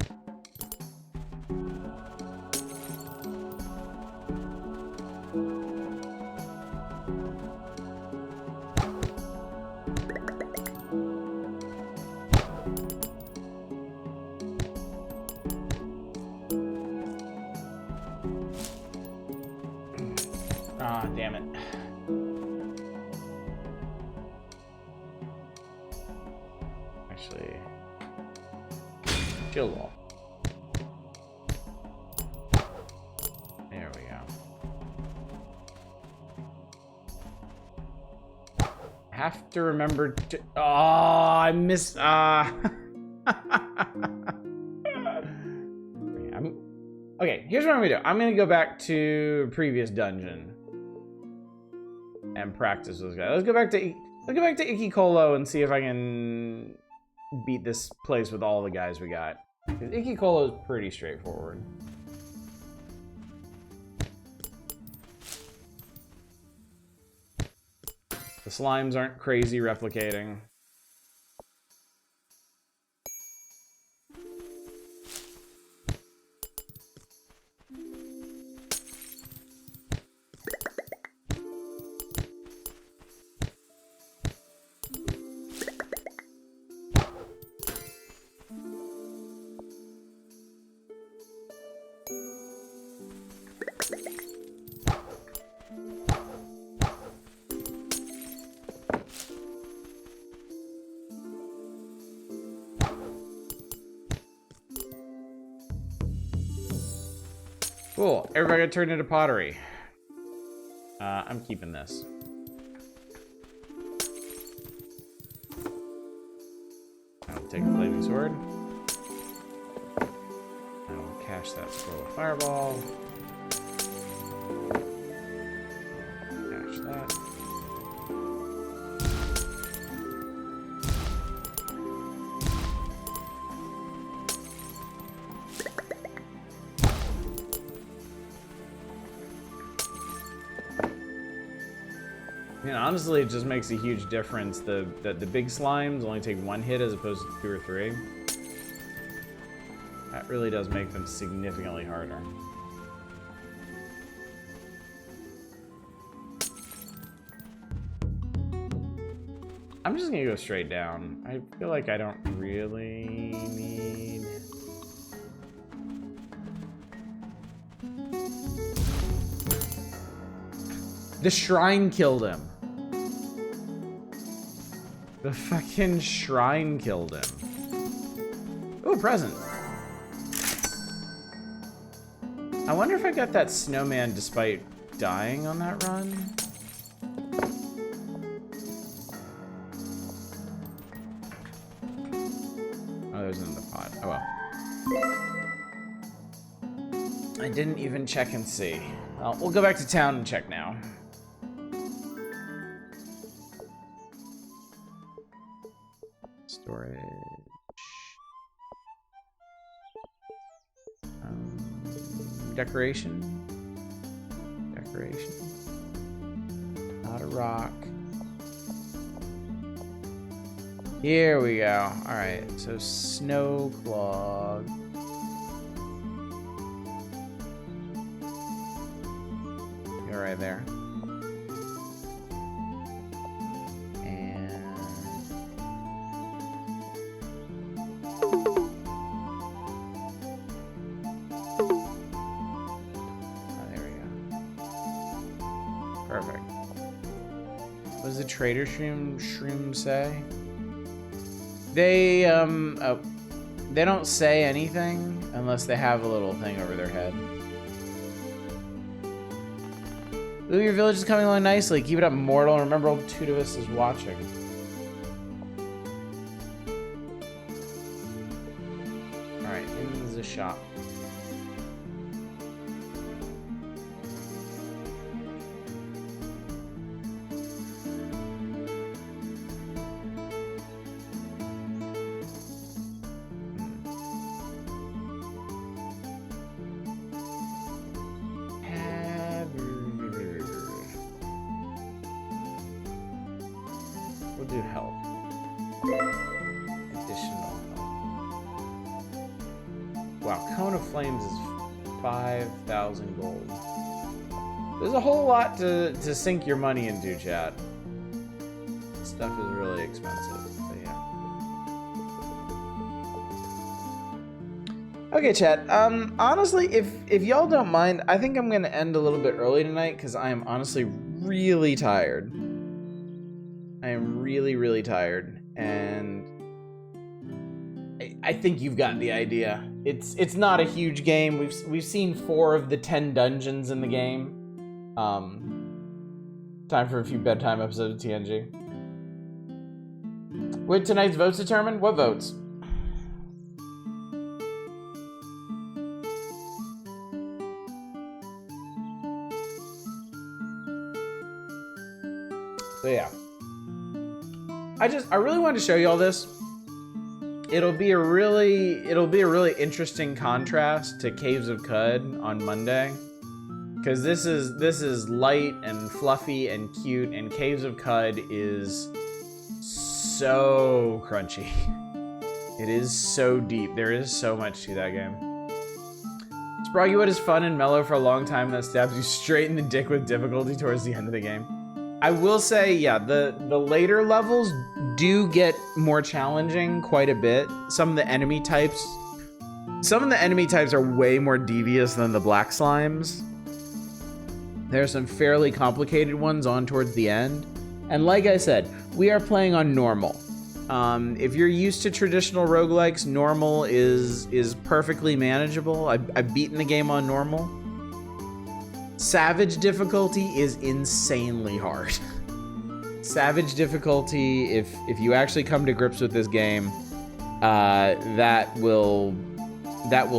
Ah, damn it. Actually, shield wall. There we go. I have to remember to... Oh, I missed... Okay, here's what I'm gonna do. I'm gonna go back to previous dungeon and practice with this guy. Let's go back to Ikikolo and see if I can beat this place with all the guys we got. Because Ikikolo is pretty straightforward. The slimes aren't crazy replicating. Cool. Everybody got turned into pottery. I'm keeping this. I'll take the flaming sword. I will cash that scroll of fireball. Cash that. I mean, honestly, it just makes a huge difference. The big slimes only take 1 hit as opposed to 2 or 3. That really does make them significantly harder. I'm just gonna go straight down. I feel like I don't really need... The shrine killed him. The fucking shrine killed him. Ooh, present. I wonder if I got that snowman despite dying on that run. Oh, there's another pot. Oh well. I didn't even check and see. Well, we'll go back to town and check now. Storage. Decoration. Decoration. Not a rock. Here we go. Alright, so snow clog. You're right there. Trader shroom say? They don't say anything unless they have a little thing over their head. Ooh, your village is coming along nicely. Keep it up, mortal. Remember, old Tudivus is watching. All right, in the shop. There's a whole lot to sink your money into, chat. This stuff is really expensive, but yeah. Okay, chat. Honestly, if y'all don't mind, I think I'm gonna end a little bit early tonight because I am honestly really tired. I am really, really tired, and I think you've got the idea. It's not a huge game. We've seen 4 of the 10 dungeons in the game. Time for a few bedtime episodes of TNG. With tonight's votes determined? What votes? So yeah. I really wanted to show you all this. It'll be a really interesting contrast to Caves of Cud on Monday. Because this is light and fluffy and cute, and Caves of Cud is so crunchy. It is so deep. There is so much to that game. Sproggiwood is fun and mellow for a long time, that stabs you straight in the dick with difficulty towards the end of the game. I will say, yeah, the later levels do get more challenging quite a bit. Some of the enemy types are way more devious than the black slimes. There are some fairly complicated ones on towards the end. And like I said, we are playing on normal. If you're used to traditional roguelikes, normal is perfectly manageable. I've beaten the game on normal. Savage difficulty is insanely hard. Savage difficulty, if you actually come to grips with this game, that will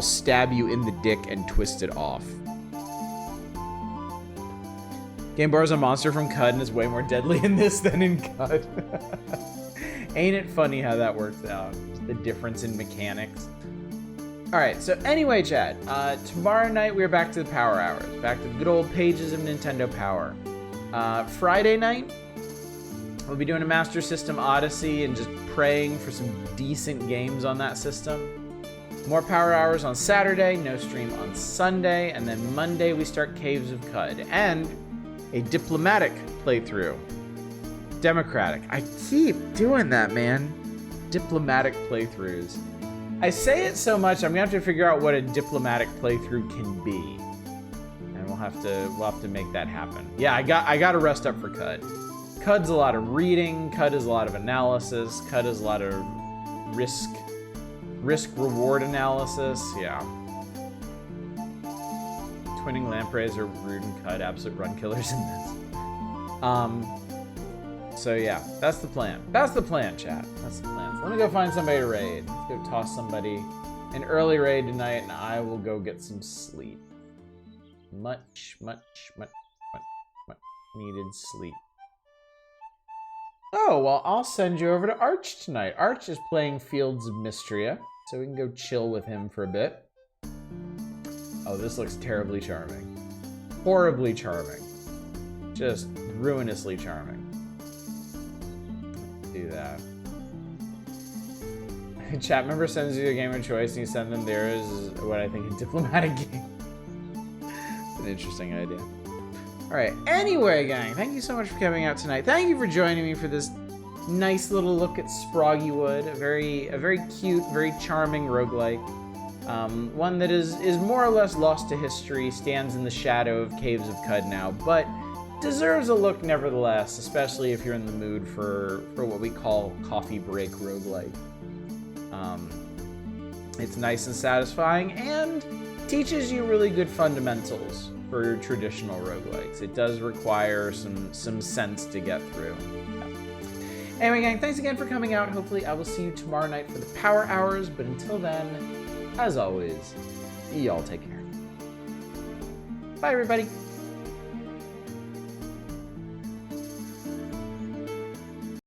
stab you in the dick and twist it off. Game borrows a monster from Cud and is way more deadly in this than in Cud. Ain't it funny how that works out? Just the difference in mechanics. Alright, so anyway, chat. Tomorrow night we're back to the Power Hours. Back to the good old pages of Nintendo Power. Friday night, we'll be doing a Master System Odyssey and just praying for some decent games on that system. More Power Hours on Saturday, no stream on Sunday, and then Monday we start Caves of Cud. And a diplomatic playthrough. Democratic. I keep doing that, man. Diplomatic playthroughs. I say it so much, I'm gonna have to figure out what a diplomatic playthrough can be. And we'll have to make that happen. Yeah, I gotta rest up for Cud. Cud's a lot of reading, Cud is a lot of analysis, Cud is a lot of risk-reward analysis, yeah. Twinning Lampreys are rude and Cud, absolute run killers in this. So yeah, that's the plan. That's the plan, chat. That's the plan. So let me go find somebody to raid. Let's go toss somebody an early raid tonight, and I will go get some sleep. Much needed sleep. Oh, well, I'll send you over to Arch tonight. Arch is playing Fields of Mystria, so we can go chill with him for a bit. Oh, this looks terribly charming. Horribly charming. Just ruinously charming. Let's do that. A chat member sends you a game of choice and you send them theirs is what I think a diplomatic game. It's an interesting idea. Alright, anyway, gang, thank you so much for coming out tonight. Thank you for joining me for this nice little look at Sproggiwood. A very cute, very charming roguelike. One that is more or less lost to history, stands in the shadow of Caves of Cud now, but deserves a look nevertheless, especially if you're in the mood for what we call coffee break roguelike. It's nice and satisfying and teaches you really good fundamentals for traditional roguelikes. It does require some sense to get through. Yeah. Anyway, gang, thanks again for coming out. Hopefully I will see you tomorrow night for the Power Hours, but until then, as always, y'all take care. Bye, everybody.